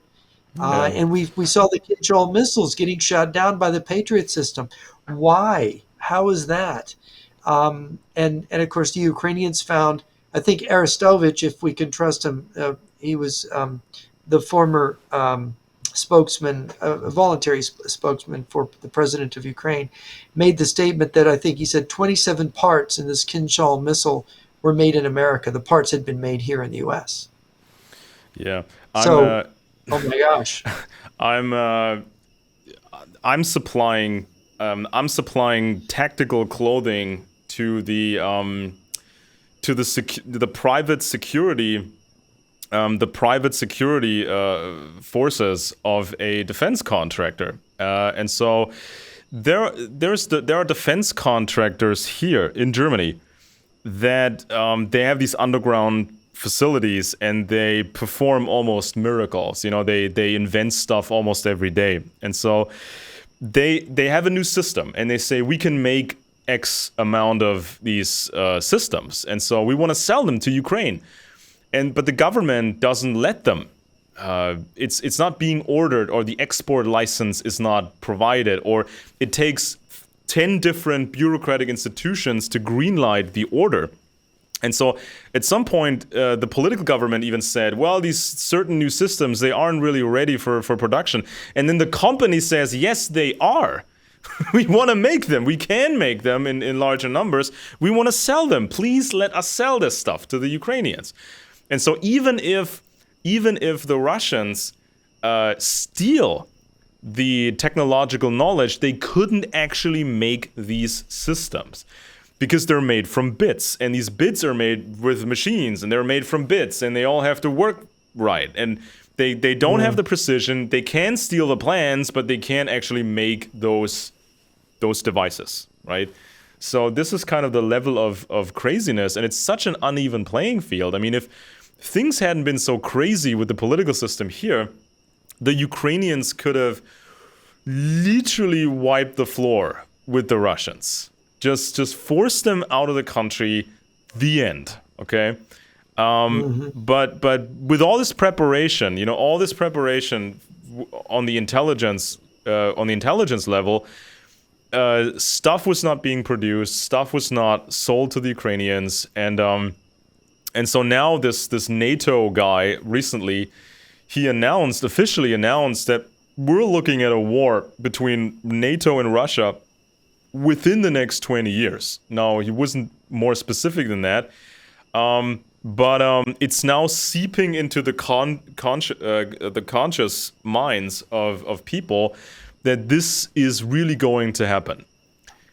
Yeah. And we saw the Kinjal missiles getting shot down by the Patriot system. Why? How is that? And of course, the Ukrainians found, I think Arestovich, if we can trust him, he was the former spokesman, a voluntary spokesman for the president of Ukraine, made the statement that I think he said 27 parts in this Kinjal missile were made in America. The parts had been made here in the U.S. Yeah. I'm So, oh my gosh. I'm I'm supplying tactical clothing to the private security forces of a defense contractor, and so there are defense contractors here in Germany that they have these underground facilities and they perform almost miracles. They invent stuff almost every day, and so they have a new system and they say we can make X amount of these systems, and so we want to sell them to Ukraine, but the government doesn't let them. It's not being ordered, or the export license is not provided, or it takes 10 different bureaucratic institutions to greenlight the order. And so at some point, the political government even said, well, these certain new systems, they aren't really ready for production. And then the company says, yes, they are. We want to make them. We can make them in larger numbers. We want to sell them. Please let us sell this stuff to the Ukrainians. And so even if the Russians steal the technological knowledge, they couldn't actually make these systems because they're made from bits, and these bits are made with machines, and they're made from bits, and they all have to work right. And they don't have the precision. They can steal the plans, but they can't actually make those devices, right? So this is kind of the level of craziness, and it's such an uneven playing field. I mean, if things hadn't been so crazy with the political system here, the Ukrainians could have literally wiped the floor with the Russians. Just force them out of the country. The end. Okay. But with all this preparation, all this preparation on the intelligence level, stuff was not being produced. Stuff was not sold to the Ukrainians, and so now this NATO guy recently, he officially announced that we're looking at a war between NATO and Russia within the next 20 years. Now, he wasn't more specific than that, but it's now seeping into the conscious minds of people that this is really going to happen.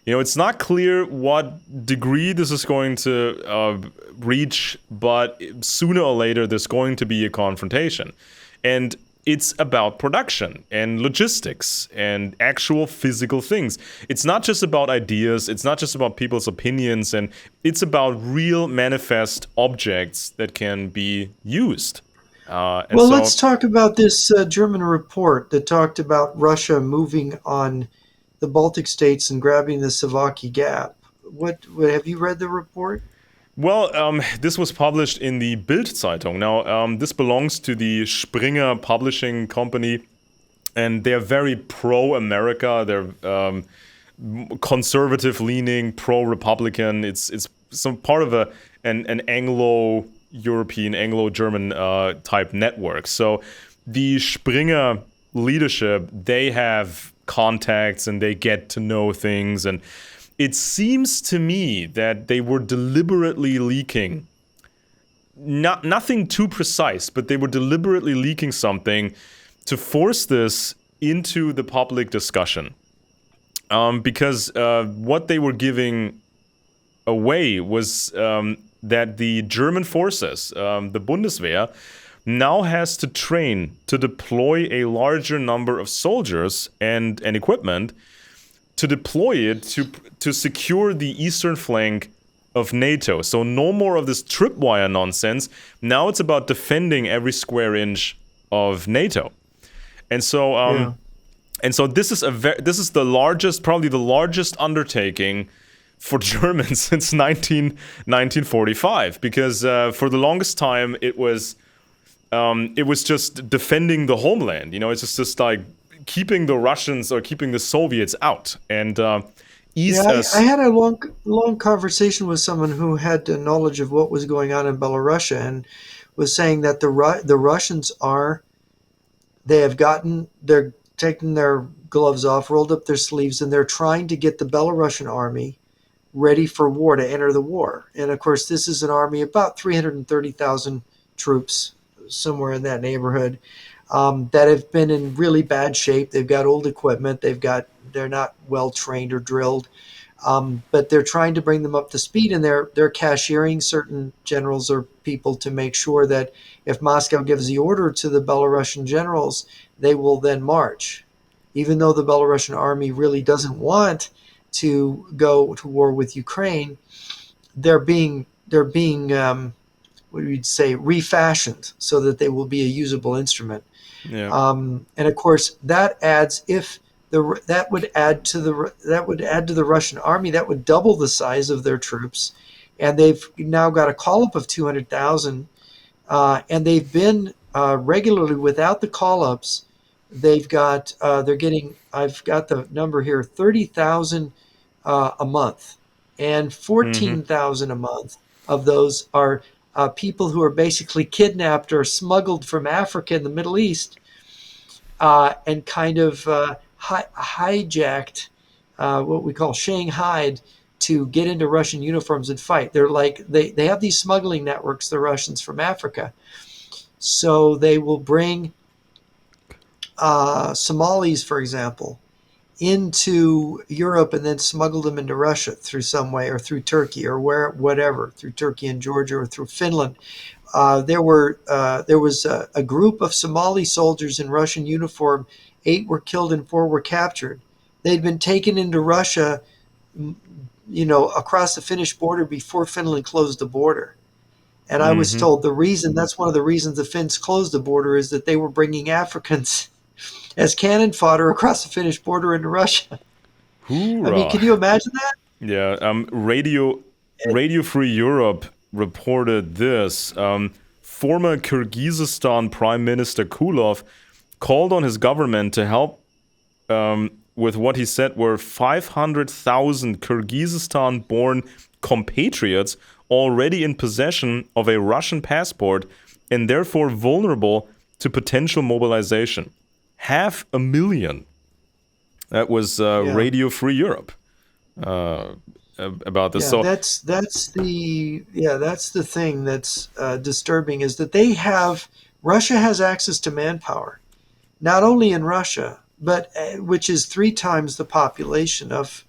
It's not clear what degree this is going to reach, but sooner or later there's going to be a confrontation. And it's about production and logistics and actual physical things. It's not just about ideas, it's not just about people's opinions, and it's about real manifest objects that can be used. Let's talk about this German report that talked about Russia moving on the Baltic states and grabbing the Savaki Gap. What have you read the report? Well, this was published in the Bild-Zeitung. Now, this belongs to the Springer publishing company, and they're very pro-America. They're conservative-leaning, pro-Republican. It's some part of an Anglo-European, Anglo-German type network. So the Springer leadership, they have contacts and they get to know things, and it seems to me that they were deliberately leaking, nothing too precise, but they were deliberately leaking something to force this into the public discussion, because what they were giving away was that the German forces, the Bundeswehr, now has to train to deploy a larger number of soldiers and equipment to deploy it to secure the eastern flank of NATO. So no more of this tripwire nonsense. Now it's about defending every square inch of NATO. And so this is the largest, probably the largest undertaking for Germans since 1945, because for the longest time it was just defending the homeland. It's just like keeping the Russians or keeping the Soviets out and ease us. I had a long conversation with someone who had knowledge of what was going on in Belarus and was saying that the Russians they're taking their gloves off, rolled up their sleeves, and they're trying to get the Belarusian army ready for war, to enter the war. And of course, this is an army about 330,000 troops, somewhere in that neighborhood, that have been in really bad shape. They've got old equipment. They're not well trained or drilled, but they're trying to bring them up to speed, and they're cashiering certain generals or people to make sure that if Moscow gives the order to the Belarusian generals, they will then march, even though the Belarusian army really doesn't want to go to war with Ukraine. They're being what you'd say refashioned so that they will be a usable instrument. Yeah. And of course, that would add to the Russian army. That would double the size of their troops, and they've now got a call-up of 200,000, and they've been regularly without the call-ups. They've got I've got the number here, 30,000 a month, and 14,000 a month of those are people who are basically kidnapped or smuggled from Africa and the Middle East, and kind of hijacked what we call shanghaied to get into Russian uniforms and fight. They're like they have these smuggling networks, the Russians from Africa. So they will bring Somalis, for example, into Europe and then smuggle them into Russia through some way, or through Turkey, or whatever, through Turkey and Georgia, or through Finland. There was a group of Somali soldiers in Russian uniform. 8 were killed and 4 were captured. They'd been taken into Russia, across the Finnish border before Finland closed the border. And I was Mm-hmm. told that's one of the reasons the Finns closed the border, is that they were bringing Africans as cannon fodder across the Finnish border into Russia. I mean, Hoorah. can you imagine that? Yeah, Radio Free Europe reported this. Former Kyrgyzstan Prime Minister Kulov called on his government to help with what he said were 500,000 Kyrgyzstan-born compatriots already in possession of a Russian passport and therefore vulnerable to potential mobilization. 500,000. That was Yeah. Radio Free Europe uh, about this. Yeah, So, that's the thing that's disturbing, is that Russia has access to manpower, not only in Russia, but which is 3 times the population of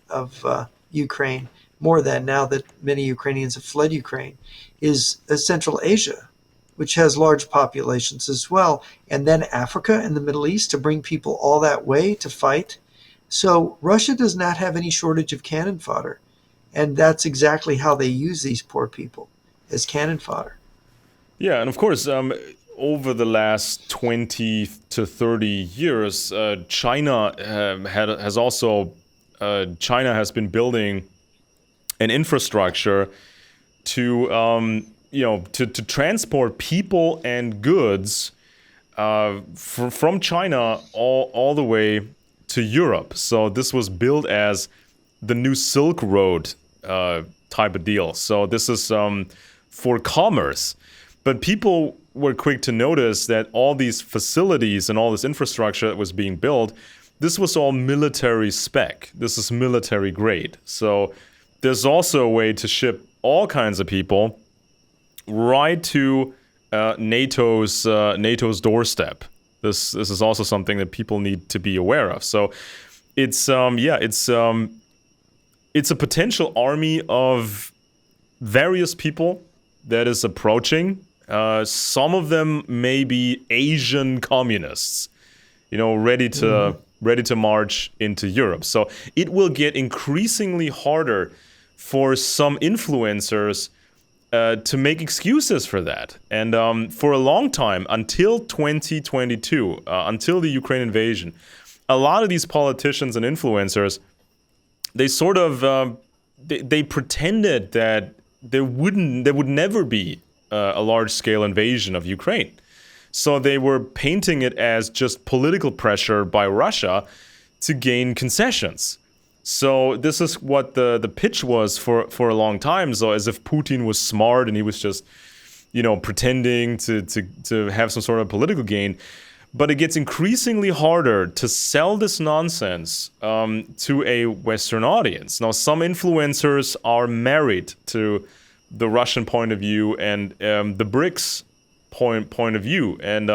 Ukraine, more than, now that many Ukrainians have fled Ukraine, is Central Asia, which has large populations as well, and then Africa and the Middle East, to bring people all that way to fight. So Russia does not have any shortage of cannon fodder. And that's exactly how they use these poor people, as cannon fodder. yeah, and of course, over the last 20 to 30 years, China has been building an infrastructure to to transport people and goods from China all the way to Europe. So this was built as the new Silk Road type of deal. So this is for commerce. But people were quick to notice that all these facilities and all this infrastructure that was being built, this was all military spec. This is military grade. So there's also a way to ship all kinds of people right to NATO's doorstep. This is also something that people need to be aware of. So it's a potential army of various people that is approaching. Some of them may be Asian communists, ready to march into Europe. So it will get increasingly harder for some influencers to make excuses for that. And for a long time, until 2022, until the Ukraine invasion, a lot of these politicians and influencers, they sort of they pretended that there would never be a large-scale invasion of Ukraine. So they were painting it as just political pressure by Russia to gain concessions. So this is what the pitch was for a long time. So as if Putin was smart and he was just, pretending to have some sort of political gain. But it gets increasingly harder to sell this nonsense to a Western audience. Now, some influencers are married to the Russian point of view and the BRICS point of view. And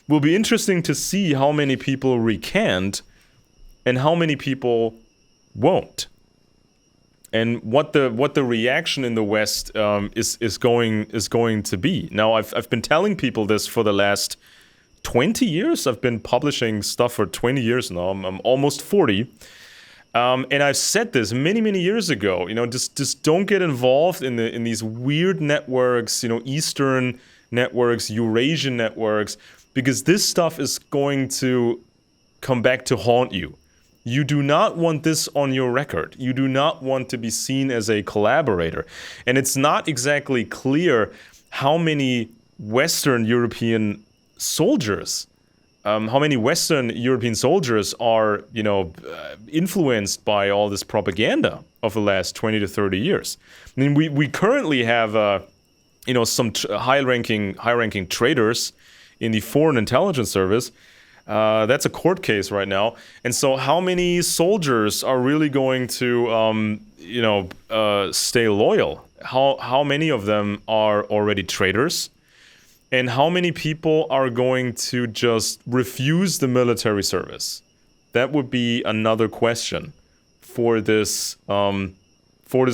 will be interesting to see how many people recant and how many people won't. And what the reaction in the West is going to be. Now, I've been telling people this for the last 20 years. I've been publishing stuff for 20 years now. I'm almost 40. And I've said this many years ago. Just don't get involved in these weird networks, Eastern networks, Eurasian networks, because this stuff is going to come back to haunt you. You do not want this on your record. You do not want to be seen as a collaborator. And it's not exactly clear how many Western European soldiers are, influenced by all this propaganda of the last 20 to 30 years. I mean, we currently have, some high-ranking traders in the Foreign Intelligence Service That's a court case right now. And so, how many soldiers are really going to, stay loyal? How many of them are already traitors? And how many people are going to just refuse the military service? That would be another question for this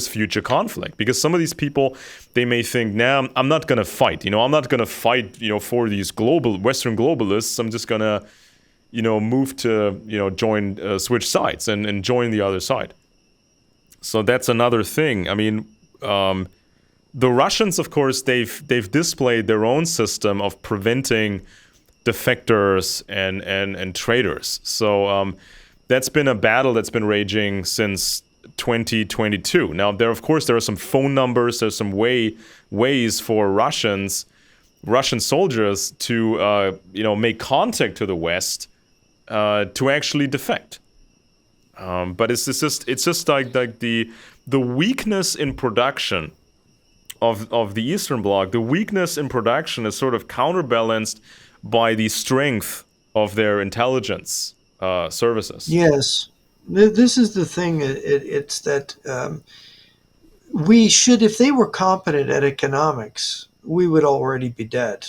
future conflict, because some of these people, they may think, nah, I'm not going to fight, I'm not going to fight, for these global Western globalists. I'm just going to, move to, join, switch sides and join the other side. So that's another thing. I mean, the Russians, of course, they've displayed their own system of preventing defectors and traitors. So that's been a battle that's been raging since 2022. Now, of course, there are some phone numbers. There's some ways for Russian soldiers to make contact to the West to actually defect. But it's just like the weakness in production of the Eastern Bloc. The weakness in production is sort of counterbalanced by the strength of their intelligence services. Yes, this is the thing. It's that we should, if they were competent at economics, we would already be dead.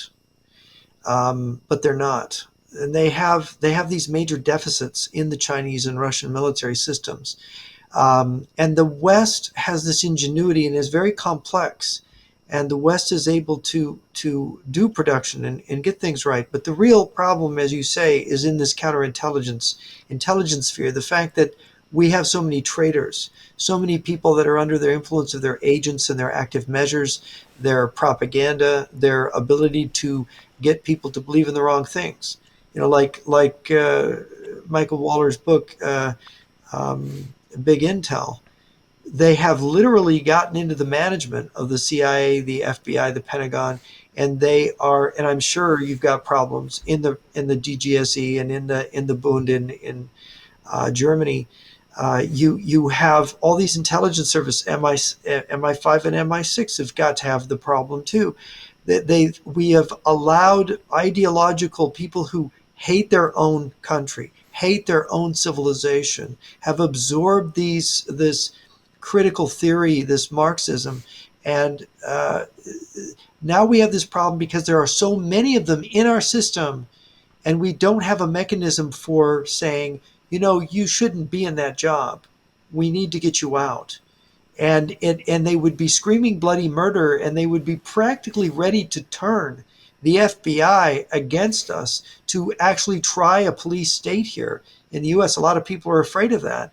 But they're not, and they have these major deficits in the Chinese and Russian military systems. And the West has this ingenuity and is very complex. And the West is able to do production and get things right. But the real problem, as you say, is in this intelligence sphere. The fact that we have so many traitors, so many people that are under their influence of their agents and their active measures, their propaganda, their ability to get people to believe in the wrong things. Like Michael Waller's book, Big Intel. They have literally gotten into the management of the CIA, the FBI, the Pentagon, and they are. And I'm sure you've got problems in the DGSE and in the Bund in Germany. You have all these intelligence service MI5 and MI6 have got to have the problem too. We have allowed ideological people who hate their own country, hate their own civilization, have absorbed this critical theory, this Marxism, and now we have this problem because there are so many of them in our system, and we don't have a mechanism for saying, you shouldn't be in that job. We need to get you out. And they would be screaming bloody murder, and they would be practically ready to turn the FBI against us to actually try a police state here in the U.S. A lot of people are afraid of that.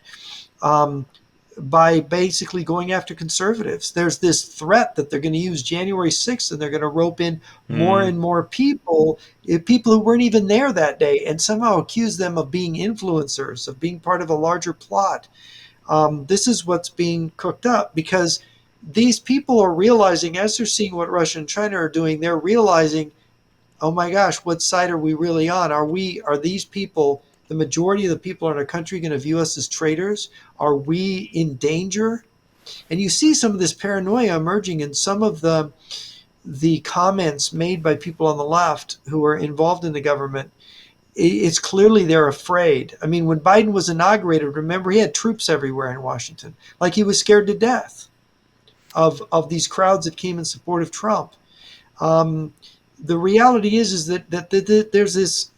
By basically going after conservatives. There's this threat that they're going to use January 6th, and they're going to rope in more and more people who weren't even there that day, and somehow accuse them of being influencers, of being part of a larger plot. This is what's being cooked up because these people are realizing, as they're seeing what Russia and China are doing, they're realizing, oh my gosh, what side are we really on? Are these people, the majority of the people in our country, going to view us as traitors? Are we in danger? And you see some of this paranoia emerging in some of the comments made by people on the left who are involved in the government. It's clearly they're afraid. I mean, when Biden was inaugurated, remember, he had troops everywhere in Washington, like he was scared to death of these crowds that came in support of Trump. The reality is that there's this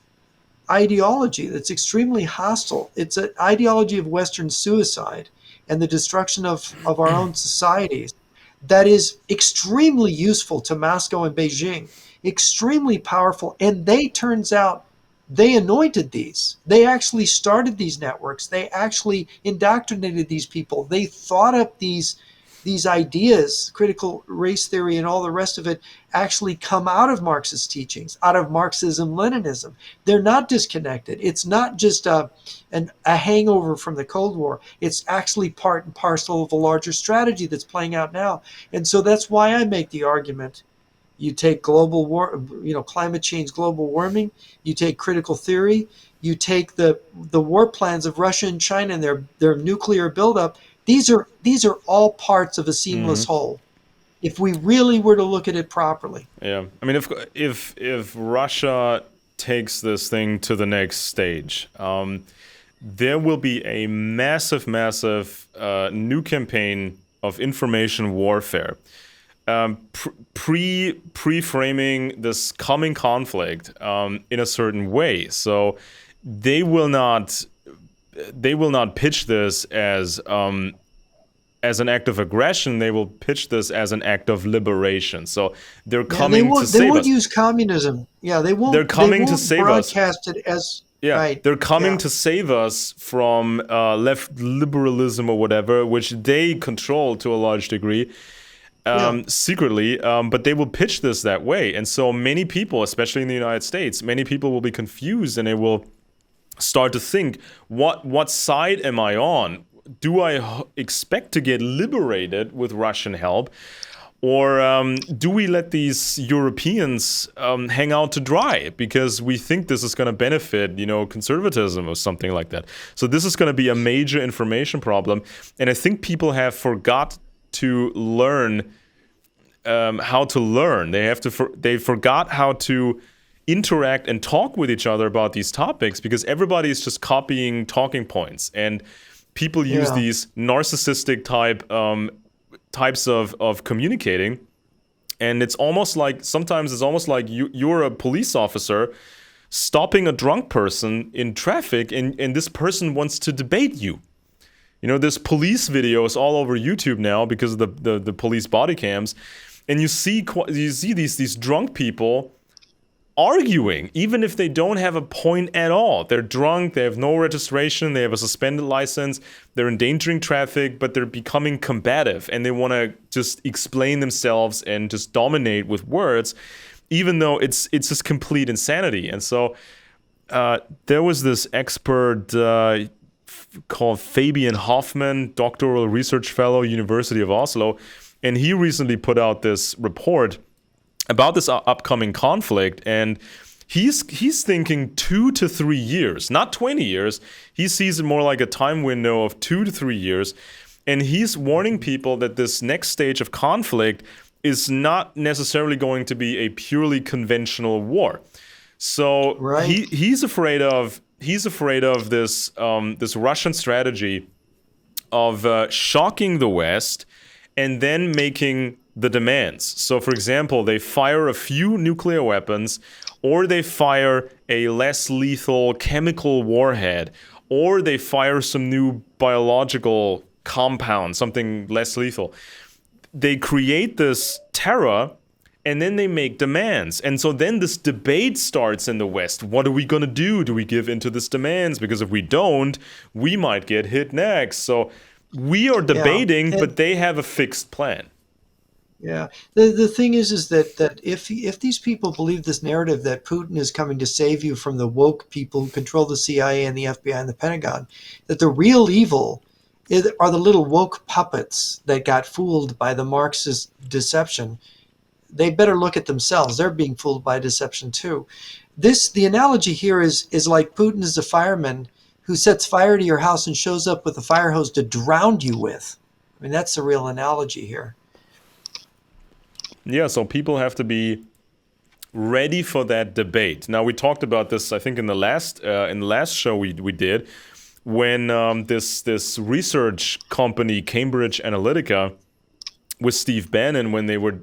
ideology that's extremely hostile. It's an ideology of Western suicide and the destruction of our own societies that is extremely useful to Moscow and Beijing, extremely powerful. And turns out, they anointed these. They actually started these networks. They actually indoctrinated these people. They thought up these ideas, critical race theory and all the rest of it, actually come out of Marxist teachings, out of Marxism-Leninism. They're not disconnected. It's not just a hangover from the Cold War. It's actually part and parcel of a larger strategy that's playing out now. And so that's why I make the argument. You take global climate change, global warming, you take critical theory, you take the war plans of Russia and China and their nuclear buildup. These are all parts of a seamless whole, if we really were to look at it properly. Yeah, I mean, if Russia takes this thing to the next stage, there will be a massive, massive new campaign of information warfare, pre-framing this coming conflict in a certain way. So they will not pitch this as an act of aggression. They will pitch this as an act of liberation. So they're Yeah, they coming to won't. They save won't us. use communism. Yeah, they They're won't. They coming to won't save us. broadcast it as Yeah, right. they're coming Yeah, to save us from left liberalism or whatever, which they control to a large degree, yeah, secretly. But they will pitch this that way, and so many people, especially in the United States, many people will be confused, and they will start to think, what side am I on? Do I expect to get liberated with Russian help? Or do we let these Europeans hang out to dry because we think this is going to benefit, conservatism or something like that? So this is going to be a major information problem, and I think people have forgot to learn how to learn. They forgot how to interact and talk with each other about these topics because everybody is just copying talking points, and people use yeah. these narcissistic types of communicating, and sometimes it's almost like you're a police officer stopping a drunk person in traffic, and this person wants to debate you. There's police videos all over YouTube now because of the police body cams, and you see these drunk people arguing, even if they don't have a point at all. They're drunk, they have no registration, they have a suspended license, they're endangering traffic, but they're becoming combative and they want to just explain themselves and just dominate with words, even though it's just complete insanity. And so there was this expert called Fabian Hoffman, doctoral research fellow, University of Oslo, and he recently put out this report about this upcoming conflict, and he's thinking 2 to 3 years, not 20 years. He sees it more like a time window of 2 to 3 years, and he's warning people that this next stage of conflict is not necessarily going to be a purely conventional war. So Right. he's afraid of this Russian strategy of shocking the West and then making the demands. So, for example, they fire a few nuclear weapons, or they fire a less lethal chemical warhead, or they fire some new biological compound, something less lethal. They create this terror, and then they make demands. And so then this debate starts in the West. What are we going to do? Do we give into these demands? Because if we don't, we might get hit next. So we are Yeah. debating, And but they have a fixed plan. yeah, the thing is that if these people believe this narrative that Putin is coming to save you from the woke people who control the CIA and the FBI and the Pentagon, that the real evil are the little woke puppets that got fooled by the Marxist deception. They better look at themselves. They're being fooled by deception too. The analogy here is like Putin is a fireman who sets fire to your house and shows up with a fire hose to drown you with. I mean, that's the real analogy here. Yeah, so people have to be ready for that debate. Now, we talked about this, I think, in the last show we did, when this research company, Cambridge Analytica, with Steve Bannon, when they were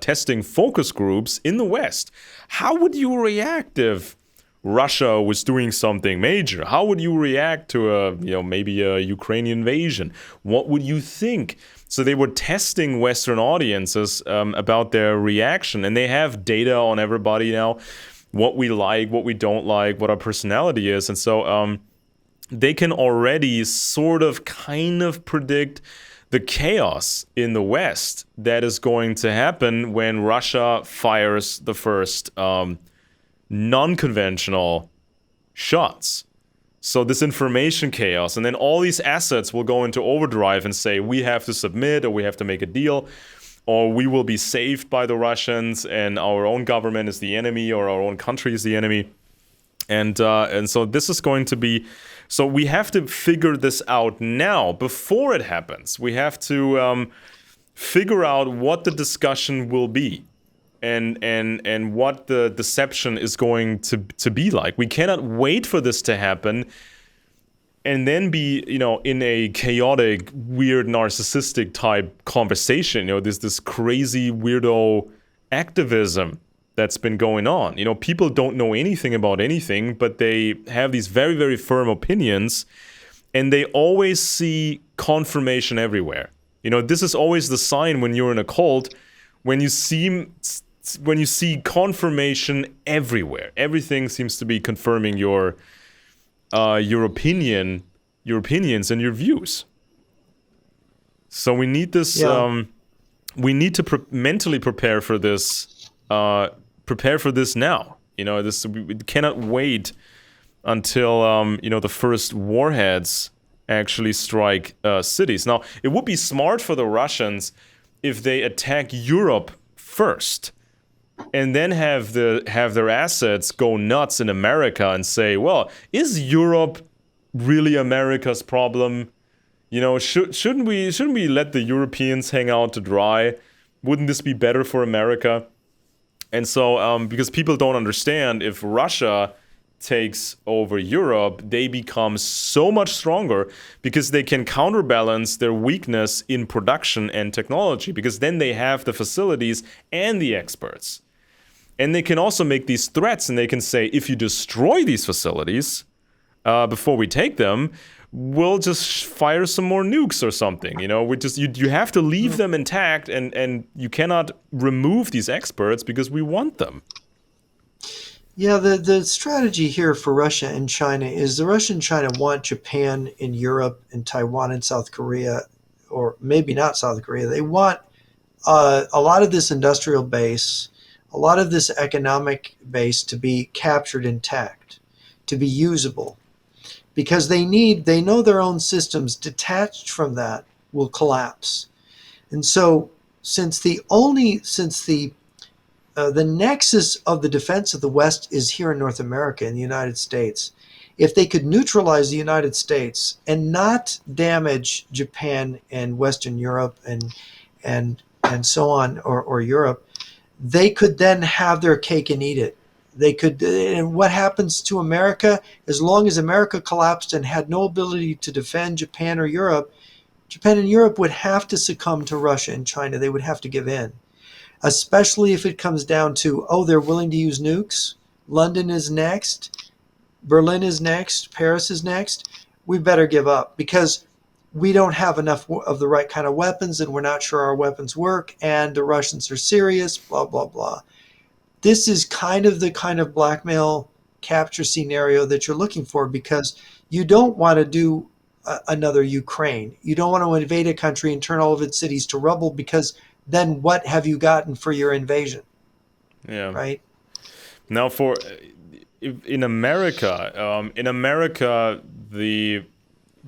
testing focus groups in the West. How would you react if Russia was doing something major? How would you react to maybe a Ukrainian invasion? What would you think? So they were testing Western audiences about their reaction, and they have data on everybody now, what we like, what we don't like, what our personality is, and so they can already kind of predict the chaos in the West that is going to happen when Russia fires the first non-conventional shots. So this information chaos, and then all these assets will go into overdrive and say, we have to submit, or we have to make a deal, or we will be saved by the Russians, and our own government is the enemy, or our own country is the enemy. And so this is going to be... So we have to figure this out now, before it happens. We have to figure out what the discussion will be. and what the deception is going to be like. We cannot wait for this to happen and then be, in a chaotic, weird, narcissistic type conversation. This crazy weirdo activism that's been going on. People don't know anything about anything, but they have these very, very firm opinions, and they always see confirmation everywhere. This is always the sign when you're in a cult, when you see confirmation everywhere. Everything seems to be confirming your opinions and your views. So we need this. Yeah. We need to mentally prepare for this. Prepare for this now. We cannot wait until the first warheads actually strike cities. Now, it would be smart for the Russians if they attack Europe first, and then have their assets go nuts in America and say, well, is Europe really America's problem? Shouldn't we let the Europeans hang out to dry? Wouldn't this be better for America? And so, because people don't understand, if Russia takes over Europe, they become so much stronger because they can counterbalance their weakness in production and technology, because then they have the facilities and the experts. And they can also make these threats, and they can say, if you destroy these facilities before we take them, we'll just fire some more nukes or something. You have to leave them intact, and you cannot remove these experts because we want them. Yeah, the strategy here for Russia and China is the Russia and China want Japan in Europe and Taiwan and South Korea, or maybe not South Korea. They want a lot of this industrial base, a lot of this economic base to be captured intact, to be usable, because they know their own systems detached from that will collapse. And so since the nexus of the defense of the West is here in North America, in the United States, if they could neutralize the United States and not damage Japan and Western Europe and so on, or Europe, they could then have their cake and eat it. They could, and what happens to America, as long as America collapsed and had no ability to defend Japan or Europe, Japan and Europe would have to succumb to Russia and China. They would have to give in, especially if it comes down to, they're willing to use nukes. London is next. Berlin is next. Paris is next. We better give up, because we don't have enough of the right kind of weapons, and we're not sure our weapons work, and the Russians are serious, blah, blah, blah. This is the kind of blackmail capture scenario that you're looking for, because you don't want to do another Ukraine. You don't want to invade a country and turn all of its cities to rubble, because then what have you gotten for your invasion? Yeah. Right? Now, in America, the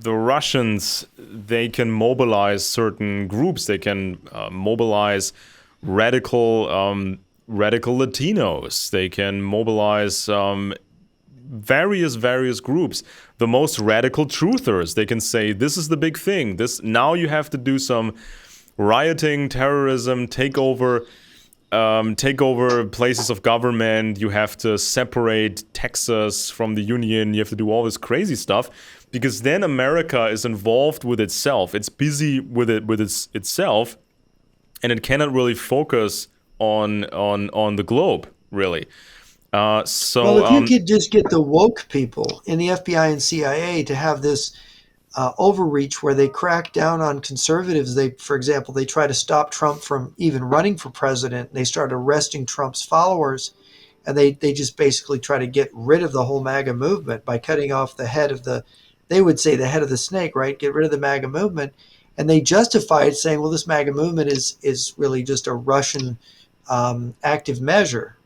Russians, they can mobilize certain groups. They can mobilize radical Latinos. They can mobilize various groups. The most radical truthers. They can say, this is the big thing. Now you have to do some rioting, terrorism, take over places of government. You have to separate Texas from the Union. You have to do all this crazy stuff, because then America is involved with itself. It's busy with itself, and it cannot really focus on the globe, really. Well, if you could just get the woke people in the FBI and CIA to have this overreach where they crack down on conservatives. For example, they try to stop Trump from even running for president. They start arresting Trump's followers, and they just basically try to get rid of the whole MAGA movement by cutting off the head of they would say the head of the snake, right? Get rid of the MAGA movement. And they justify it saying, well, this MAGA movement is really just a Russian active measure.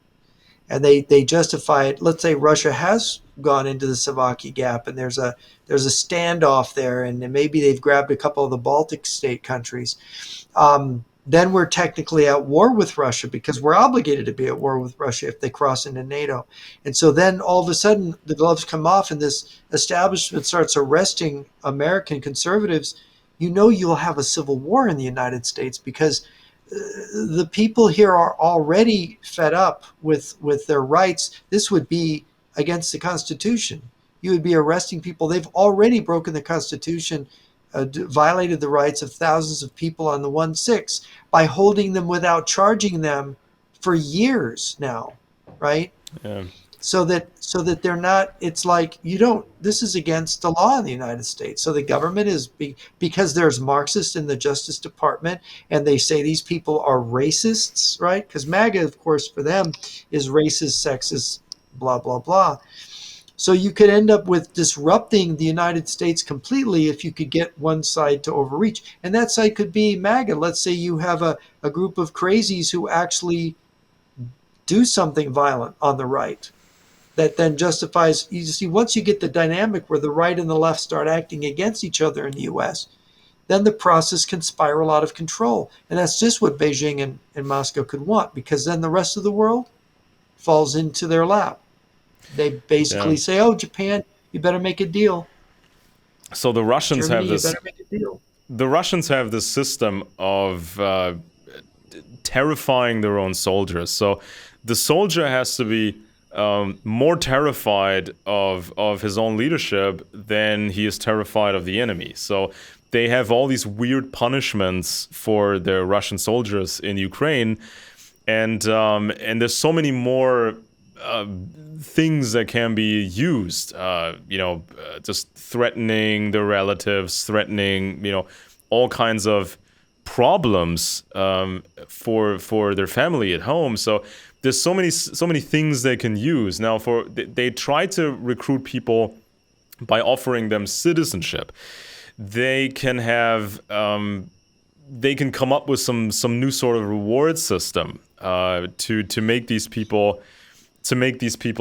And they justify it. Let's say Russia has gone into the Savaki Gap, and there's a standoff there, and maybe they've grabbed a couple of the Baltic state countries. Then we're technically at war with Russia, because we're obligated to be at war with Russia if they cross into NATO. And so then all of a sudden the gloves come off, and this establishment starts arresting American conservatives. You'll have a civil war in the United States, because the people here are already fed up with their rights. This would be against the Constitution. You would be arresting people. They've already broken the Constitution, violated the rights of thousands of people on the 1/6 by holding them without charging them for years now, right? Yeah. So that they're not, it's like, you don't, this is against the law in the United States. So the government is because there's Marxists in the Justice Department, and they say these people are racists, right? Because MAGA, of course, for them is racist, sexist, blah blah blah. So you could end up with disrupting the United States completely if you could get one side to overreach, and that side could be MAGA. Let's say you have a group of crazies who actually do something violent on the right that then justifies. You see, once you get the dynamic where the right and the left start acting against each other in the US, then the process can spiral out of control. And that's just what Beijing and Moscow could want, because then the rest of the world falls into their lap. They Yeah. basically say, oh, Japan, you better make a deal. So the Russians Germany, have you this. better make a deal. The Russians have this system of terrifying their own soldiers. So the soldier has to be more terrified of his own leadership than he is terrified of the enemy. So they have all these weird punishments for their Russian soldiers in Ukraine, and there's so many more uh, things that can be used. Just threatening their relatives, threatening all kinds of problems for their family at home. So there's so many things they can use now. They try to recruit people by offering them citizenship. They can have they can come up with some new sort of reward system to make these people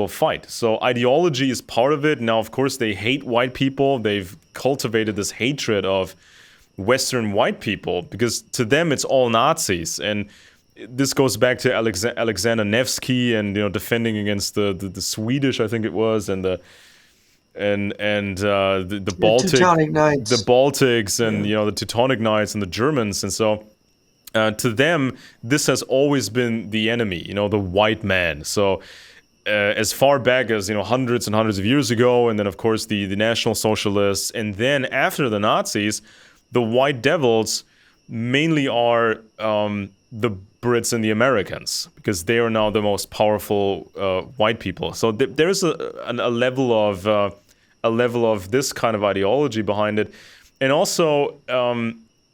fight. So ideology is part of it. Now, of course, they hate white people. They've cultivated this hatred of Western white people because to them it's all Nazis. And this goes back to Alexander Nevsky and defending against the Swedish, I think it was, and the The Teutonic the Knights. Baltics, and Yeah. the Teutonic Knights and the Germans. And so to them, this has always been the enemy, the white man. So as far back as hundreds and hundreds of years ago, and then of course the National Socialists, and then after the Nazis, the white devils mainly are the Brits and the Americans, because they are now the most powerful white people. So there's a level of this kind of ideology behind it, and also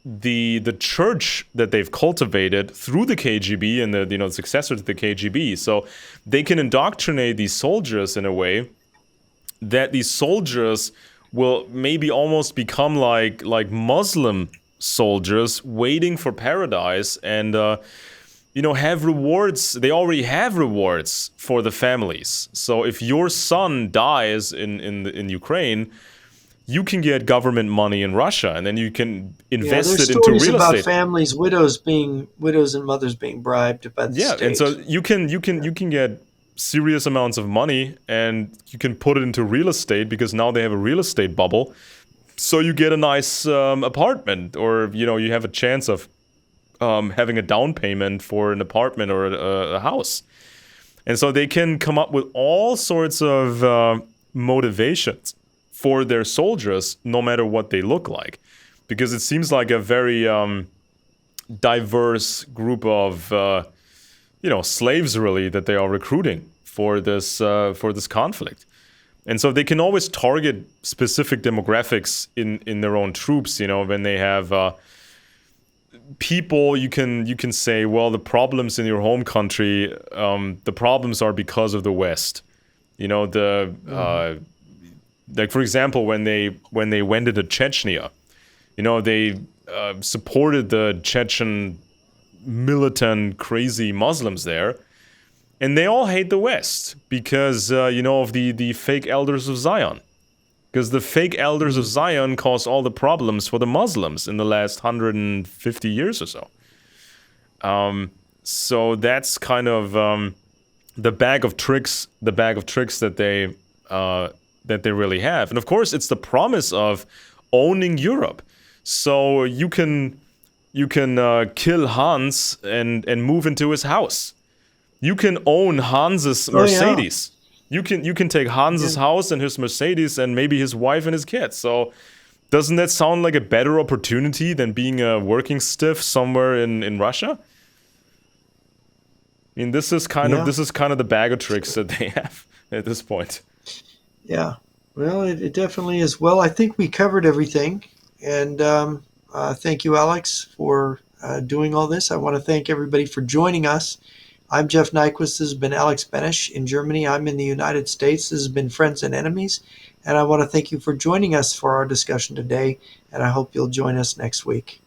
the church that they've cultivated through the KGB and the successor to the KGB. So they can indoctrinate these soldiers in a way that these soldiers will maybe almost become like Muslim soldiers waiting for paradise, and have rewards. They already have rewards for the families. So if your son dies in Ukraine, you can get government money in Russia, and then you can Yeah, invest there's it into stories real about estate. families, widows and mothers being bribed by the Yeah, and so state. you can get serious amounts of money, and you can put it into real estate because now they have a real estate bubble. So you get a nice apartment, or you have a chance of having a down payment for an apartment or a house. And so they can come up with all sorts of motivations for their soldiers, no matter what they look like, because it seems like a very diverse group of slaves, really, that they are recruiting for this conflict. And so they can always target specific demographics in their own troops. When they have people, you can say, well, the problems in your home country, the problems are because of the West. Like, for example, when they went into Chechnya, they supported the Chechen militant, crazy Muslims there, and they all hate the West because of the fake elders of Zion. Because the fake elders of Zion caused all the problems for the Muslims in the last 150 years or so. So that's kind of the bag of tricks that they really have. And of course, it's the promise of owning Europe. So you can You can kill Hans and move into his house. You can own Hans's Oh yeah, Mercedes. You can take Hans's yeah, house and his Mercedes and maybe his wife and his kids. So doesn't that sound like a better opportunity than being a working stiff somewhere in Russia? I mean, yeah, this is kind of the bag of tricks that they have at this point. yeah. Well, it definitely is. Well, I think we covered everything, and thank you, Alex, for doing all this. I want to thank everybody for joining us. I'm Jeff Nyquist. This has been Alex Benish in Germany. I'm in the United States. This has been Friends and Enemies. And I want to thank you for joining us for our discussion today. And I hope you'll join us next week.